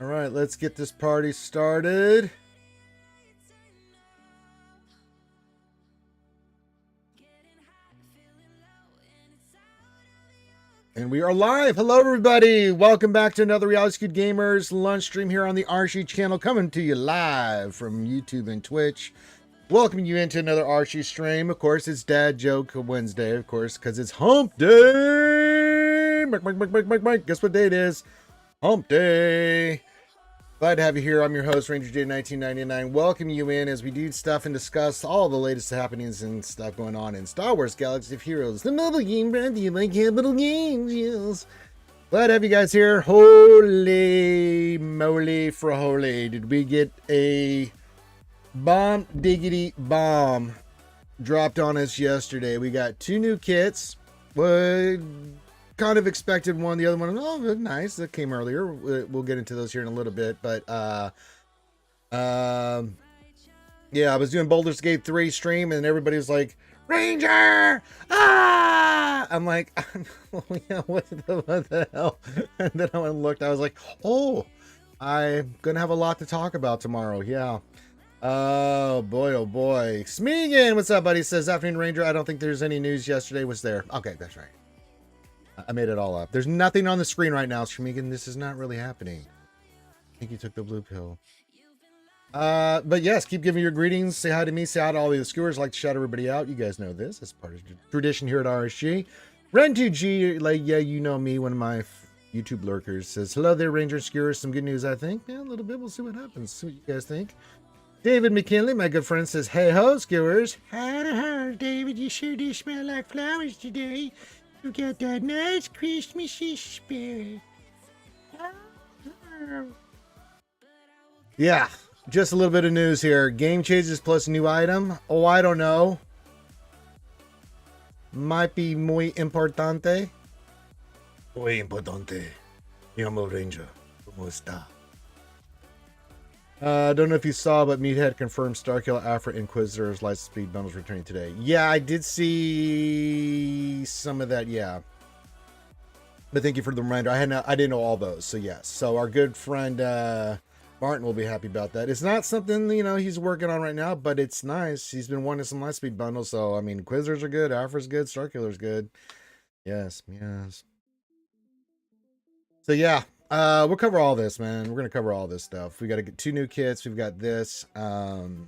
All right, let's get this party started. And we are live. Hello, everybody. Welcome back to another Reality Scoot Gamers lunch stream here on the Archie channel, coming to you live from YouTube and Twitch. Welcoming you into another Archie stream. Of course, it's Dad Joke Wednesday, of course, because it's Hump Day. Mike. Guess what day it is? Hump Day. Glad to have you here. I'm your host, Ranger J 1999. Welcome you in as we do stuff and discuss all the latest happenings and stuff going on in Star Wars Galaxy of Heroes, the mobile game brand. Do you like capital games? Yes. Glad to have you guys here. Holy moly for holy. Did we get a bomb diggity bomb dropped on us yesterday? We got two new kits. Kind of expected one. The other one, oh, nice. That came earlier. We'll get into those here in a little bit. But, yeah, I was doing Baldur's Gate 3 stream, and everybody was like, Ranger! Ah! I'm like, oh, yeah, what the hell? And then I went and looked. I was like, oh, I'm going to have a lot to talk about tomorrow. Yeah. Oh, boy, oh, boy. Smeagin, what's up, buddy? Says, afternoon, Ranger. I don't think there's any news yesterday. Was there? Okay, that's right. I made it all up. There's nothing on the screen right now, Shamigan. This is not really happening. I think you took the blue pill. But yes, keep giving your greetings. Say hi to me. Say hi to all the skewers. Like to shout everybody out. You guys know this. It's part of tradition here at RSG. Ren2G, like, yeah, you know me. One of my YouTube lurkers says, hello there, Ranger Skewers. Some good news, I think. Yeah, a little bit. We'll see what happens. See what you guys think. David McKinley, my good friend, says, hey ho, skewers. Hi, David. You sure do smell like flowers today. You got that nice Christmassy spirit. Yeah, just a little bit of news here. Game changes plus new item. Oh, I don't know. Might be muy importante. Muy importante. Llamo Ranger. ¿Cómo está? Don't know if you saw, but Meathead confirmed Starkiller Afra Inquisitor's license speed bundles returning today. Yeah, I did see some of that. Yeah, but thank you for the reminder. I didn't know all those. So yes. So our good friend Martin will be happy about that. It's not something he's working on right now, but it's nice. He's been wanting some light speed bundles. So I mean, Inquisitors are good. Afra's good. Starkiller's good. Yes. So yeah. We'll cover all this, man. We're gonna cover all this stuff. We got to get two new kits. We've got this. Good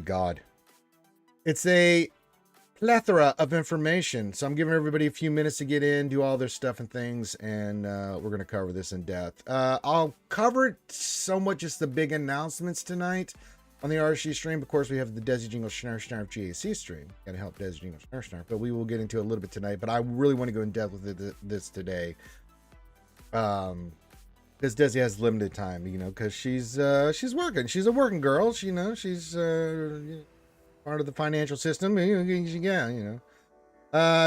God, it's a plethora of information. So I'm giving everybody a few minutes to get in, do all their stuff and things, and we're gonna cover this in depth. I'll cover it somewhat, just the big announcements tonight on the RSG stream. Of course, we have the Desi Jingle Snarf GAC stream. Got to help Desi Jingle Snarf, but we will get into it a little bit tonight. But I really want to go in depth with this today. Because Desi has limited time, because she's working. She's a working girl. She's part of the financial system.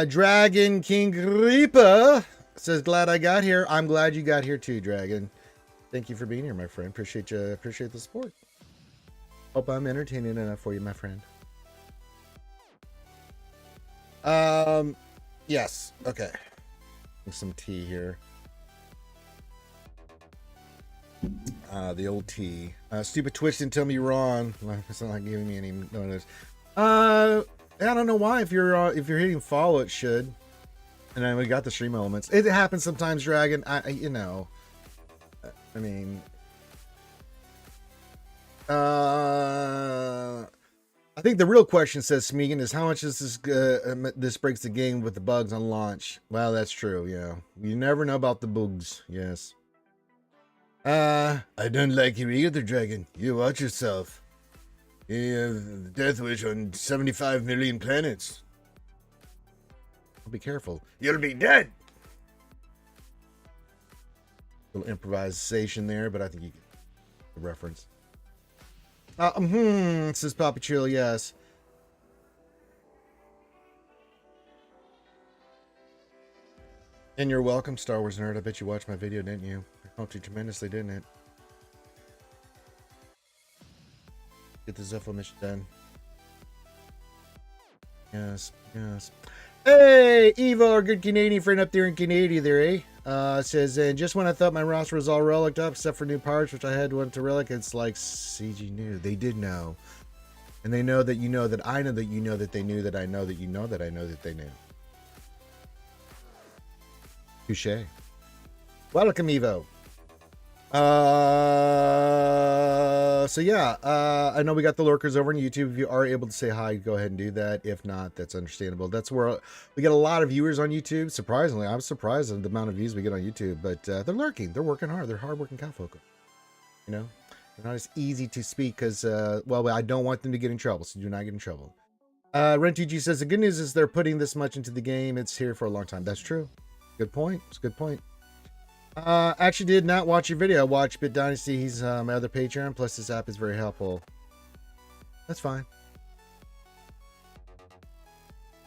Dragon King Reaper says, glad I got here. I'm glad you got here too, Dragon. Thank you for being here, my friend. Appreciate you. Appreciate the support. Hope I'm entertaining enough for you, my friend. Yes. Okay. Some tea here. The old T. Stupid Twitch didn't tell me you were on. It's not like giving me any notice. I don't know why. If you're hitting follow, it should. And then we got the stream elements. It happens sometimes, Dragon. I mean, I think the real question, says Smeagin, is how much is this breaks the game with the bugs on launch? Well, that's true. Yeah, you never know about the bugs. Yes. I don't like you either, Dragon. You watch yourself. You have death wish on 75 million planets. I'll be careful. You'll be dead. Little improvisation there, but I think you get the reference. Says Papa Chill, yes. And you're welcome, Star Wars nerd. I bet you watched my video, didn't you? Helped you tremendously, didn't it? Get the Zephyr mission done. Yes. Hey, Evo, our good Canadian friend up there in Canada there, eh? Says, and just when I thought my roster was all relicked up, except for new parts, which I had one to relic, it's like CG knew. They did know. And they know that you know that I know that you know that they knew that I know that you know that I know that they knew. Touché. Welcome, Evo. So yeah, I know we got the lurkers over on YouTube. If you are able to say hi, go ahead and do that. If not, that's understandable. That's where we get a lot of viewers on YouTube. Surprisingly, I'm surprised at the amount of views we get on YouTube, but they're lurking. They're working hard. They're hardworking cowfolk. You know, they're not as easy to speak because, well, I don't want them to get in trouble, so do not get in trouble. Rent2G says the good news is they're putting this much into the game. It's here for a long time. That's true. Good point. It's a good point. Actually did not watch your video. I watched Bit Dynasty. He's my other Patreon. Plus, this app is very helpful. That's fine.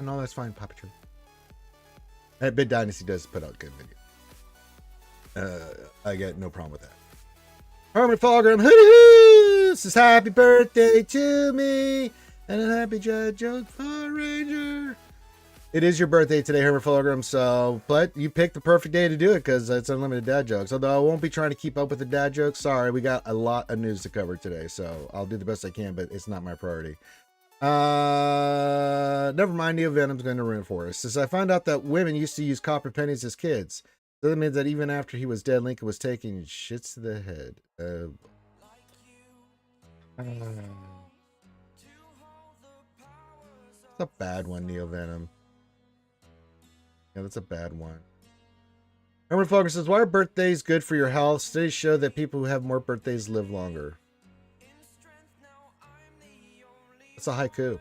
No, that's fine, Papa True. Bit Dynasty does put out good videos. I get no problem with that. Herman Fulgrim, hoo-hoo! Says happy birthday to me, and a happy dad joke for Ranger. It is your birthday today, Herman Fulgrim, so, but you picked the perfect day to do it because it's unlimited dad jokes. Although I won't be trying to keep up with the dad jokes. Sorry, we got a lot of news to cover today, so I'll do the best I can, but it's not my priority. Never mind, Neo Venom's going to ruin it for us. Since I found out that women used to use copper pennies as kids, so that means that even after he was dead, Lincoln was taking shits to the head. It's a bad one, Neo Venom. Yeah, that's a bad one. Herman Fogger says, why are birthdays good for your health? Studies show that people who have more birthdays live longer. That's a haiku.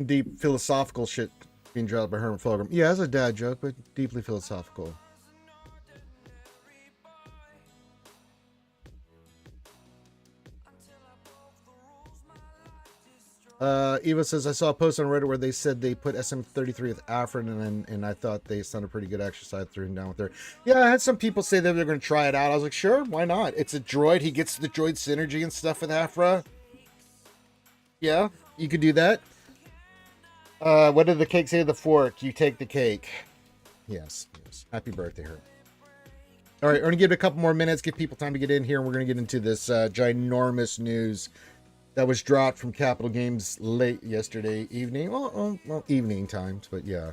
Deep philosophical shit being dropped by Herman Fulgrim. Yeah, it's a dad joke, but deeply philosophical. Eva says, I saw a post on Reddit where they said they put SM33 with Afrin, and I thought they sounded pretty good. Actually, I threw him down with her. Yeah, I had some people say that they're going to try it out. I was like, sure, why not? It's a droid. He gets the droid synergy and stuff with Afra. Yeah, you could do that. What did the cake say to the fork? You take the cake. Yes. Happy birthday, her. All right, we're going to give it a couple more minutes, give people time to get in here, and we're going to get into this ginormous news that was dropped from Capital Games late yesterday evening. Well, evening times, but yeah.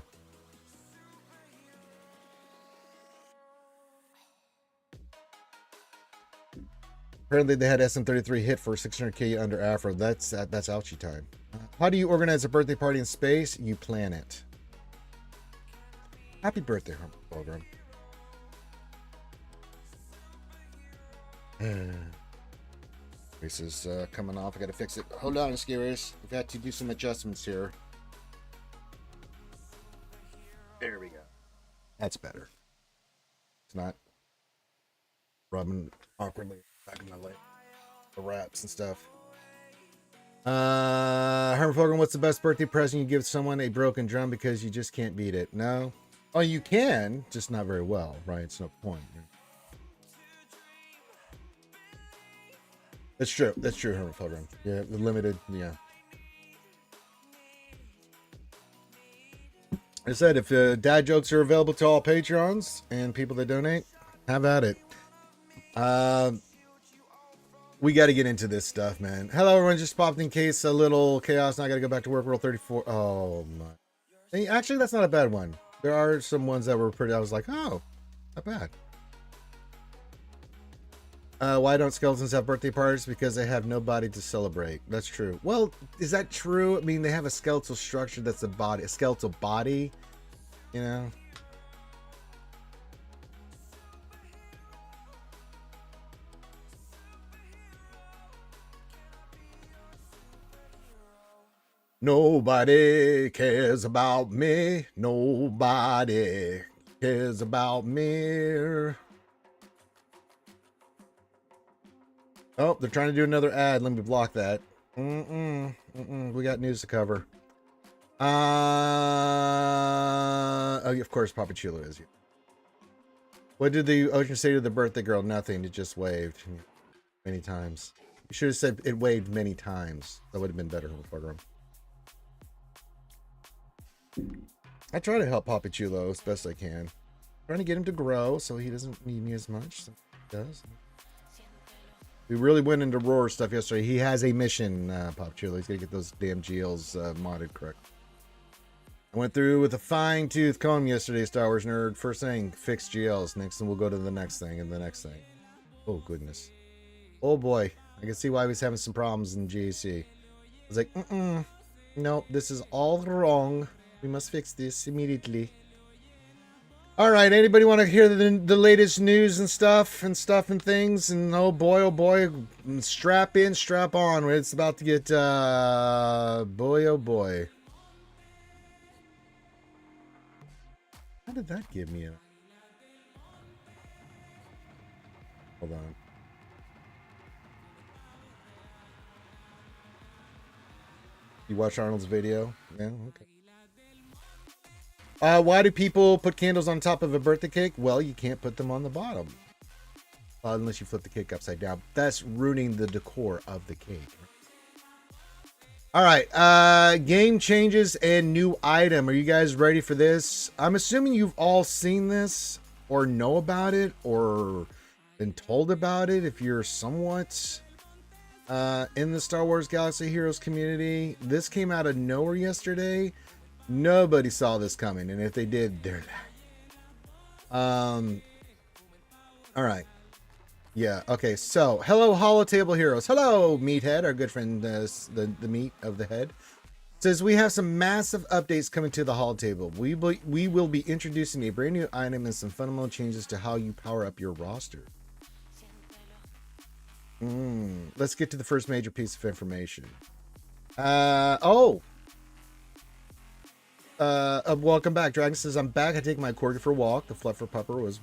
Apparently they had SM33 hit for 600k under Afro. That's ouchie time. How do you organize a birthday party in space? You plan it. Happy birthday, program. This is coming off. I gotta fix it. Hold on, Scares. We've had to do some adjustments here. There we go. That's better. It's not rubbing awkwardly back in my leg. The wraps and stuff. Herman Fogan, what's the best birthday present you give someone? A broken drum because you just can't beat it. No? Oh, you can, just not very well, right? It's no point. Right? That's true. That's true, Herman Fogan. Yeah, the limited, yeah. I said, if dad jokes are available to all Patreons and people that donate, have at it. We got to get into this stuff, man. Hello, everyone. Just popped in case a little chaos. Now I got to go back to work. Roll 34. Oh, my. Actually, that's not a bad one. There are some ones that were pretty, I was like, oh, not bad. Why don't skeletons have birthday parties? Because they have nobody to celebrate. That's true. Well, is that true? I mean, they have a skeletal structure that's a body, a skeletal body, you know? Nobody cares about me. Nobody cares about me. Oh, they're trying to do another ad. Let me block that. We got news to cover. Oh, of course, Papa Chulo is here. What did the ocean say to the birthday girl? Nothing. It just waved many times. You should have said it waved many times. That would have been better for the program. I try to help Papi Chulo as best I can. Trying to get him to grow so he doesn't need me as much. So he does. We really went into Roar stuff yesterday. He has a mission, Papi Chulo. He's got to get those damn GLs modded correct. I went through with a fine-tooth comb yesterday, Star Wars nerd. First thing, fix GLs. Next thing, we'll go to the next thing and the next thing. Oh, goodness. Oh, boy. I can see why he was having some problems in GAC. I was like, nope, this is all wrong. We must fix this immediately. All right, anybody want to hear the latest news and stuff and things? And oh boy, strap in, strap on. It's about to get, boy, oh boy. How did that give me a... Hold on. You watch Arnold's video? Yeah, okay. Why do people put candles on top of a birthday cake? Well, you can't put them on the bottom. Unless you flip the cake upside down. That's ruining the decor of the cake. All right, game changes and new item. Are you guys ready for this? I'm assuming you've all seen this or know about it or been told about it if you're somewhat in the Star Wars Galaxy Heroes community. This came out of nowhere yesterday. Nobody saw this coming, and if they did, they're all right. Yeah, okay, so hello Holotable Heroes. Hello Meathead, our good friend, the meat of the head. Says we have some massive updates coming to the Holotable. We will be introducing a brand new item and some fundamental changes to how you power up your roster. Let's get to the first major piece of information. Welcome back. Dragon says, I'm back. I take my corgi for a walk. The fluffer pupper was,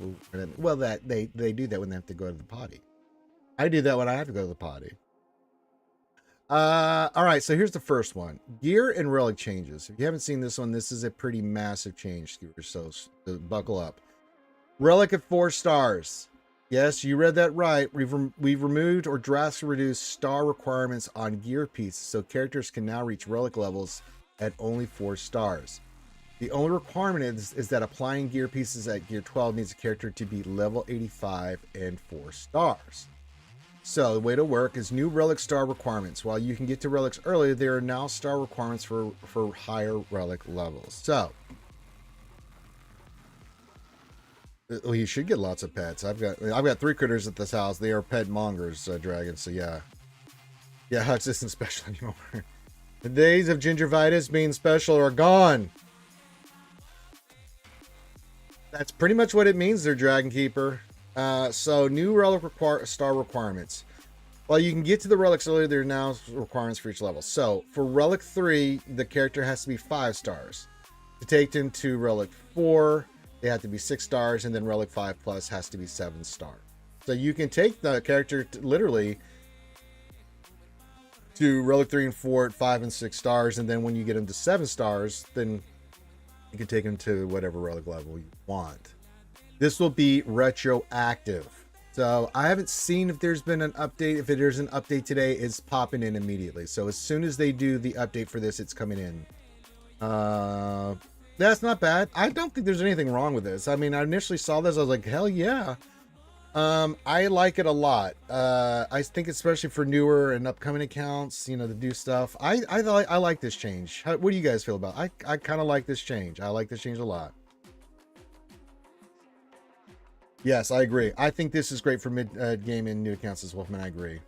well, that they do that when they have to go to the potty. I do that when I have to go to the potty. All right, so here's the first one. Gear and relic changes. If you haven't seen this one, this is a pretty massive change, so buckle up. Relic at 4 stars. Yes, you read that right. We've removed or drastically reduced star requirements on gear pieces, so characters can now reach relic levels at only 4 stars. The only requirement is that applying gear pieces at gear 12 needs a character to be level 85 and 4 stars. So the way to work is new relic star requirements. While you can get to relics early, there are now star requirements for higher relic levels. So you should get lots of pets. I've got 3 critters at this house. They are pet mongers, Dragon. So yeah, Hutch isn't special anymore. The days of gingivitis being special are gone. That's pretty much what it means there, Dragon Keeper. So new relic star requirements. While you can get to the relics earlier, there are now requirements for each level. So for relic 3, the character has to be 5 stars. To take them to relic 4, they have to be 6 stars, and then relic 5 plus has to be 7 stars. So you can take the character literally to relic 3 and 4 at 5 and 6 stars, and then when you get them to 7 stars, then you can take them to whatever relic level you want. This will be retroactive. So I haven't seen if there's been an update. If there's an update today, it's popping in immediately. So as soon as they do the update for this, it's coming in. That's not bad. I don't think there's anything wrong with this. I mean, I initially saw this, I was like, hell yeah. I like it a lot. I think especially for newer and upcoming accounts, to do stuff. I like this change. What do you guys feel about it? I kind of like this change. I like this change a lot. Yes, I agree. I think this is great for mid game and new accounts as well, man. I agree.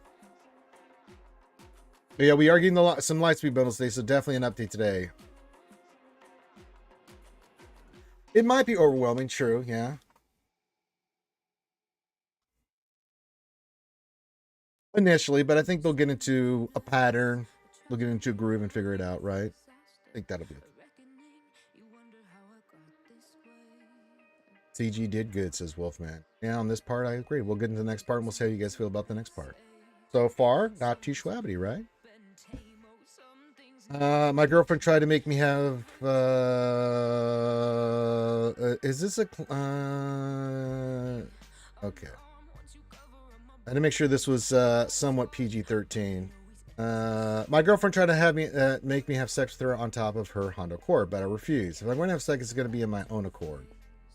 But yeah, we are getting some Lightspeed bundles today, so definitely an update today. It might be overwhelming, true, yeah. Initially, but I think they'll get into a pattern. They'll get into a groove and figure it out, right? I think that'll be it. CG did good, says Wolfman. Yeah, on this part, I agree. We'll get into the next part, and we'll see how you guys feel about the next part. So far, not too swabbity, right? My girlfriend tried to make me have, is this a, okay. I had to make sure this was, somewhat PG-13. My girlfriend tried to have me make me have sex with her on top of her Honda Accord, but I refused. If I'm going to have sex, it's going to be in my own Accord.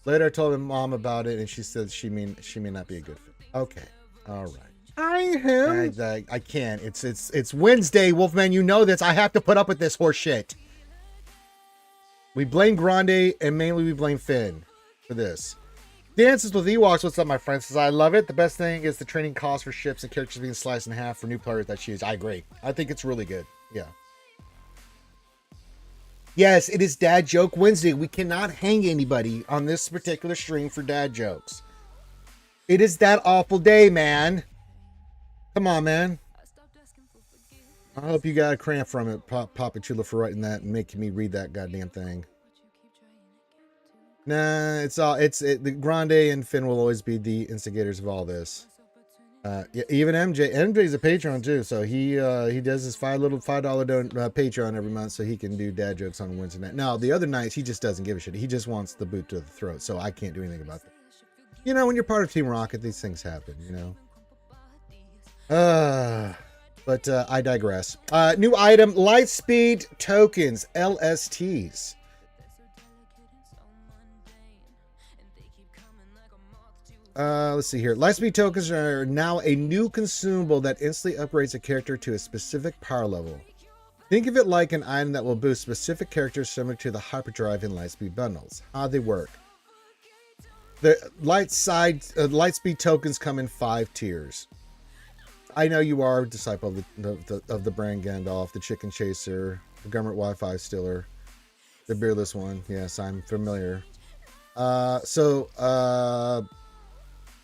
Later, I told my mom about it, and she said she may not be a good fit. Okay, all right. I can't. It's Wednesday, Wolfman. You know this. I have to put up with this horse shit. We blame Grande, and mainly we blame Finn for this. Dances with Ewoks. What's up, my friend? Says, I love it. The best thing is the training costs for ships and characters being sliced in half for new players that choose. I agree. I think it's really good. Yeah. Yes, it is Dad Joke Wednesday. We cannot hang anybody on this particular stream for dad jokes. It is that awful day, man. Come on, man. I hope you got a cramp from it, Papa Chula, for writing that and making me read that goddamn thing. Nah, the Grande and Finn will always be the instigators of all this. Yeah, even MJ's a Patreon too, so he does his $5 Patreon every month, so he can do dad jokes on Wednesday night. Now the other nights he just doesn't give a shit. He just wants the boot to the throat, so I can't do anything about that. You know, when you're part of Team Rocket, these things happen. You know. But I digress. New item: Lightspeed tokens, LSTs. Let's see here. Lightspeed tokens are now a new consumable that instantly upgrades a character to a specific power level. Think of it like an item that will boost specific characters similar to the hyperdrive in Lightspeed bundles. How they work. The Lightspeed tokens come in 5 tiers. I know you are a disciple of the brand Gandalf, the Chicken Chaser, the Government Wi-Fi Stealer, the Beerless one. Yes, I'm familiar.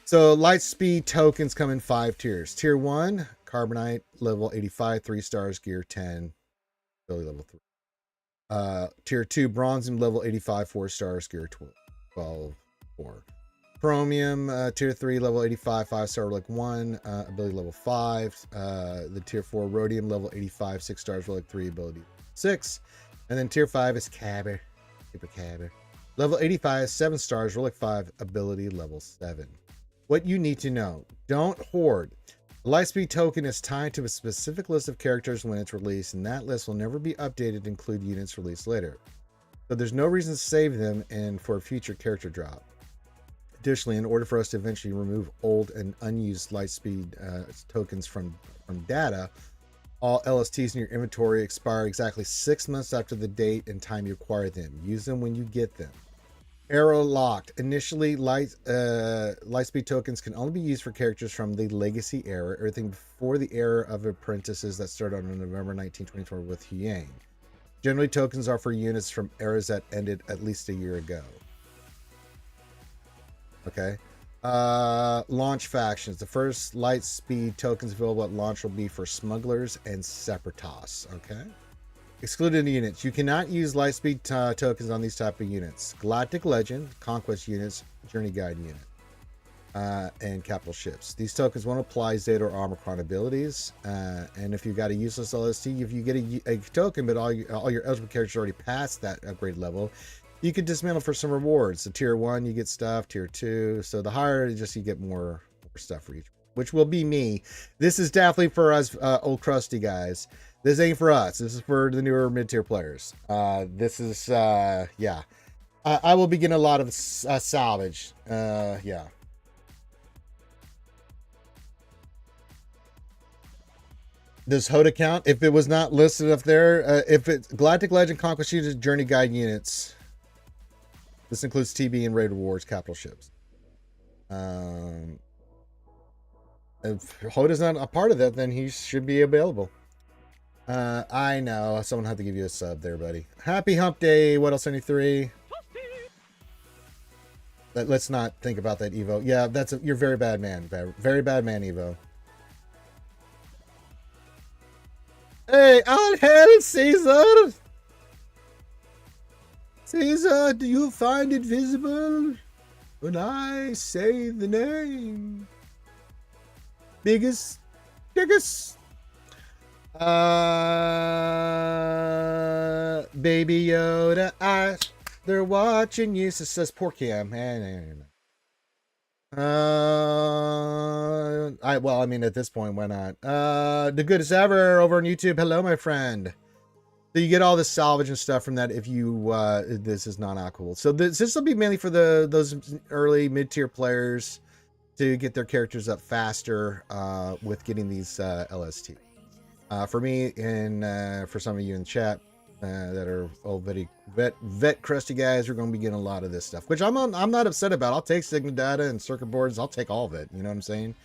So Lightspeed tokens come in 5 tiers. Tier 1, Carbonite, level 85, 3 stars, gear 10, ability level 3. Tier 2, Bronze, level 85, 4 stars, gear 12, 4. Chromium, tier 3, level 85, 5-star, relic 1, ability level 5. The tier 4, Rhodium, level 85, 6 stars, relic 3, ability 6. And then tier 5 is Cabber, Super Cabber. Level 85, 7 stars, relic 5, ability level 7. What you need to know: don't hoard. The Lightspeed token is tied to a specific list of characters when it's released, and that list will never be updated to include units released later. So there's no reason to save them and for a future character drop. Additionally, in order for us to eventually remove old and unused Lightspeed tokens from data, all LSTs in your inventory expire exactly 6 months after the date and time you acquire them. Use them when you get them. Arrow locked. Initially, Lightspeed tokens can only be used for characters from the Legacy era, everything before the era of apprentices that started on November 19, 2024 with Huyang. Generally, tokens are for units from eras that ended at least a year ago. Okay. Launch factions. The first Lightspeed tokens available at launch will be for smugglers and separatists. Okay. Excluded units. You cannot use Lightspeed tokens on these type of units: Galactic Legend, Conquest units, Journey Guide unit, and capital ships. These tokens won't apply Zeta or Omicron abilities. And if you've got a useless LST, if you get a token, but all your eligible characters are already past that upgrade level, you could dismantle for some rewards. So tier 1, you get stuff. Tier 2, so the higher, you get more stuff for each, which will be me. This is definitely for us old crusty guys. This ain't for us. This is for the newer mid-tier players. This is, yeah. I will be getting a lot of salvage. Yeah. Does HOTA count? If it was not listed up there, if it's Galactic Legend, Conquest units, Journey Guide units. This includes TB and Raid Rewards, capital ships. If HOTA's not a part of that, then he should be available. I know. Someone had to give you a sub there, buddy. Happy Hump Day. What else? 73. Let's not think about that, Evo. Yeah, you're a very bad man. Very bad man, Evo. Hey, all hail Caesar! Caesar, do you find it visible when I say the name? Biggest. Baby Yoda, they're watching you. Says poor Cam. I mean, at this point, why not? The good as ever over on YouTube. Hello, my friend. So you get all the salvage and stuff from that if you this is non-alcohol. So this will be mainly for those early mid-tier players to get their characters up faster with getting these LST. For me and for some of you in the chat that are already vet crusty guys, are going to be getting a lot of this stuff, which I'm not upset about. I'll take Sigma data and circuit boards. I'll take all of it. You know what I'm saying?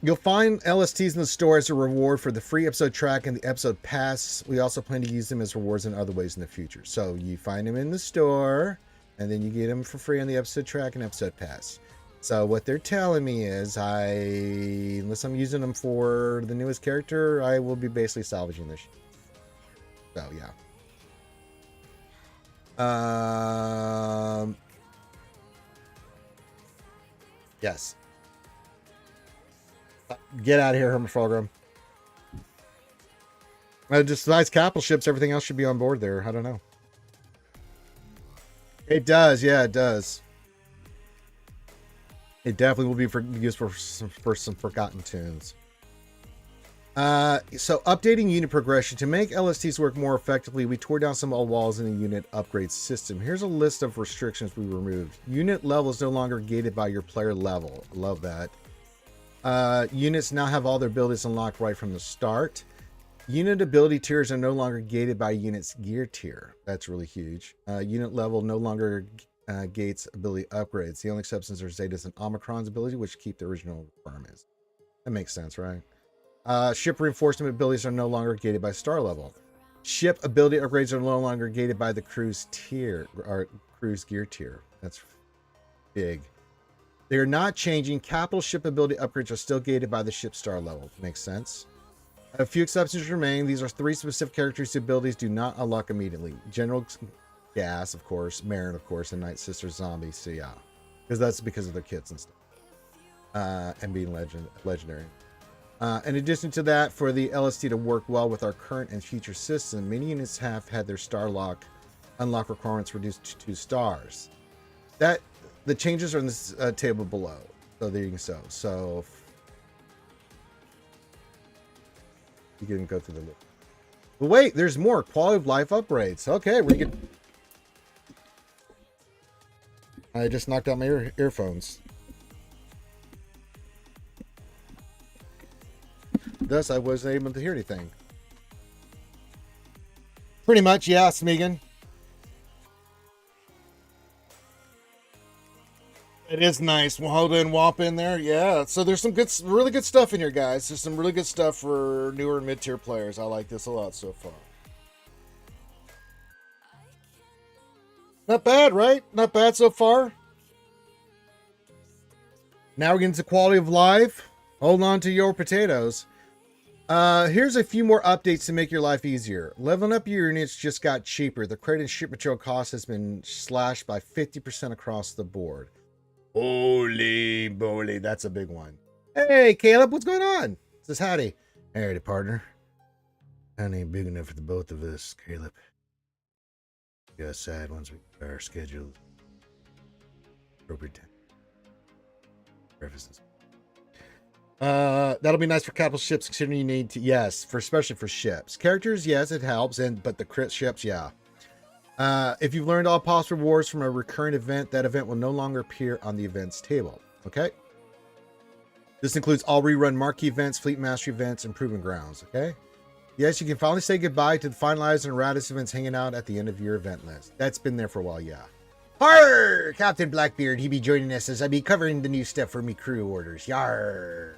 You'll find LSTs in the store as a reward for the free episode track and the episode pass. We also plan to use them as rewards in other ways in the future. So you find them in the store, and then you get them for free on the episode track and episode pass. So what they're telling me is, unless I'm using them for the newest character, I will be basically salvaging this. So yeah. Yes. Get out of here, Hermafrogrum. Just besides capital ships, everything else should be on board there. I don't know. It does, yeah, it does. It definitely will be used for some forgotten tunes. So updating unit progression. To make LSTs work more effectively, we tore down some old walls in the unit upgrade system. Here's a list of restrictions we removed. Unit level is no longer gated by your player level. Love that. Units now have all their abilities unlocked right from the start. Unit ability tiers are no longer gated by unit's gear tier. That's really huge. Unit level no longer gates ability upgrades. The only exceptions are Zeta's and Omicron's ability, which keep the original requirements. That makes sense, right? Ship reinforcement abilities are no longer gated by star level. Ship ability upgrades are no longer gated by the crew's tier or crew's gear tier. That's big. They are not changing. Capital ship ability upgrades are still gated by the ship star level. Makes sense. A few exceptions remain. These are 3 specific characters whose abilities do not unlock immediately. General Gas, of course, Marin, of course, and Night Sister Zombie. So yeah, because that's because of their kits and stuff, and being legendary. In addition to that, for the LST to work well with our current and future system, many units have had their unlock requirements reduced to 2 stars. The changes are in this table below. So there you go. So you can go through the list. But wait, there's more quality of life upgrades. Okay, we can. I just knocked out my earphones. Thus, I wasn't able to hear anything. Pretty much, yeah, Smeagol. It is nice. Wahoda and Wampa in there. Yeah, so there's some really good stuff in here, guys. There's some really good stuff for newer and mid-tier players. I like this a lot so far. Not bad, right? Not bad so far. Now we're getting to quality of life. Hold on to your potatoes. Here's a few more updates to make your life easier. Leveling up your units just got cheaper. The crate and ship material cost has been slashed by 50% across the board. Holy moly, that's a big one. Hey, Caleb, what's going on? Says howdy. Howdy, partner. That ain't big enough for the both of us, Caleb. Go outside once we get our schedule. Appropriate time. That'll be nice for capital ships, considering you need to, yes, especially for ships. Characters, yes, it helps, but the crit ships, yeah. If you've learned all possible rewards from a recurring event, that event will no longer appear on the events table. Okay. This includes all rerun marquee events, fleet mastery events, and proving grounds. Okay. Yes, you can finally say goodbye to the finalized and erratus events hanging out at the end of your event list. That's been there for a while, yeah. Arr! Captain Blackbeard, he be joining us as I be covering the new stuff for me crew orders. Yarr.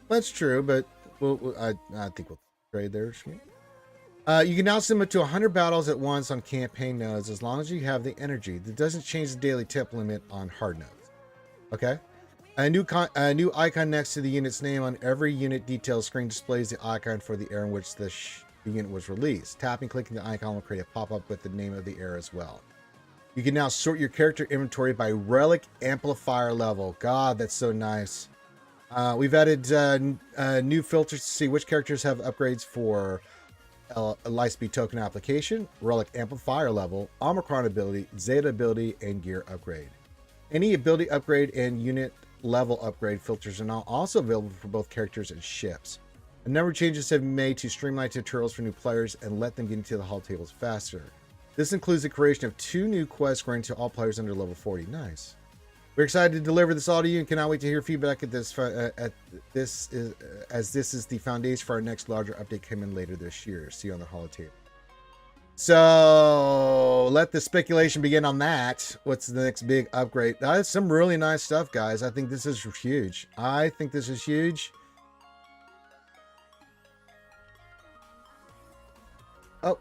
That's true, but I think we'll trade there. You can now submit to 100 battles at once on campaign nodes as long as you have the energy. That doesn't change the daily temp limit on hard nodes. Okay. A new icon next to the unit's name on every unit detail screen displays the icon for the era in which the unit was released. Tapping, clicking the icon will create a pop-up with the name of the era as well. You can now sort your character inventory by relic amplifier level. God, that's so nice. We've added new filters to see which characters have upgrades for a Lightspeed token application, relic amplifier level, Omicron ability, Zeta ability, and gear upgrade. Any ability upgrade and unit level upgrade filters are now also available for both characters and ships. A number of changes have been made to streamline tutorials for new players and let them get into the holo tables faster. This includes the creation of 2 new quests granted to all players under level 40. Nice. We're excited to deliver this all to you and cannot wait to hear feedback as this is the foundation for our next larger update coming later this year. See you on the holo table. So let the speculation begin on that. What's the next big upgrade? That's some really nice stuff, guys. I think this is huge. Oh,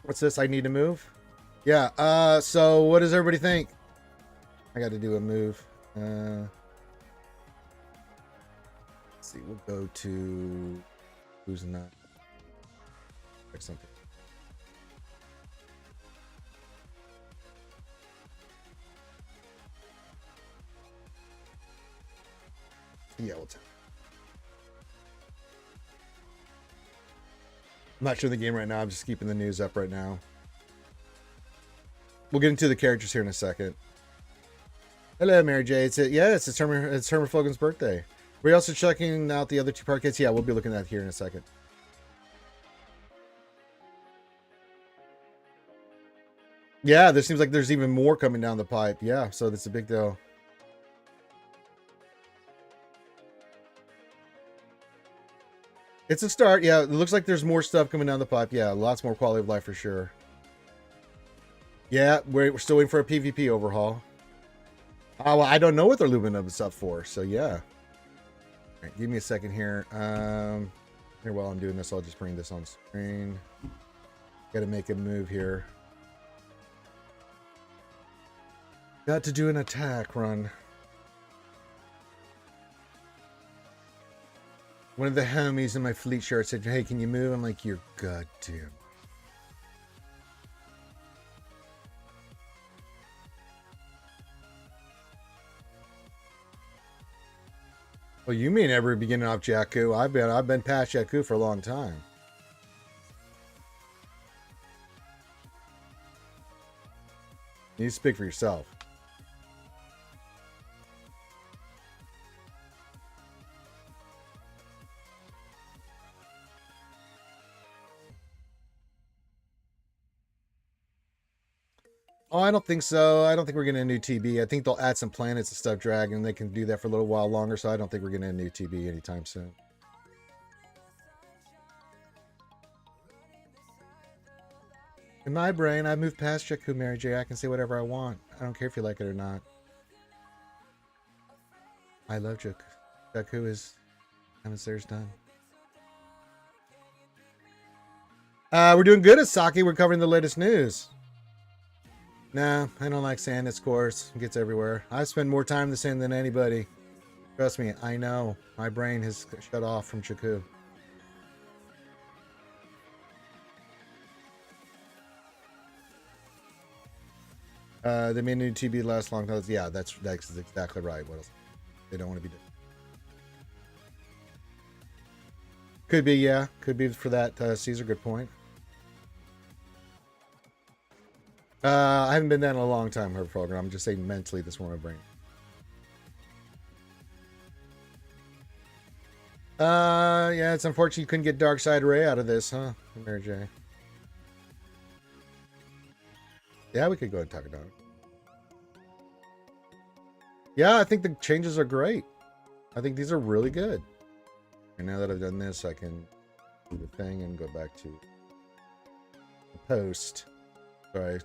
what's this? I need to move. Yeah. So what does everybody think? I got to do a move. Let's see. We'll go to who's not. Check something. Yeah, we'll tell. I'm not sure the game right now. I'm just keeping the news up right now. We'll get into the characters here in a second. Hello, Mary J. It's Herman Flogan's birthday. We're also checking out the other 2 part kits. Yeah, we'll be looking at here in a second. Yeah, there seems like there's even more coming down the pipe. Yeah, so that's a big deal. It's a start. Yeah, it looks like there's more stuff coming down the pipe. Yeah, lots more quality of life for sure. Yeah, we're still waiting for a PvP overhaul. Oh, well, I don't know what they're looping up stuff for, so yeah. All right, give me a second here. Here, while I'm doing this, I'll just bring this on screen. Got to make a move here. Got to do an attack run. One of the homies in my fleet shirt said, "Hey, can you move?" I'm like, "You're goddamn." Well, you mean ever beginning off Jakku? I've been past Jakku for a long time. You speak for yourself. Oh, I don't think so. I don't think we're getting a new TB. I think they'll add some planets and stuff, Dragon. They can do that for a little while longer, so I don't think we're getting a new TB anytime soon. In my brain, I moved past Jakku, Mary J. I can say whatever I want. I don't care if you like it or not. I love Jakku. Jakku is Emissaire's done. We're doing good at Saki. We're covering the latest news. Nah, I don't like sand. It's coarse. It gets everywhere. I spend more time in the sand than anybody. Trust me, I know. My brain has shut off from Jakku. They made a new TB last long time. Yeah, that's exactly right. What else? They don't want to be. Could be, yeah. Could be for that. Caesar, good point. I haven't been down in a long time, her program. I'm just saying mentally, this one my brain. Yeah, it's unfortunate you couldn't get Dark Side Ray out of this, huh, Mary J? Yeah, we could go ahead and talk about it. Yeah, I think the changes are great. I think these are really good. And now that I've done this, I can do the thing and go back to the post. Sorry.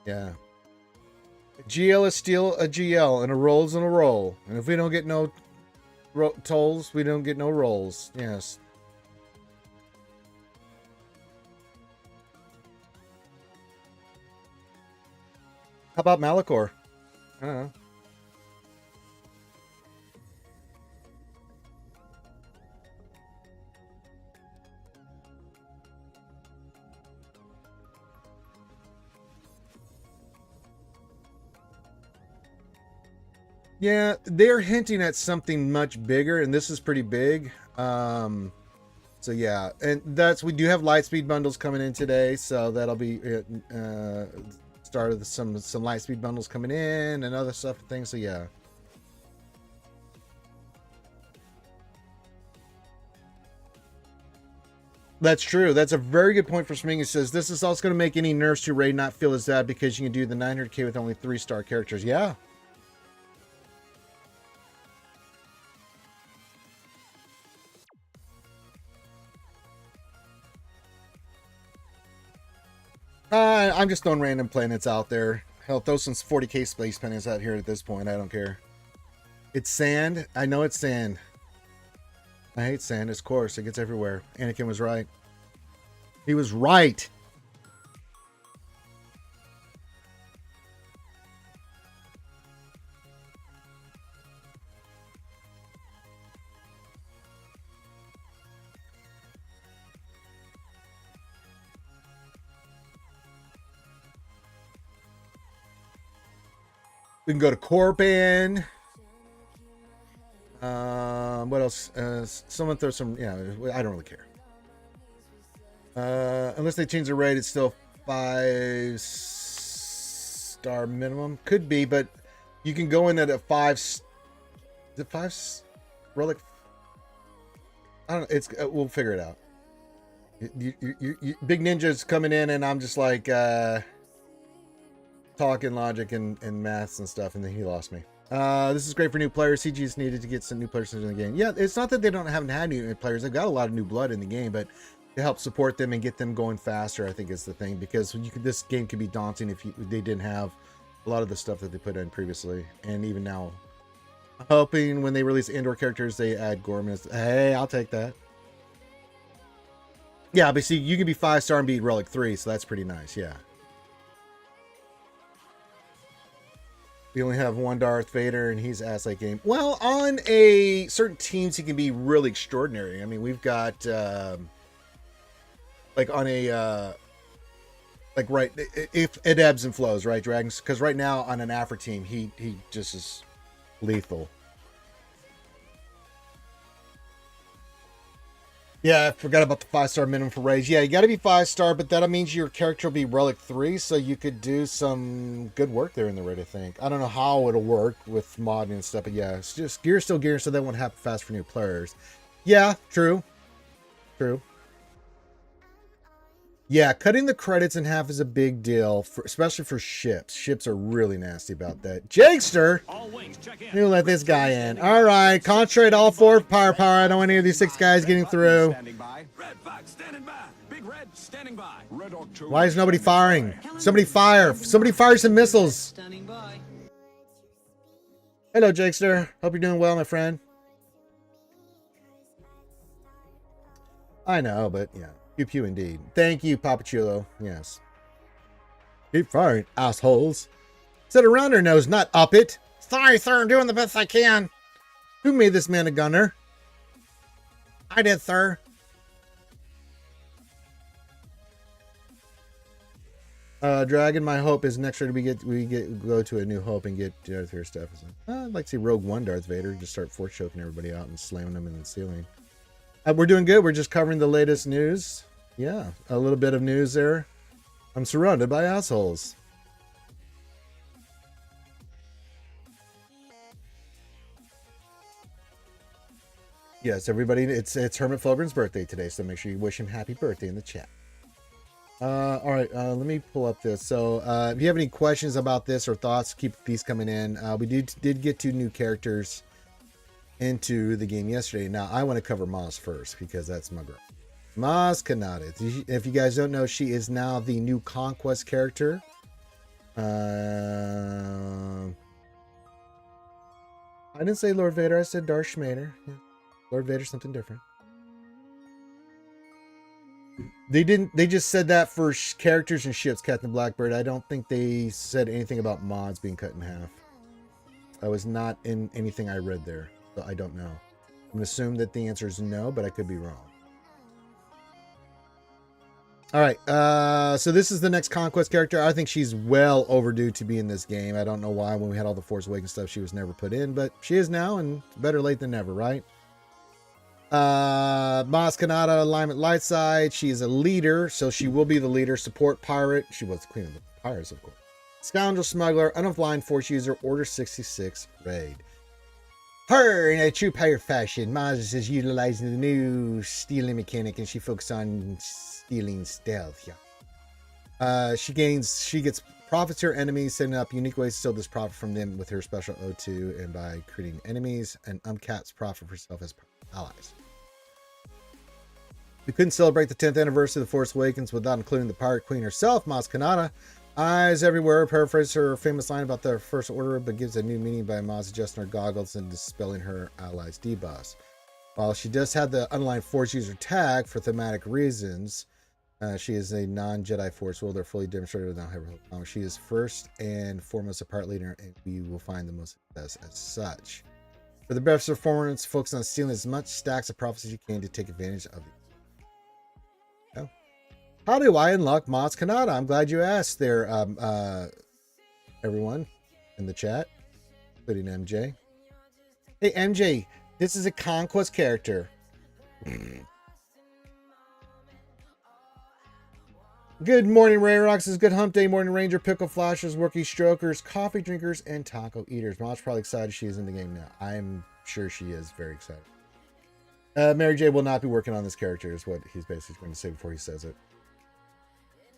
Yeah. A GL is still a GL, and a roll's in a roll. And if we don't get no tolls, we don't get no rolls. Yes. How about Malachor? I don't know. Yeah, they're hinting at something much bigger, and this is pretty big. So yeah, and we do have Lightspeed bundles coming in today, so that'll be start of some Lightspeed bundles coming in and other stuff and things. So yeah. That's true. That's a very good point for Sming. It says this is also going to make any nerfs to raid not feel as bad because you can do the 900k with only 3-star characters. Yeah. I'm just throwing random planets out there. Hell, throw some 40k space planets out here at this point. I don't care. It's sand. I know it's sand. I hate sand. It's coarse. It gets everywhere. Anakin was right. He was right. We can go to Corban. What else? Someone throw some. Yeah, I don't really care. Unless they change the rate, it's still 5-star minimum. Could be, but you can go in at a 5. Is it 5 relic? I don't know. It's we'll figure it out. You, Big Ninja's coming in, and I'm just like talking logic and maths and stuff, and then he lost me. This is great for new players. CG's needed to get some new players into the game. Yeah, it's not that they haven't had new players. They've got a lot of new blood in the game, but to help support them and get them going faster, I think is the thing, because this game could be daunting if they didn't have a lot of the stuff that they put in previously, and even now. I'm hoping when they release indoor characters, they add Gorman. Hey, I'll take that. Yeah, but see, you can be 5-star and be Relic 3, so that's pretty nice, yeah. We only have one Darth Vader, and he's ass late game. Well, on certain teams, he can be really extraordinary. I mean, we've got like on a right, if it ebbs and flows, right, Dragons? Because right now on an Afro team, he just is lethal. Yeah, I forgot about the 5-star minimum for raids. Yeah, you got to be 5-star, but that means your character will be Relic 3, so you could do some good work there in the raid, I think. I don't know how it'll work with modding and stuff, but yeah, it's just gear still gear, so that won't happen fast for new players. Yeah, true. True. Yeah, cutting the credits in half is a big deal, especially for ships. Ships are really nasty about that. Jakester! We'll let this guy in. All right, concentrate all 4 power. I don't want any of these 6 guys getting through. Why is nobody firing? Somebody fire. Somebody fire some missiles. Hello, Jakester. Hope you're doing well, my friend. I know, but yeah. Pew pew indeed. Thank you, Papachulo. Yes. Keep firing, assholes. Sit around her nose, not up it. Sorry, sir, I'm doing the best I can. Who made this man a gunner? I did, sir. Dragon, my hope is next year we go to a new hope and get Darth Vader stuff. I'd like to see Rogue One Darth Vader just start force choking everybody out and slamming them in the ceiling. We're doing good. We're just covering the latest news. Yeah, a little bit of news there. I'm surrounded by assholes. Yes, everybody, it's Hermit Fulgrim's birthday today, so make sure you wish him happy birthday in the chat. All right, let me pull up this. So if you have any questions about this or thoughts, keep these coming in. We did get 2 new characters into the game yesterday. Now I want to cover Maz first because that's my girl, Maz Kanata. If you guys don't know, she is now the new Conquest character. I didn't say Lord Vader, I said Darth Schmader. Yeah. Lord Vader's something different. They just said that for characters and ships, Captain Blackbird. I don't think they said anything about mods being cut in half. I was not in anything I read there. So I don't know. I'm going to assume that the answer is no, but I could be wrong. All right. So this is the next Conquest character. I think she's well overdue to be in this game. I don't know why when we had all the Force Awakens stuff, she was never put in, but she is now, and better late than never, right? Maz Kanata, alignment light side. She is a leader, so she will be the leader. Support pirate. She was the queen of the pirates, of course. Scoundrel smuggler, unoffline force user, order 66 raid. Her, in a true pirate fashion, Maz is utilizing the new stealing mechanic, and she focuses on stealing stealth. Yeah. She gets profits to her enemies, setting up unique ways to steal this profit from them with her special O2 and by creating enemies, and uncaps profit for herself as allies. We couldn't celebrate the 10th anniversary of The Force Awakens without including the pirate queen herself, Maz Kanata. Eyes everywhere, paraphrase her famous line about the First Order, but gives a new meaning by Maz adjusting her goggles and dispelling her allies' debuffs. While she does have the unaligned Force user tag for thematic reasons, she is a non-Jedi Force wielder, fully demonstrated without hyper. She is first and foremost a part leader, and we will find the most success as such. For the best performance, focus on stealing as much stacks of profits as you can to take advantage of it. Oh. How do I unlock Maz Kanata? I'm glad you asked there, everyone in the chat, including MJ. Hey, MJ, this is a conquest character. Good morning, Ray Rocks. It's good hump day, morning ranger, pickle flashers, worky strokers, coffee drinkers, and taco eaters. Mom's probably excited she is in the game now. I'm sure she is very excited. Mary J will not be working on this character, is what he's basically going to say before he says it.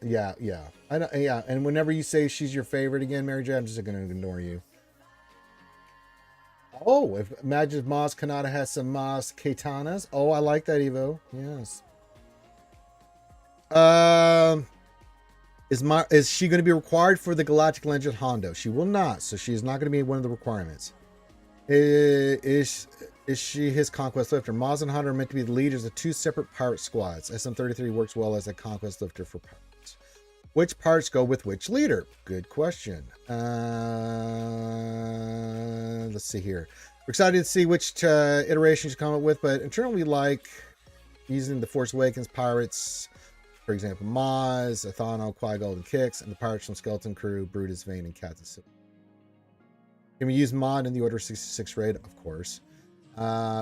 Yeah. I know, yeah, and whenever you say she's your favorite again, Mary J, I'm just going to ignore you. Oh, imagine if Maz Kanata has some Maz Katanas. Oh, I like that, Evo. Yes. Is she going to be required for the Galactic Legend Hondo? She will not, so she is not going to be one of the requirements. Is she his conquest lifter? Maz and Hondo are meant to be the leaders of two separate pirate squads. SM33 works well as a conquest lifter for pirates. Which parts go with which leader? Good question. Let's see here. We're excited to see which iterations you come up with, but internally we like using the Force Awakens pirates. For example, Maz, Athano, Qui-Gold, and Kix, and the pirates from Skeleton Crew, Brutus, Vane, and Captain Silver. Can we use mod in the Order 66 raid? Of course.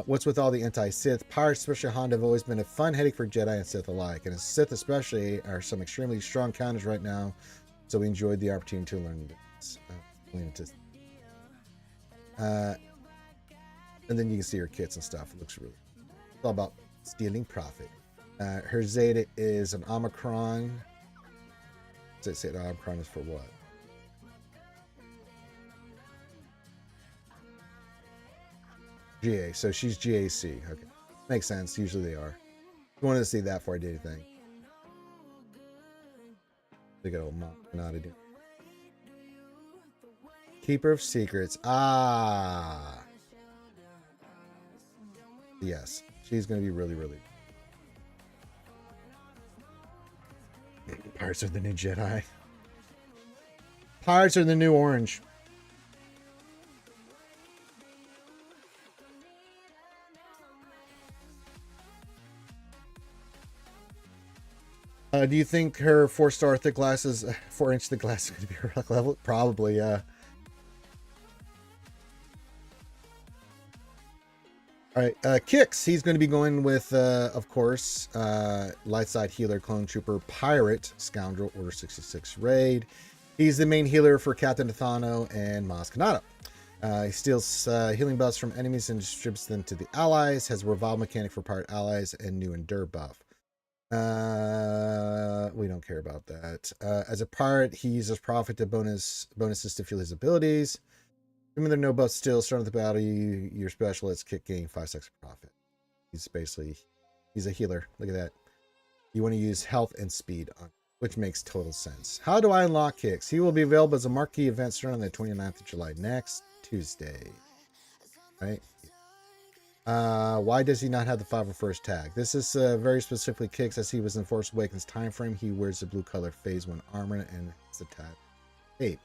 What's with all the anti-Sith? Pirates, especially Honda, have always been a fun headache for Jedi and Sith alike. And Sith especially are some extremely strong counters right now. So we enjoyed the opportunity to learn this. And then you can see her kits and stuff. It looks really cool. It's all about stealing profit. Her Zeta is an Omicron. Does it say the Omicron is for what? GA, so she's GAC. Okay, makes sense. Usually they are. I wanted to see that before I did anything. They got old mom not to do. Keeper of Secrets. Ah, yes, she's gonna be really. Pirates are the new Jedi. Pirates are the new orange. Do you think her 4-star thick glasses, 4-inch thick glasses, is going to be her level? Probably, yeah. All right, Kix. He's going to be going with, of course, light side healer, clone trooper, pirate, scoundrel, Order 66 raid. He's the main healer for Captain Athano and Maz Kanata. He steals healing buffs from enemies and distributes them to the allies. Has a revive mechanic for pirate allies and new endure buff. We don't care about that. As a pirate, he uses profit to bonuses to fuel his abilities. Even though no buff still, start of the battle, your specialists kick gain 5 seconds of profit. He's a healer. Look at that. You want to use health and speed on, which makes total sense. How do I unlock Kix? He will be available as a marquee event starting on the 29th of July, next Tuesday. Right? Why does he not have the 501st tag? This is very specifically Kix, as he was in Force Awakens time frame. He wears the blue color phase 1 armor and it's a tag 8.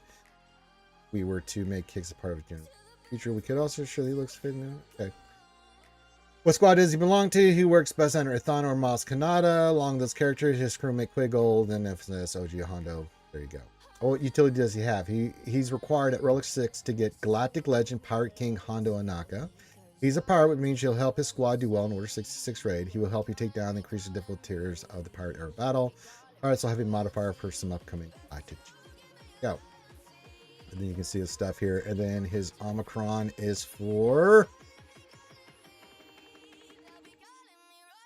We were to make Kix a part of a general feature. We could also show he looks fit now. Okay. What squad does he belong to? He works best under Athano or Maz Kanata. Along those characters, his crewmate Qui-Gold and FNS OG Hondo. There you go. Oh, what utility does he have? He's required at Relic 6 to get Galactic Legend Pirate King Hondo Anaka. He's a pirate, which means he'll help his squad do well in Order 66 raid. He will help you take down and increase the difficult tiers of the pirate era battle. Pirates will have a modifier for some upcoming items. Go. And then you can see his stuff here. And then his Omicron is for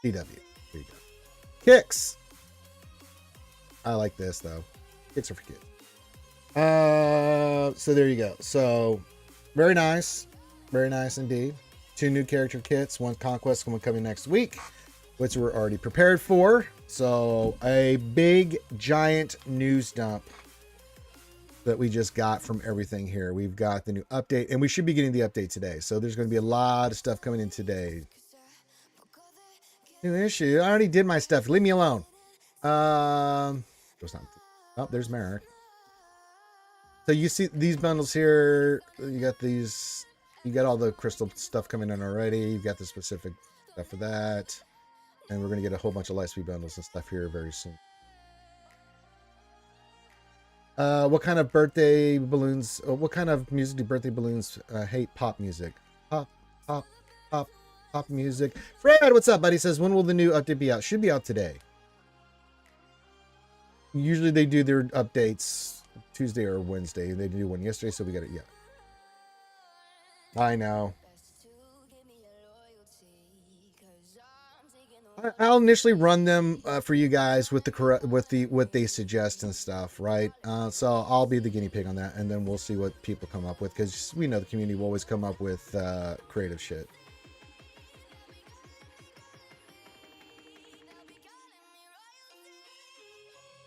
DW. There you go. Kicks. I like this though. Kicks are for kids. So there you go. So very nice. Very nice indeed. 2 new character kits, 1 conquest, one coming next week, which we're already prepared for. So a big giant news dump that we just got from everything here. We've got the new update, and we should be getting the update today. So there's going to be a lot of stuff coming in today. New issue. I already did my stuff. Leave me alone. Oh, there's Merrick. So you see these bundles here. You got these. You got all the crystal stuff coming in already. You've got the specific stuff for that. And we're going to get a whole bunch of Lightspeed bundles and stuff here very soon. What kind of birthday balloons, what kind of music do birthday balloons hate? Pop music. Pop music. Fred, what's up, buddy? Says, when will the new update be out? Should be out today. Usually they do their updates Tuesday or Wednesday. They did one yesterday, so we got it. Yeah. I know. I'll initially run them for you guys with what they suggest and stuff, right? So I'll be the guinea pig on that, and then we'll see what people come up with, because we know the community will always come up with creative shit.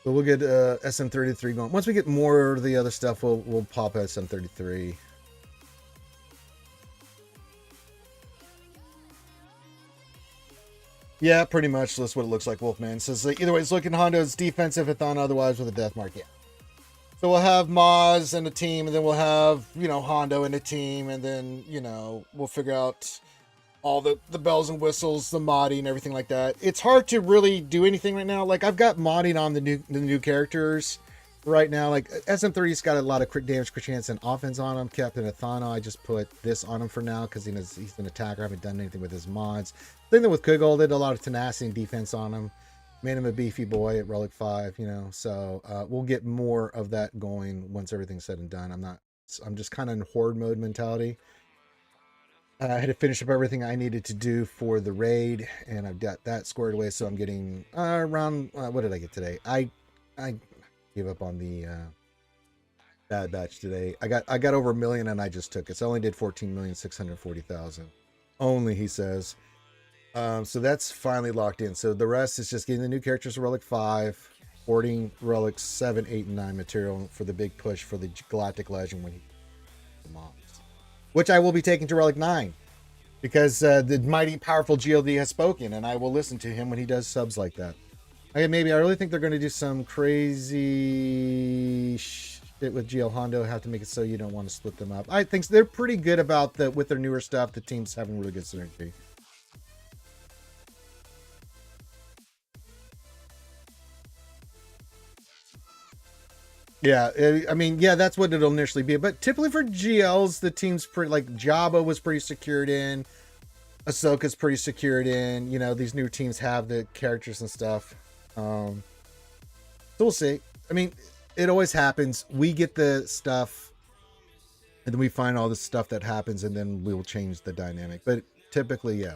But we'll get SM33 going. Once we get more of the other stuff, we'll pop SM33. Yeah, pretty much. That's what it looks like. Wolfman says, either way, it's looking Hondo's defensive, Athon otherwise with a death mark. Yeah. So we'll have Maz and a team, and then we'll have, Hondo and a team, and then, we'll figure out all the bells and whistles, the modding, and everything like that. It's hard to really do anything right now. Like, I've got modding on the new characters right now. Like, SM30's got a lot of crit damage, crit chance, and offense on him. Captain Athano, I just put this on him for now because he's an attacker. I haven't done anything with his mods. Same thing with Kugel, did a lot of tenacity and defense on him. Made him a beefy boy at Relic 5, So we'll get more of that going once everything's said and done. I'm just kind of in horde mode mentality. I had to finish up everything I needed to do for the raid, and I've got that squared away. So I'm getting around. What did I get today? I gave up on the bad batch today. I got over 1 million, and I just took it. So I only did 14,640,000. Only, he says. So that's finally locked in. So the rest is just getting the new characters of Relic 5, hoarding Relics 7, 8, and 9 material for the big push for the Galactic Legend when he the mobs, which I will be taking to Relic 9 because the mighty powerful GLD has spoken, and I will listen to him when he does subs like that. Okay, maybe I really think they're going to do some crazy shit with GL Hondo. Have to make it so you don't want to split them up. I think they're pretty good about with their newer stuff. The team's having really good synergy. Yeah, I mean, yeah, that's what it'll initially be. But typically for GLs, the team's pretty, like, Jabba was pretty secured in. Ahsoka's pretty secured in. These new teams have the characters and stuff. So we'll see. I mean, it always happens. We get the stuff, and then we find all the stuff that happens, and then we will change the dynamic. But typically, yeah.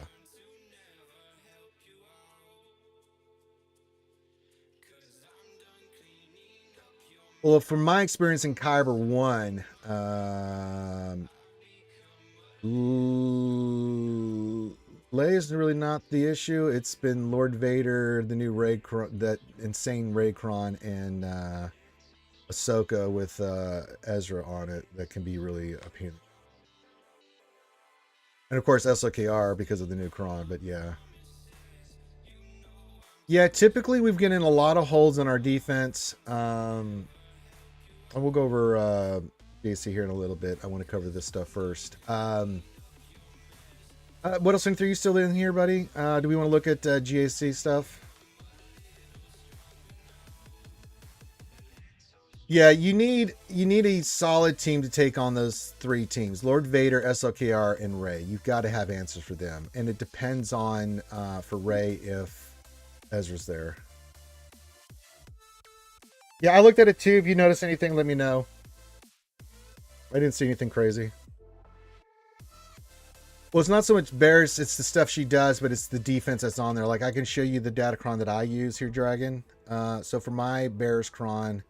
Well, from my experience in Kyber 1, Leia is really not the issue. It's been Lord Vader, the new that insane Raycron, and Ahsoka with Ezra on it that can be really appealing. And of course SLKR because of the new Kron, but yeah. Yeah, typically we've getting a lot of holds on our defense. And we'll go over JC here in a little bit. I want to cover this stuff first. What else are you still in here, buddy? Do we want to look at GAC stuff? Yeah, you need a solid team to take on those three teams: Lord Vader, SLKR, and Rey. You've got to have answers for them, and it depends on for Rey if Ezra's there. Yeah, I looked at it too. If you notice anything, let me know. I didn't see anything crazy. Well, it's not so much Bears, it's the stuff she does, but it's the defense that's on there. Like, I can show you the Datacron that I use here, Dragon. So for my Bears Cron,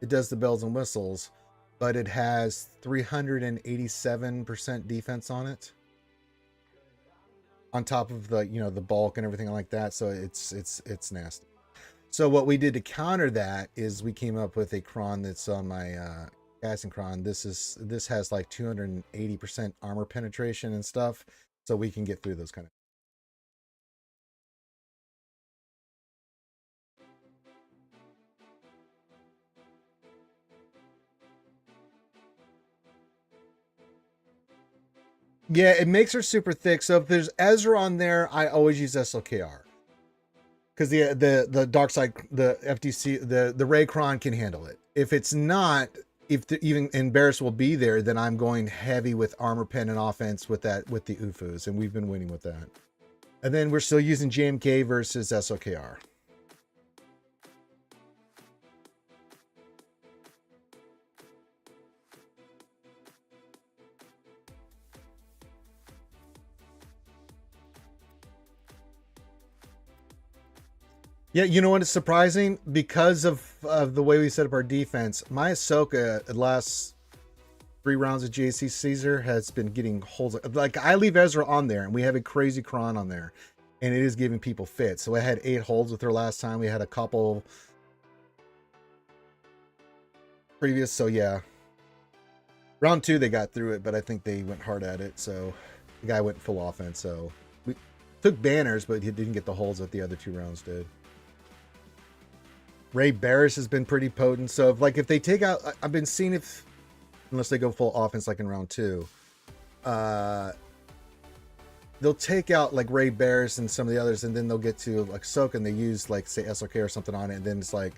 it does the bells and whistles, but it has 387% defense on it. On top of the, you know, the bulk and everything like that. So it's nasty. So what we did to counter that is we came up with a cron that's on my casting cron. This has like 280% armor penetration and stuff, so we can get through those kind of. Yeah, it makes her super thick. So if there's Ezra on there, I always use SLKR because the dark side, the FTC, the Ray Cron can handle it. If it's not, if even Embarrass will be there, then I'm going heavy with armor pen and offense with that with the UFOs, and we've been winning with that. And then we're still using JMK versus SOKR. Yeah, you know what is surprising? Because of the way we set up our defense, my Ahsoka the last 3 rounds of JC Caesar has been getting holds. Like, I leave Ezra on there, and we have a crazy cron on there, and it is giving people fits. So I had 8 holds with her last time. We had a couple previous. So yeah, round 2 they got through it, but I think they went hard at it. So the guy went full offense. So we took banners, but he didn't get the holds that the other 2 rounds did. Ray Barris has been pretty potent. So if they take out, I've been seeing if, unless they go full offense like in round 2, they'll take out like Ray Barris and some of the others, and then they'll get to like Soak, and they use like say SOK or something on it, and then it's like,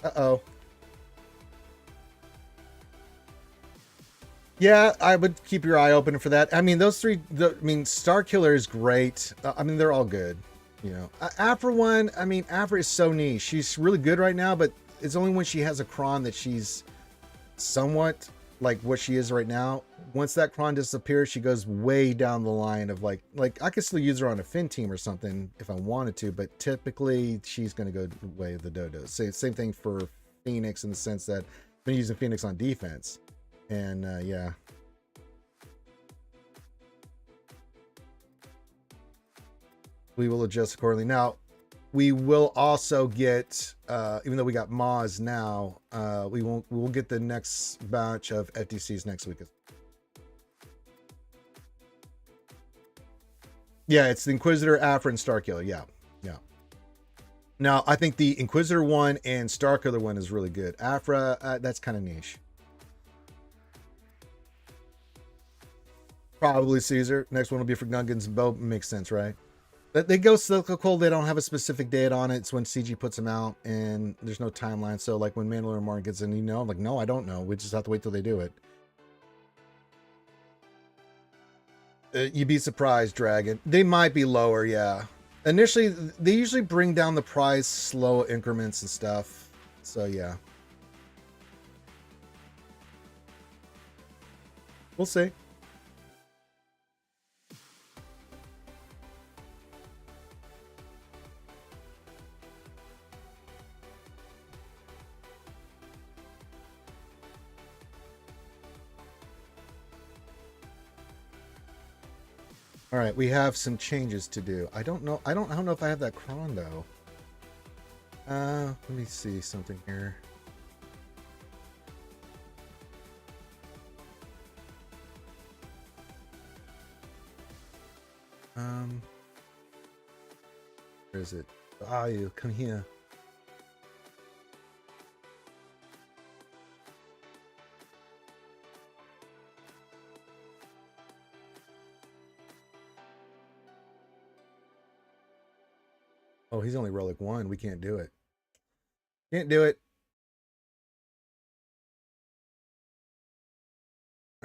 uh-oh. Yeah, I would keep your eye open for that. I mean, those three. Star Killer is great. I mean, they're all good. You know, Afra one. I mean, Afra is so niche. She's really good right now, but it's only when she has a cron that she's somewhat like what she is right now. Once that cron disappears, she goes way down the line of like I could still use her on a Finn team or something if I wanted to, but typically she's going to go the way of the dodos. Same thing for Phoenix in the sense that I've been using Phoenix on defense, and yeah. We will adjust accordingly. Now, we will also get, even though we got Maz now, we'll get the next batch of FTCs next week. Yeah, it's the Inquisitor, Afra, and Starkiller. Yeah, yeah. Now, I think the Inquisitor one and Starkiller one is really good. Afra, that's kind of niche. Probably Caesar. Next one will be for Gungans and Bo. Makes sense, right? They go cyclical. They don't have a specific date on it. It's when CG puts them out, and there's no timeline. So, like when Mandalorian Martin gets in, I'm like, no, I don't know. We just have to wait till they do it. You'd be surprised, Dragon. They might be lower, yeah. Initially, they usually bring down the price slow increments and stuff. So, yeah. We'll see. All right, we have some changes to do. I don't know if I have that cron though. Let me see something here. Where is it? Ah, you come here. Oh, he's only relic 1. We can't do it. Can't do it.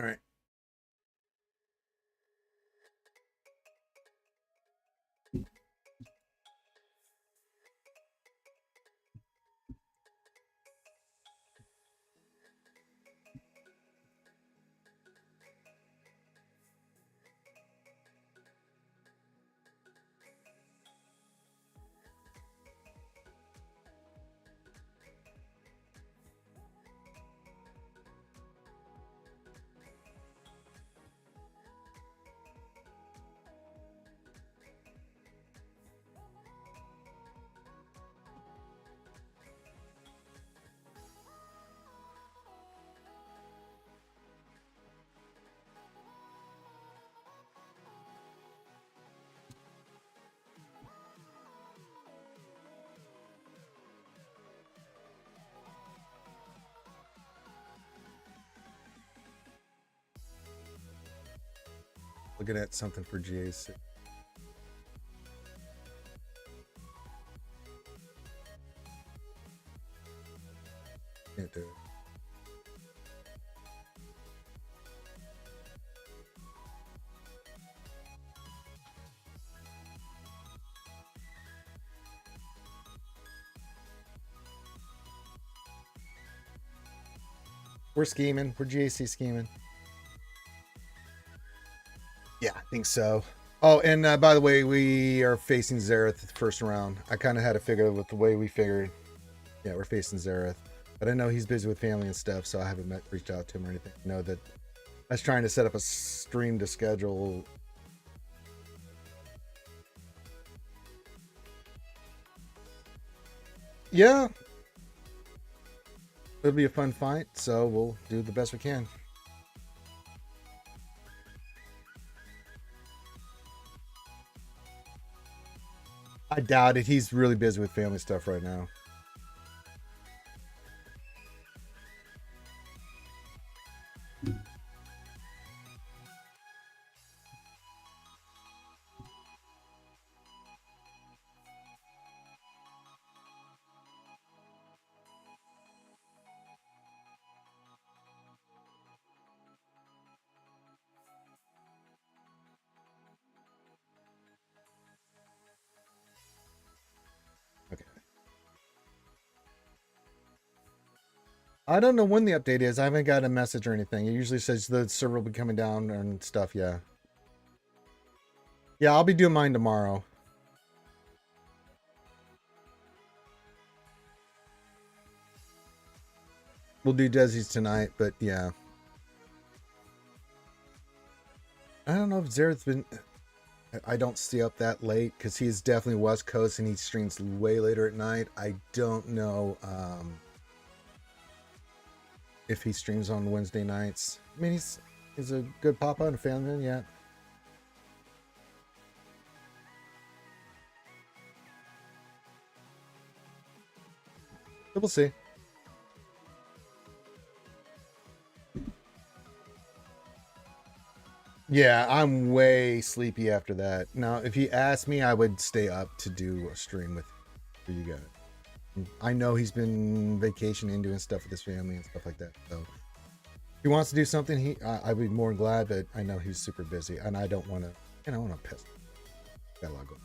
All right. Looking at something for GAC. Can't do it. We're scheming. We're GAC scheming. Yeah, I think so. Oh, and by the way, we are facing Zareth first round. I kind of had to figure with the way we figured. Yeah, we're facing Zareth. But I know he's busy with family and stuff, so I haven't reached out to him or anything. I know that I was trying to set up a stream to schedule. Yeah. It'll be a fun fight, so we'll do the best we can. I doubt it. He's really busy with family stuff right now. Okay. I don't know when the update is. I haven't got a message or anything. It usually says the server will be coming down and stuff. Yeah. Yeah, I'll be doing mine tomorrow. We'll do Desi's tonight, but yeah. I don't know if Zareth's been... I don't stay up that late because he's definitely West Coast and he streams way later at night. I don't know if he streams on Wednesday nights. I mean, he's a good papa and a family man, yeah. But we'll see. Yeah, I'm way sleepy after that. Now, if you ask me, I would stay up to do a stream with for you guys. I know he's been vacationing and doing stuff with his family and stuff like that. So if he wants to do something, I'd be more glad, but I know he's super busy and I don't want to, I want to piss. Got a lot going.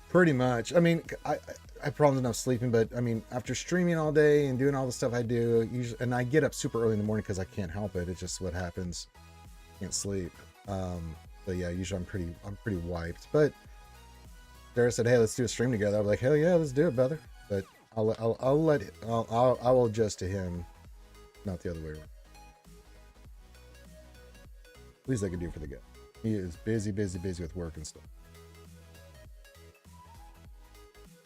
Pretty much. I mean, I have problems enough sleeping, but I mean, after streaming all day and doing all the stuff I do, usually, and I get up super early in the morning because I can't help it. It's just what happens. Can't sleep. But yeah, usually I'm pretty wiped. But Dara said, "Hey, let's do a stream together." I was like, "Hell yeah, let's do it, brother." But I will adjust to him, not the other way around. Least I can do for the guy. He is busy with work and stuff.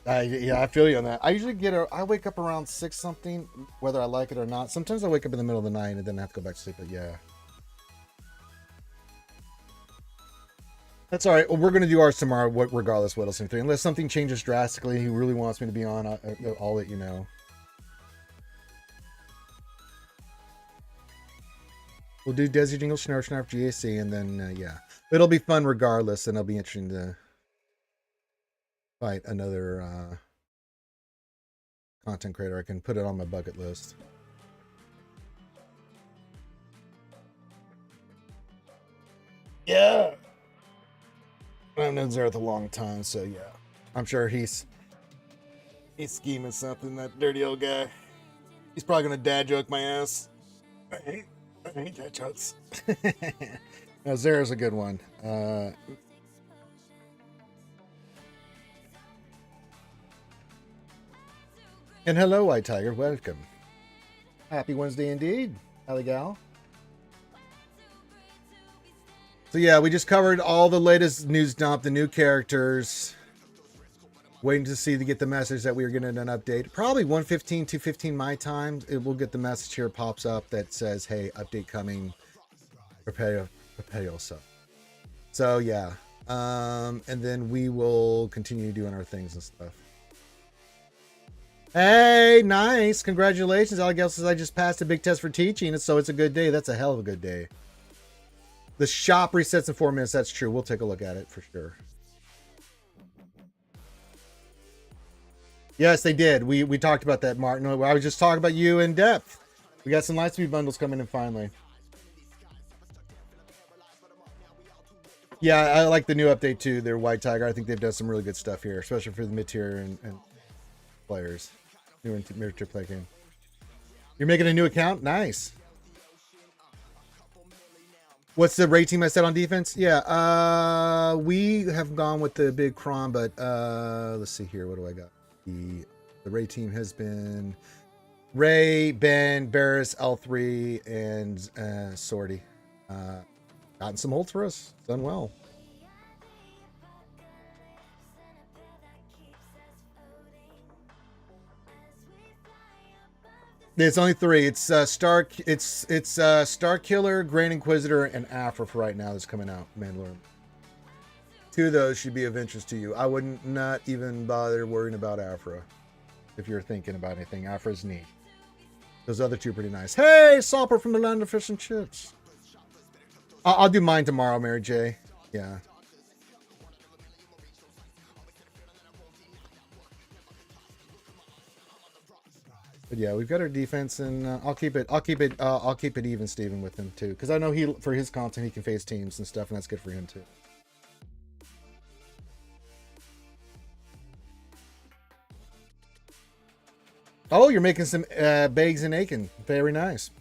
Yeah, I feel you on that. I usually I wake up around 6 something, whether I like it or not. Sometimes I wake up in the middle of the night and then I have to go back to sleep, but yeah. That's all right. Well, we're going to do ours tomorrow, regardless what else anything. Unless something changes drastically, he really wants me to be on, I'll let you know. We'll do Desi Jingle Schnarf Schnarf GAC, and then, yeah. It'll be fun regardless, and it'll be interesting to fight another content creator. I can put it on my bucket list. Yeah. I've known Zareth a long time, so yeah. I'm sure he's scheming something, that dirty old guy. He's probably gonna dad joke my ass. I hate dad jokes. Now Zara's a good one. And hello, White Tiger. Welcome. Happy Wednesday indeed, Hallie Gal. So yeah, we just covered all the latest news dump, the new characters. Waiting to see to get the message that we are getting an update. Probably 1:15, 2:15 my time. It will get the message here pops up that says, "Hey, update coming. Prepare yourself." So yeah, and then we will continue doing our things and stuff. Hey, nice! Congratulations, Algal says I just passed a big test for teaching, so it's a good day. That's a hell of a good day. The shop resets in 4 minutes. That's true. We'll take a look at it for sure. Yes, they did. We talked about that, Martin. I was just talking about you in depth. We got some Lightspeed bundles coming in finally. Yeah, I like the new update too. Their White Tiger. I think they've done some really good stuff here, especially for the mid-tier and players. New mid-tier play game. You're making a new account? Nice. What's the rate team I said on defense? Yeah, we have gone with the big Crom, but let's see here. What do I got? The Ray team has been Ray, Ben, Barris, L3, and Sortie. Gotten some holds for us. Done well. It's only 3. It's Star. It's Star Killer, Grand Inquisitor, and Afra for right now. That's coming out. Mandalorian. 2 of those should be of interest to you. I wouldn't not even bother worrying about Afra if you're thinking about anything. Afra's neat. Those other 2 are pretty nice. Hey, Sopper from the Land of Fish and Chips. I'll do mine tomorrow, Mary J. Yeah. But yeah, we've got our defense, and I'll keep it even, Steven, with him too, because I know for his content he can face teams and stuff, and that's good for him too. Oh, you're making some Bags and Aiken. Very nice.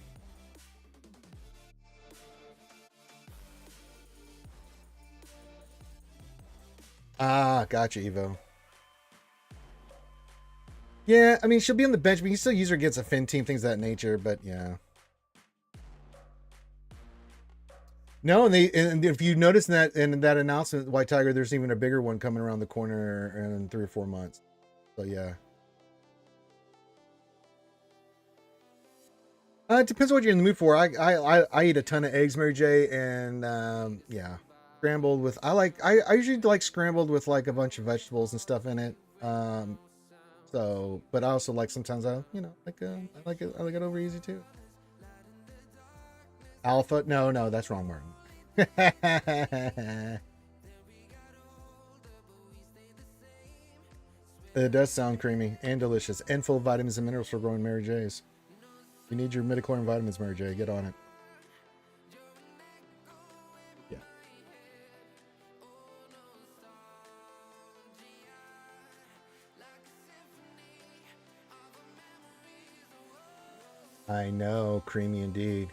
Ah, gotcha, Evo. Yeah, I mean, she'll be on the bench, but you still use her against a Finn team, things of that nature, but yeah. No, and if you notice in that announcement, White Tiger, there's even a bigger one coming around the corner in 3 or 4 months. So yeah. It depends on what you're in the mood for. I eat a ton of eggs, Mary J, and yeah, scrambled with. I usually like scrambled with like a bunch of vegetables and stuff in it. So, but I also like sometimes I like it over easy too. Alpha? No, that's wrong, Martin. It does sound creamy and delicious, and full of vitamins and minerals for growing Mary J's. You need your midichlorian vitamins, Mary J. Get on it. Yeah. I know, creamy indeed.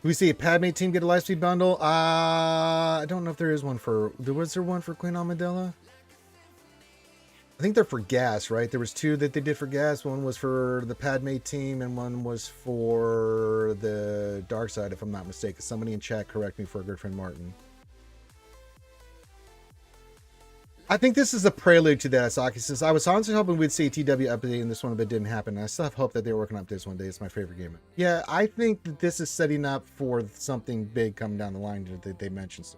We see a Padme team get a Lightspeed bundle. I don't know if there is one for. Was there one for Queen Amidala? I think they're for gas, right? There was 2 that they did for gas. One was for the Padme team, and one was for the dark side, if I'm not mistaken. Somebody in chat correct me for a good friend Martin. I think this is a prelude to that, Asaki says. I was honestly hoping we'd see a TW update in this one, but it didn't happen. I still have hope that they're working on updates one day. It's my favorite game. Yeah, I think that this is setting up for something big coming down the line that they mentioned. So,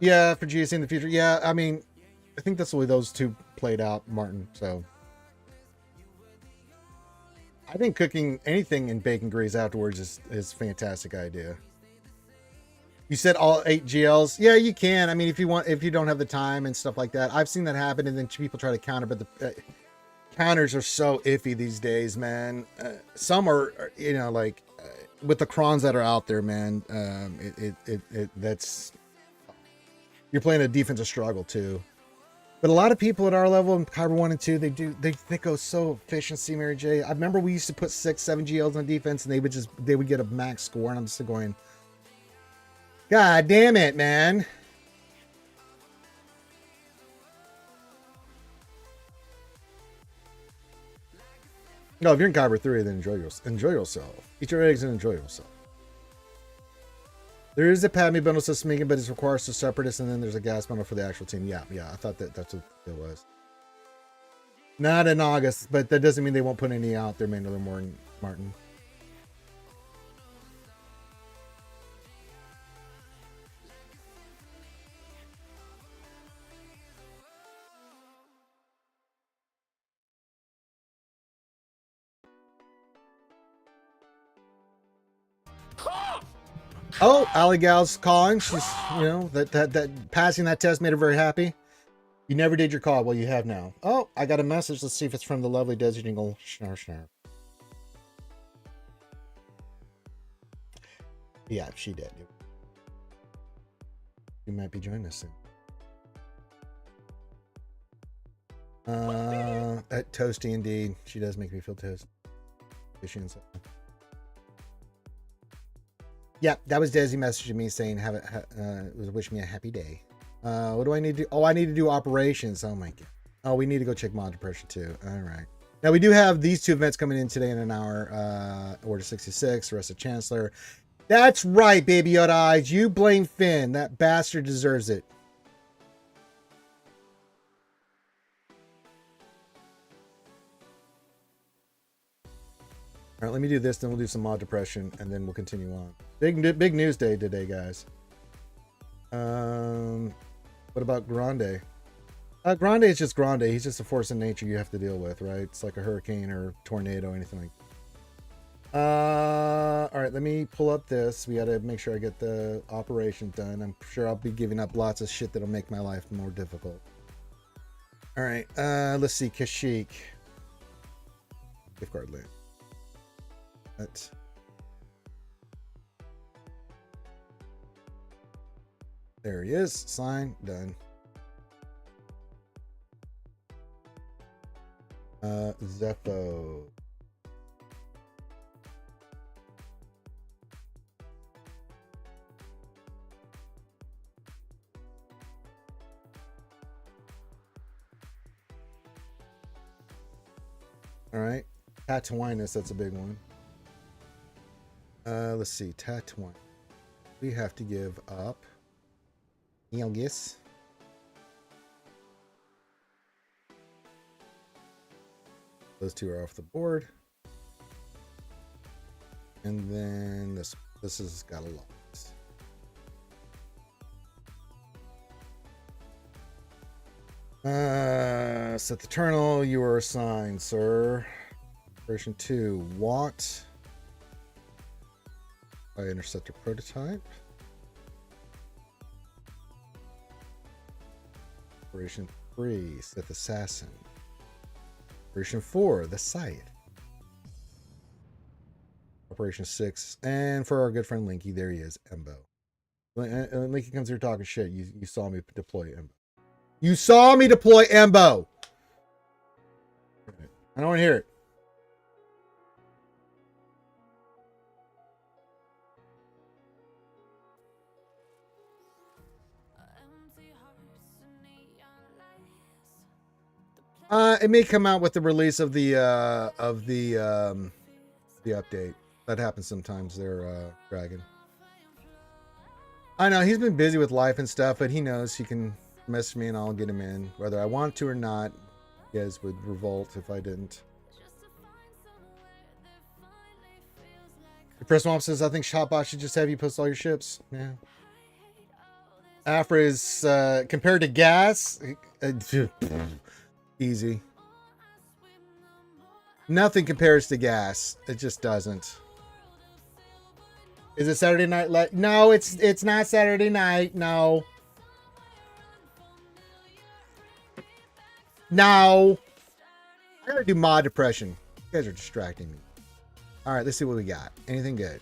yeah, for GSC in the future. Yeah, I mean, I think that's the way those 2 played out, Martin. So I think cooking anything in bacon grease afterwards is a fantastic idea. You said all 8 GLs. Yeah, you can. I mean, if you don't have the time and stuff like that, I've seen that happen, and then people try to counter, but counters are so iffy these days, man. Some are, you know, like with the crons that are out there, man. That's, you're playing a defensive struggle too. But a lot of people at our level in Kyber 1 and 2, they go so efficiency, Mary J. I remember we used to put 6, 7 GLs on defense and they would get a max score, and I'm just going, God damn it, man. No, if you're in Kyber 3, then enjoy yourself. Eat your eggs and enjoy yourself. There is a Padme bundle system, but it requires the separatists, and then there's a gas bundle for the actual team. Yeah, I thought that's what it was. Not in August, but that doesn't mean they won't put any out there, Mandalore Martin. Oh, Allie Gal's calling. She's, you know, that passing that test made her very happy. You never did your call. Well, you have now. Oh, I got a message. Let's see if it's from the lovely Desi Jingle. Schnar. Yeah, she did. You might be joining us soon. Toasty indeed. She does make me feel toasty. Yeah, that was Desi messaging me saying was wish me a happy day. What do I need to do? Oh, I need to do operations. Oh my god. Oh, we need to go check mod depression too. All right. Now we do have these 2 events coming in today in an hour. Order 66, Arrested Chancellor. That's right, baby Yoda eyes. You blame Finn. That bastard deserves it. All right, let me do this, then we'll do some mod depression, and then we'll continue on. Big news day today, guys. What about Grande? Grande is just Grande. He's just a force in nature you have to deal with, right? It's like a hurricane or tornado, anything like that. All right, let me pull up this. We got to make sure I get the operation done. I'm sure I'll be giving up lots of shit that'll make my life more difficult. All right, let's see. Kashyyyk. Gift card link. There he is. Sign. Done. Zepho. All right. Tatooinus, that's a big one. Let's see. Tatooine. We have to give up Yelgis. Those 2 are off the board. And then this has got a lot. Set the Eternal, you are assigned, sir. Version 2, Watt. By Interceptor Prototype. Operation 3, Sith Assassin. Operation 4, The Scythe. Operation 6, and for our good friend Linky, there he is, Embo. Linky comes here talking shit. You saw me deploy Embo. You saw me deploy Embo! I don't want to hear it. It may come out with the release of the update. That happens sometimes there, Dragon. I know he's been busy with life and stuff, but he knows he can message me and I'll get him in, whether I want to or not. You guys would revolt if I didn't. The Press Swamp says, I think Shotbot should just have you post all your ships. Yeah. Afra is compared to gas. Easy. Nothing compares to gas. It just doesn't. Is it Saturday night? No, it's not Saturday night. No. No. gotta do mod depression. You guys are distracting me. All right, let's see what we got. Anything good?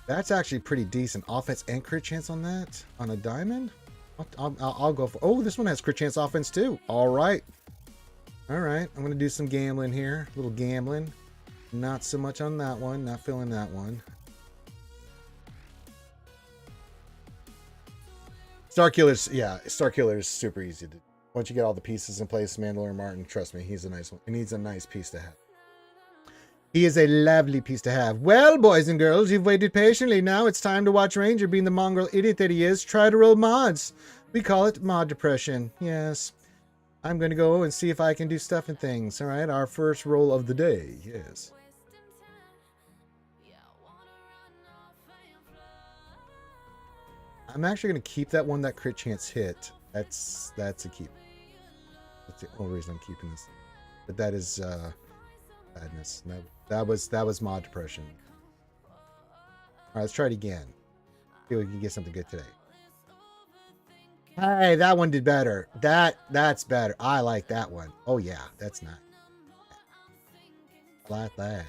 That's actually pretty decent. Offense and crit chance on that. On a diamond? I'll go for... Oh, this one has crit chance offense too. All right. All right. I'm going to do some gambling here. A little gambling. Not so much on that one. Not feeling that one. Starkiller's... Yeah, Starkiller is super easy to... Once you get all the pieces in place, Mandalorian Martin, trust me, he's a nice one. He needs a nice piece to have. He is a lovely piece to have. Well, boys and girls, you've waited patiently. Now it's time to watch Ranger, being the mongrel idiot that he is, try to roll mods. We call it mod depression. Yes. I'm going to go and see if I can do stuff and things. All right, our first roll of the day. Yes. I'm actually going to keep that one that crit chance hit. That's a keep. That's the only reason I'm keeping this. But that is badness. That was mod depression. All right, let's try it again. See if we can get something good today. Hey, that one did better. That's better. I like that one. Oh yeah, that's nice. I like that.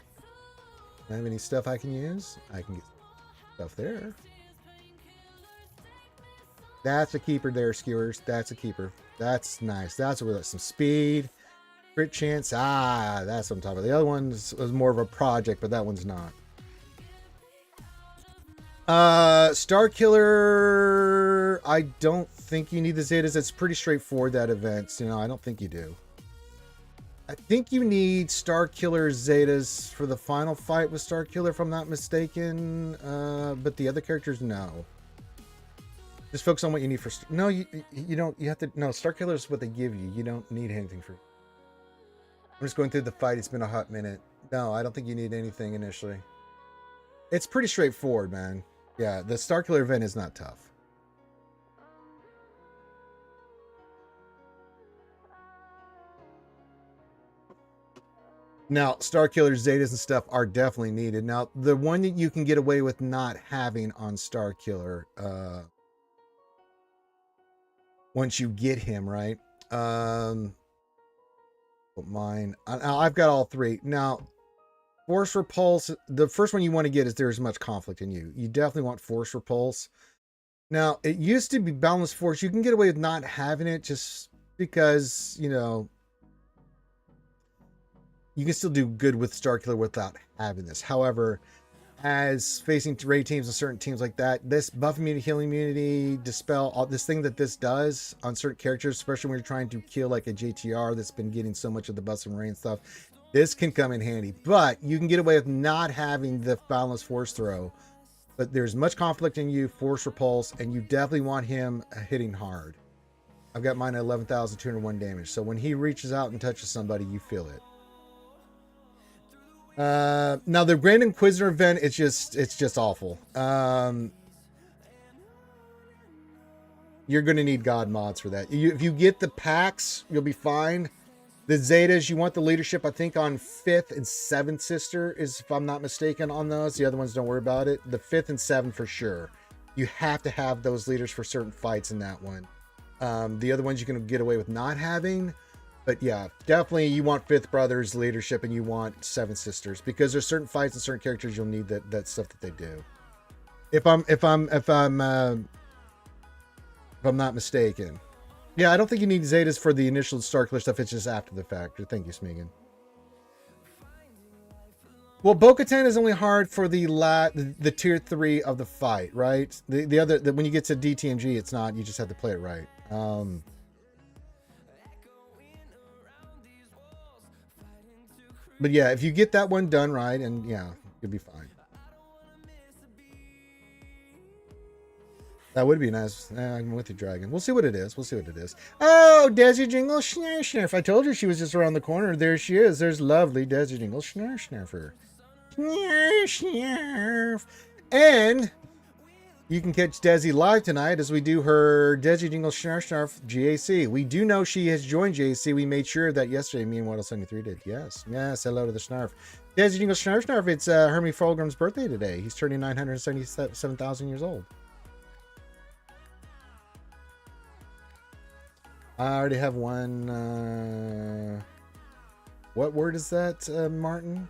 Do I have any stuff I can use? I can get stuff there. That's a keeper there, skewers. That's a keeper. That's nice. That's where some speed. Crit chance. Ah, that's what I'm talking about. The other one was more of a project, but that one's not. Starkiller, I don't think you need the Zetas. It's pretty straightforward, that event. You know, I don't think you do. I think you need Starkiller Zetas for the final fight with Starkiller, if I'm not mistaken. But the other characters, no. Just focus on what you need for... No, you don't... You have to... No, Starkiller is what they give you. You don't need anything for... I'm just going through the fight. It's been a hot minute. No, I don't think you need anything initially. It's pretty straightforward, man. Yeah, the Starkiller event is not tough. Now, Starkiller Zetas and stuff are definitely needed. Now, the one that you can get away with not having on Starkiller... once you get him, right? Mine. I've got all three. Now, Force Repulse, the first one you want to get is there's much conflict in you. You definitely want Force Repulse. Now, it used to be Boundless Force. You can get away with not having it just because, you know, you can still do good with Starkiller without having this. However, as facing raid teams and certain teams like that, this buff immunity, healing immunity, dispel, all this thing that this does on certain characters, especially when you're trying to kill like a JTR that's been getting so much of the buffs and rain stuff, this can come in handy. But you can get away with not having the Boundless Force throw. But there's much conflict in you, Force Repulse, and you definitely want him hitting hard. I've got mine at 11,201 damage. So when he reaches out and touches somebody, you feel it. Now the Grand Inquisitor event, it's just awful. You're gonna need God mods for that. If you get the packs, you'll be fine. The Zetas, you want the leadership, I think on 5th and 7th sister is, if I'm not mistaken, on those. The other ones, don't worry about it. The 5th and 7th for sure. You have to have those leaders for certain fights in that one. The other ones you can get away with not having. But yeah, definitely you want 5th Brothers leadership and you want 7th Sisters, because there's certain fights and certain characters you'll need that stuff that they do. If I'm not mistaken. Yeah, I don't think you need Zetas for the initial Starkiller stuff. It's just after the fact. Thank you, Smeagol. Well, Bo-Katan is only hard for the tier 3 of the fight, right? The other, when you get to DTMG, it's not. You just have to play it right. But yeah, if you get that one done right, and yeah, you'll be fine. That would be nice. I'm with you, Dragon. We'll see what it is. We'll see what it is. Oh, Desi Jingle Schnurf. I told you she was just around the corner. There she is. There's lovely Desi Jingle Schnurfer. Schnurf. And you can catch Desi live tonight as we do her Desi Jingle Schnurf GAC. We do know she has joined GAC. We made sure of that yesterday. Me and Waddle73 did. Yes. Yes. Hello to the Schnurf. Desi Jingle Schnurf. It's Hermie Fulgrim's birthday today. He's turning 977,000 years old. I already have one. What word is that, Martin?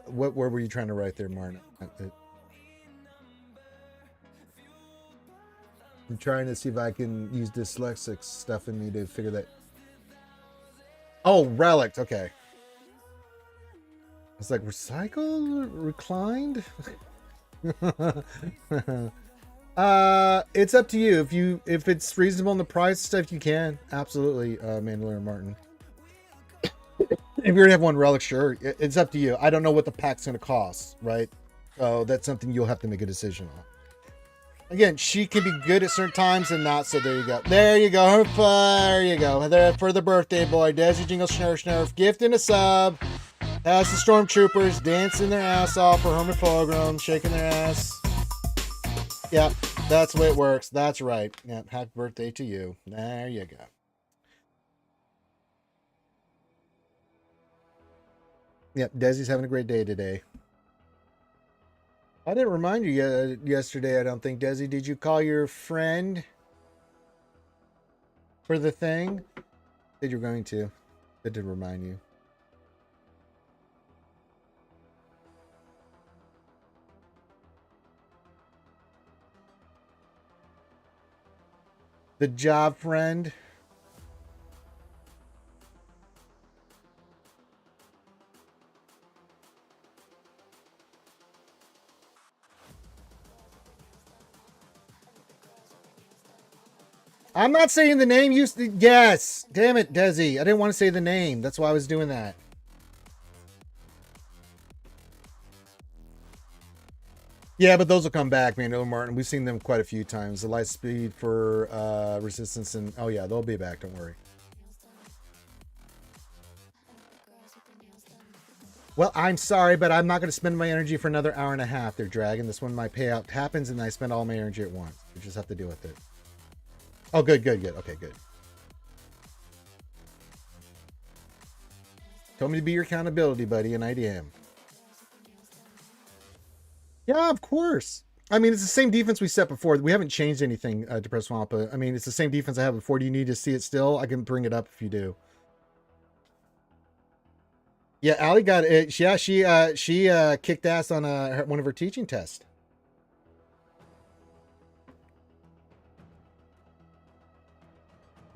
What word were you trying to write there, Martin? I'm trying to see if I can use dyslexic stuff in me to figure that. Oh, relict. Okay. It's like recycle, reclined. It's up to you. If it's reasonable in the price stuff, you can absolutely, Mandalorian Martin. If you're gonna have one relic, sure. It's up to you. I don't know what the pack's gonna cost, right? So that's something you'll have to make a decision on. Again, she can be good at certain times and not. So there you go. There you go. There you go. There for the birthday boy, Desi Jingle Snurf Snurf, gift and a sub. As the stormtroopers dancing their ass off for Hermit Fulgrim, shaking their ass. Yep, that's the way it works. That's right. Yep, happy birthday to you. There you go. Yep, Desi's having a great day today. I didn't remind you yesterday, I don't think. Desi, did you call your friend for the thing? Said you're going to. It did remind you. The job friend. I'm not saying the name. Yes. Damn it, Desi. I didn't want to say the name. That's why I was doing that. Yeah, but those will come back, man. Martin. We've seen them quite a few times. The light speed for resistance and oh yeah, they'll be back. Don't worry. Well, I'm sorry, but I'm not going to spend my energy for another hour and a half. They're dragging this when my payout happens, and I spend all my energy at once. You just have to deal with it. Oh, good. Okay, good. Told me to be your accountability buddy, and I am. Yeah, of course. I mean, it's the same defense we set before. We haven't changed anything, Depressed Swamp. I mean, it's the same defense I had before. Do you need to see it still? I can bring it up if you do. Yeah, Allie got it. Yeah, she kicked ass on one of her teaching tests.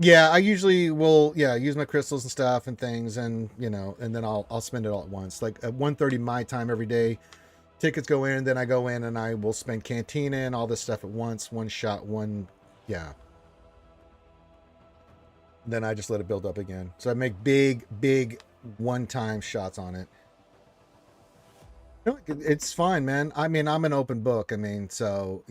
Yeah, I usually will. Yeah, use my crystals and stuff and things, and and then I'll spend it all at once. Like at 1:30 my time every day, tickets go in, then I go in and I will spend cantina and all this stuff at once, one shot, yeah. Then I just let it build up again. So I make big one-time shots on it. No, it's fine, man. I mean, I'm an open book. I mean, so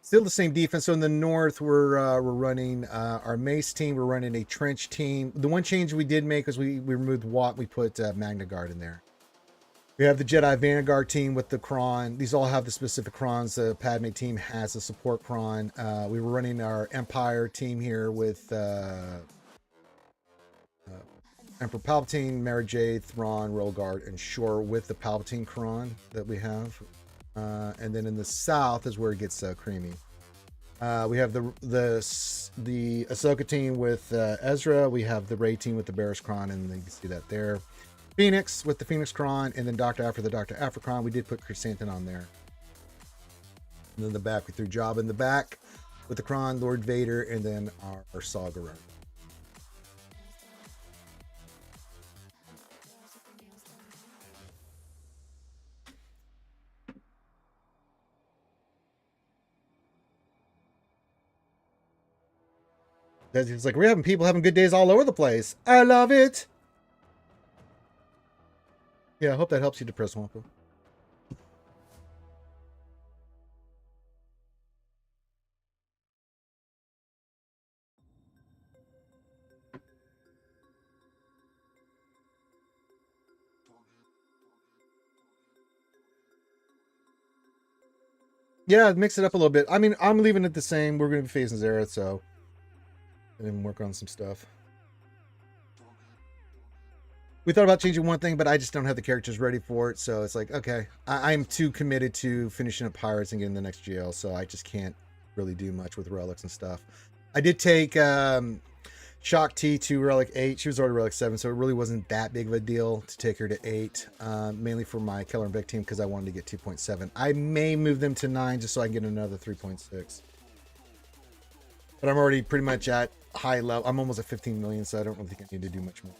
still the same defense. So in the north, we're running our mace team. We're running a trench team. The one change we did make is we removed Watt. We put Magna Guard in there. We have the Jedi Vanguard team with the Kron. These all have the specific Krons. The Padme team has a support Kron. We were running our Empire team here with Emperor Palpatine, Mara Jade, Thrawn, Rolguard, and Shore with the Palpatine Kron that we have. And then in the south is where it gets creamy. We have the Ahsoka team with Ezra. We have the Rey team with the Barris Kron, and you can see that there. Phoenix with the Phoenix Kron, and then Dr. Afra, the Dr. Afra Kron. We did put Chrysanthemum on there. And then the back, we threw Jabba in the back with the Kron, Lord Vader, and then our Saw Gerrera. It's like we're having people having good days all over the place. I love it. Yeah, I hope that helps you, Depressed Wampa. Yeah, mix it up a little bit. I mean, I'm leaving it the same. We're going to be phasing Zara, so and then work on some stuff. We thought about changing one thing, but I just don't have the characters ready for it. So it's like, okay, I'm too committed to finishing up Pirates and getting the next GL. So I just can't really do much with relics and stuff. I did take Shock T to Relic 8. She was already Relic 7, so it really wasn't that big of a deal to take her to 8, mainly for my Keller and Beck team because I wanted to get 2.7. I may move them to 9 just so I can get another 3.6. But I'm already pretty much at high level. I'm almost at 15 million, so I don't really think I need to do much more.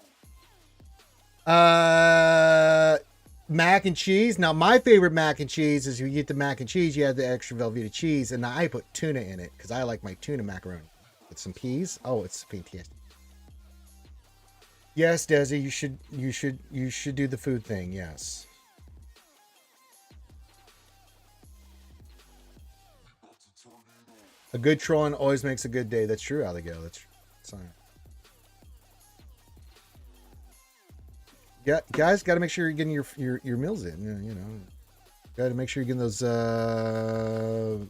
Mac and cheese. Now, my favorite mac and cheese is you get the mac and cheese, you have the extra Velveeta cheese, and I put tuna in it because I like my tuna macaroni with some peas. Oh, it's fantastic. Yes, Desi, you should do the food thing. Yes. A good trolling always makes a good day. That's true, Aligo. That's fine. Yeah, guys, got to make sure you're getting your meals in. You know, got to make sure you're getting those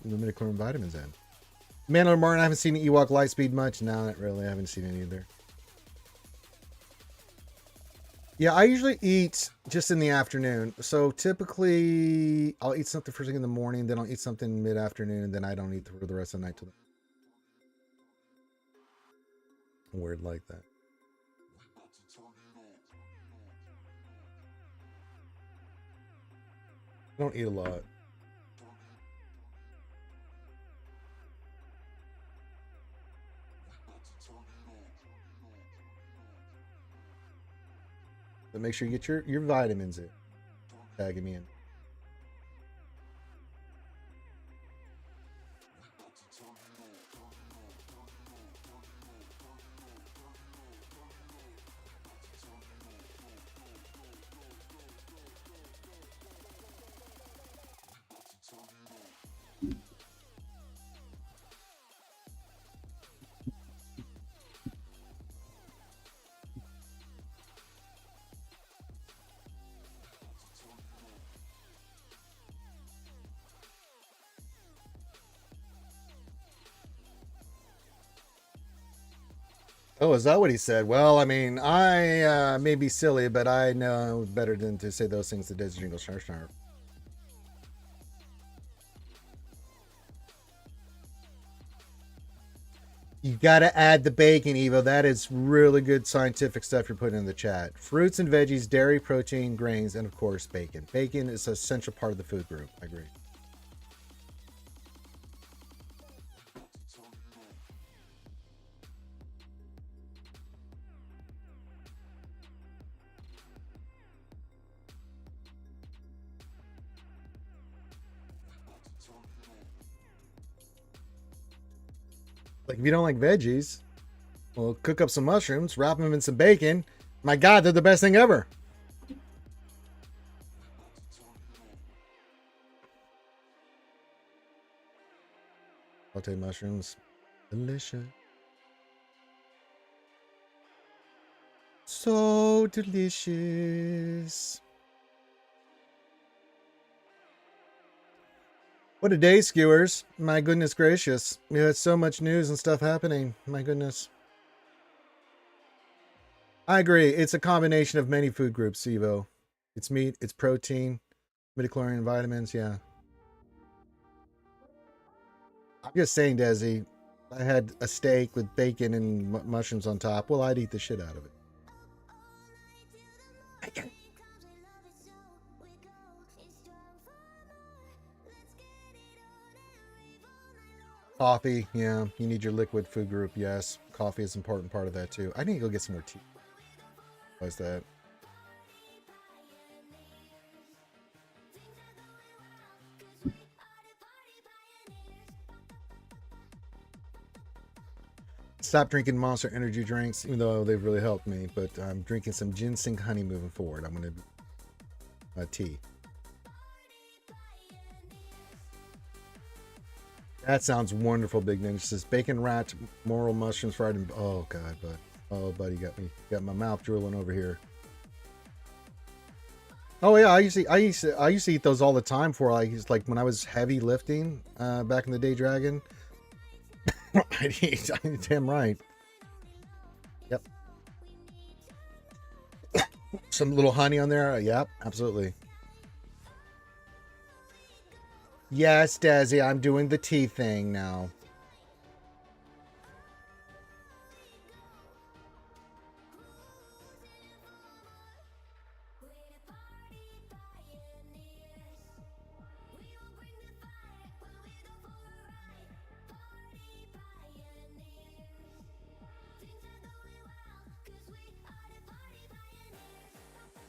midichlorian vitamins in. Mandalore Martin, I haven't seen Ewok Lightspeed much. No, not really. I haven't seen it either. Yeah, I usually eat just in the afternoon. So typically, I'll eat something first thing in the morning, then I'll eat something mid-afternoon, and then I don't eat for the rest of the night. Weird like that. I don't eat a lot. But make sure you get your vitamins in. Tagging me in. Oh, is that what he said? Well, I mean, I may be silly, but I know better than to say those things to Desi Jingle Snarf. You got to add the bacon, Evo. That is really good scientific stuff you're putting in the chat. Fruits and veggies, dairy, protein, grains, and of course, bacon. Bacon is an essential part of the food group. I agree. Like, if you don't like veggies, well, cook up some mushrooms, wrap them in some bacon. My God, they're the best thing ever. Saute mushrooms. Delicious. So delicious. What a day, skewers. My goodness gracious. We had so much news and stuff happening. My goodness. I agree. It's a combination of many food groups, Evo. It's meat, it's protein, midichlorian vitamins, yeah. I'm just saying, Desi, I had a steak with bacon and mushrooms on top. Well, I'd eat the shit out of it. Coffee, yeah. You need your liquid food group, yes. Coffee is an important part of that, too. I need to go get some more tea. Why's that? Stop drinking Monster energy drinks, even though they've really helped me. But I'm drinking some ginseng honey moving forward. I'm going to tea. That sounds wonderful, Big Ninja. It says bacon wrapped morel mushrooms fried in. Oh God, bud. Oh, buddy, got my mouth drooling over here. Oh yeah, I used to eat those all the time for like when I was heavy lifting back in the day, Dragon. I'd eat damn right. Yep. Some little honey on there. Yep, absolutely. Yes, Desi, I'm doing the tea thing now.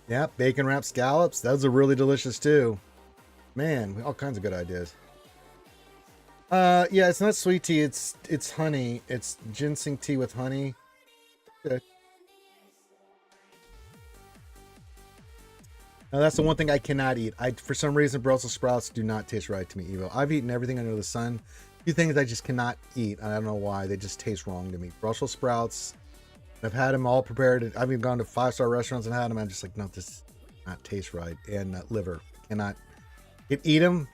Yep, bacon wrapped scallops. Those are really delicious too. Man, all kinds of good ideas. Yeah, it's not sweet tea. It's honey. It's ginseng tea with honey. Good. Now that's the one thing I cannot eat. For some reason, Brussels sprouts do not taste right to me, Evo. I've eaten everything under the sun. A few things I just cannot eat. I don't know why. They just taste wrong to me. Brussels sprouts. I've had them all prepared. I've even gone to 5-star restaurants and had them. I'm just like, no, this does not taste right. And liver, cannot. I can eat them,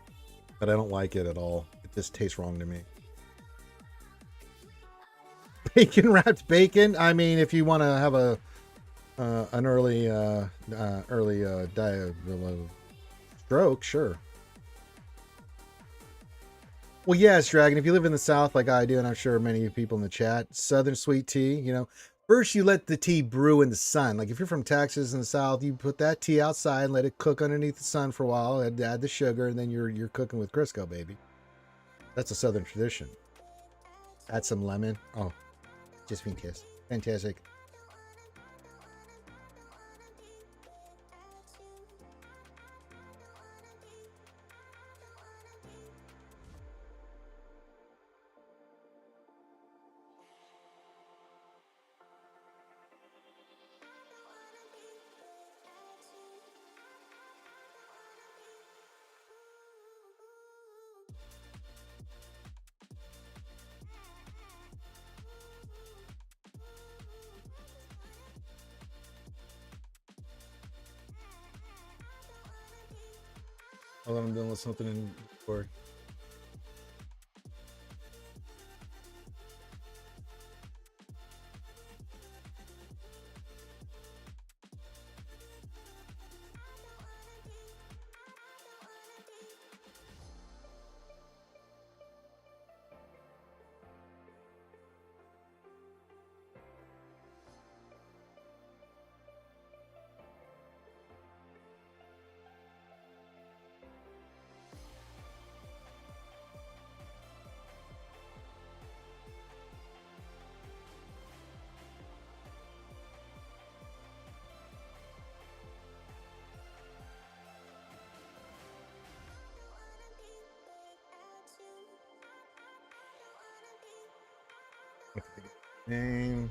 but I don't like it at all. It just tastes wrong to me. Bacon wrapped bacon. I mean, if you want to have an early stroke, sure. Well, yes, Dragon. If you live in the South like I do, and I'm sure many people in the chat, Southern sweet tea. You know, first you let the tea brew in the sun. Like if you're from Texas in the South, you put that tea outside and let it cook underneath the sun for a while. Add the sugar, and then you're cooking with Crisco, baby. That's a Southern tradition. Add some lemon. Oh, just fantastic. Hold on, I'm dealing with something in Discord. Name.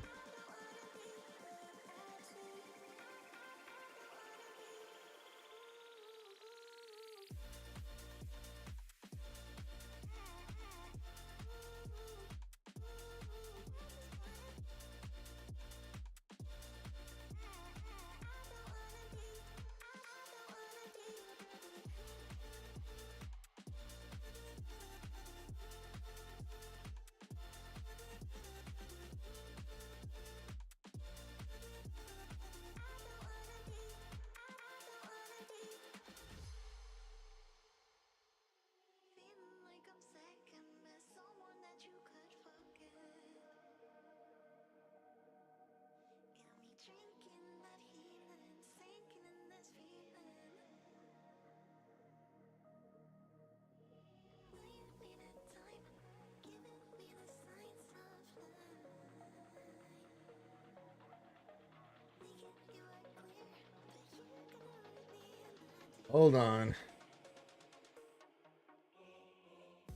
Hold on.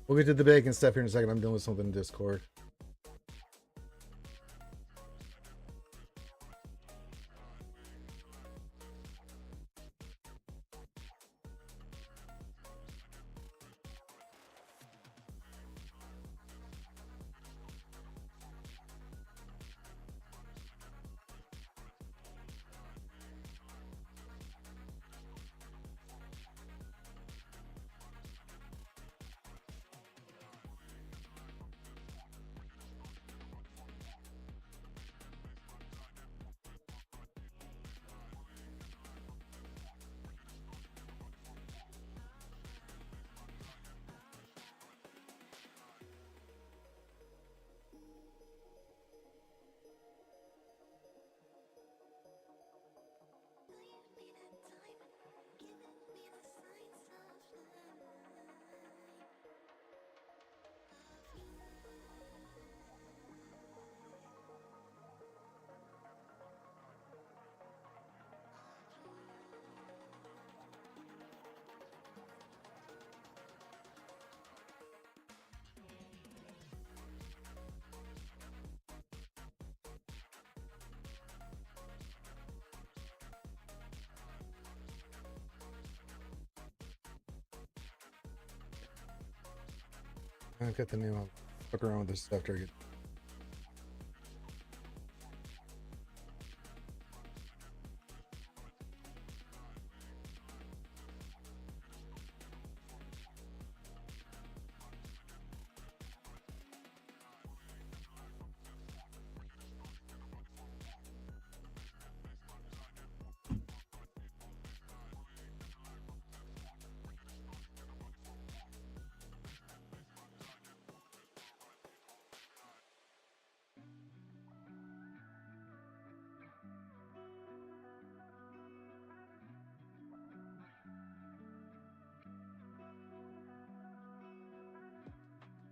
We'll get to the bacon stuff here in a second. I'm dealing with something in Discord. I got the name. I'll fuck around with this stuff till I get.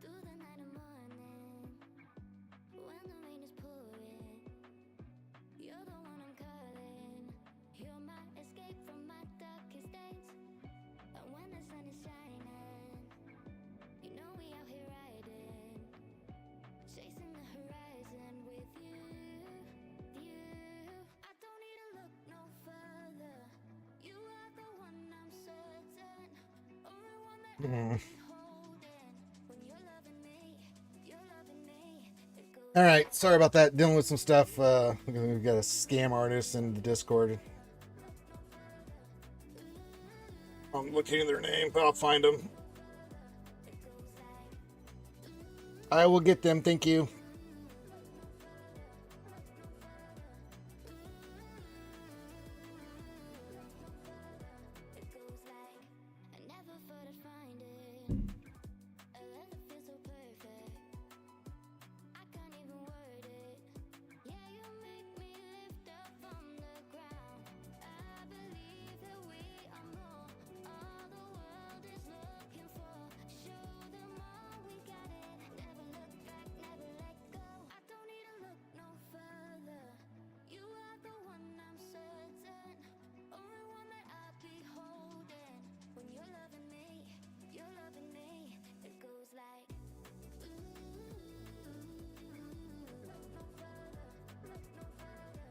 Through the night and morning, when the rain is pouring, you're the one I'm calling. You're my escape from my darkest days. And when the sun is shining, you know we out here riding, chasing the horizon with you. I don't need to look no further. You are the one I'm certain, only one that I be holding. When you're loving me, it goes. All right, sorry about that. Dealing with some stuff. We've got a scam artist in the Discord. I'm locating their name, but I'll find them. I will get them. Thank you. It goes like I never thought I'd find it. A love that feels so perfect. I can't even word it. Yeah, you make me lift up from the ground. I believe that we are more. All the world is looking for. Show them all we got it. Never look back, never let go. I don't need to look no further. You are the one I'm certain. Only one that I'll be holding. When you're loving me, it goes like look no further, look no further.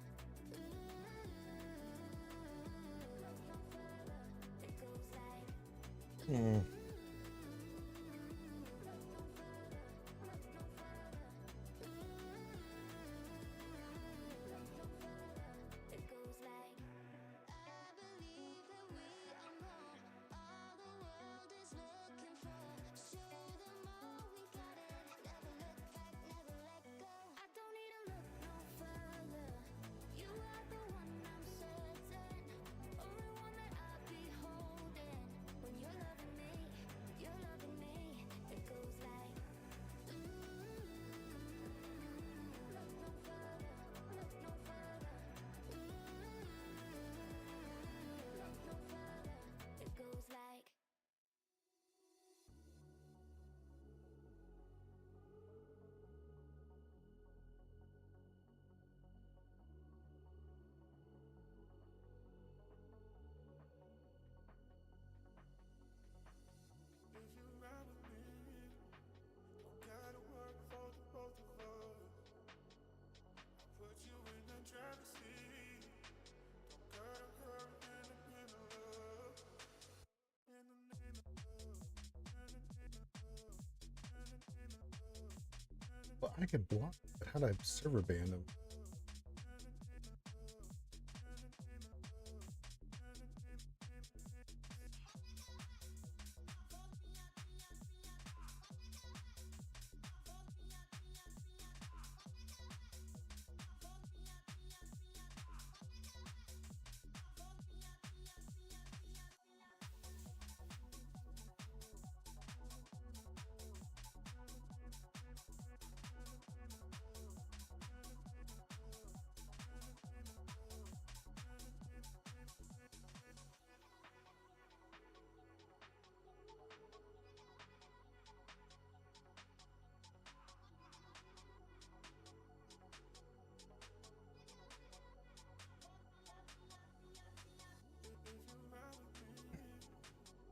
Look no further. It goes like Hmm. look no further, look no further. Look no further. It goes like I believe that we are more. All the world is looking for. Show them all we got it. Never look back, never let go. I don't need to look no further. You are the one I'm certain. Only one that I'll be holding. When you're loving me, it goes like look no further, look no further. Look no further. It goes like If you ride with me, don't gotta work for the both of us. I'll put you in the driver's seat. Don't gotta hurry in the name of love. In the name of love. In the name of love. In the name of love. Well, I could block. How do I server ban them?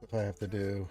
If I have to do.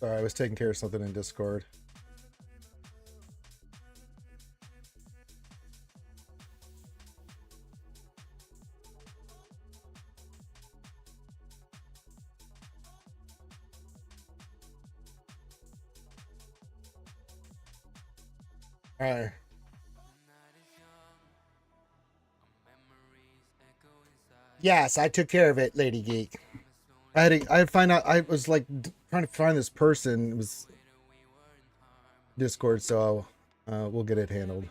Sorry, I was taking care of something in Discord. All right. Yes, I took care of it, Lady Geek. I had to find out. I was like trying to find this person. It was Discord, so we'll get it handled.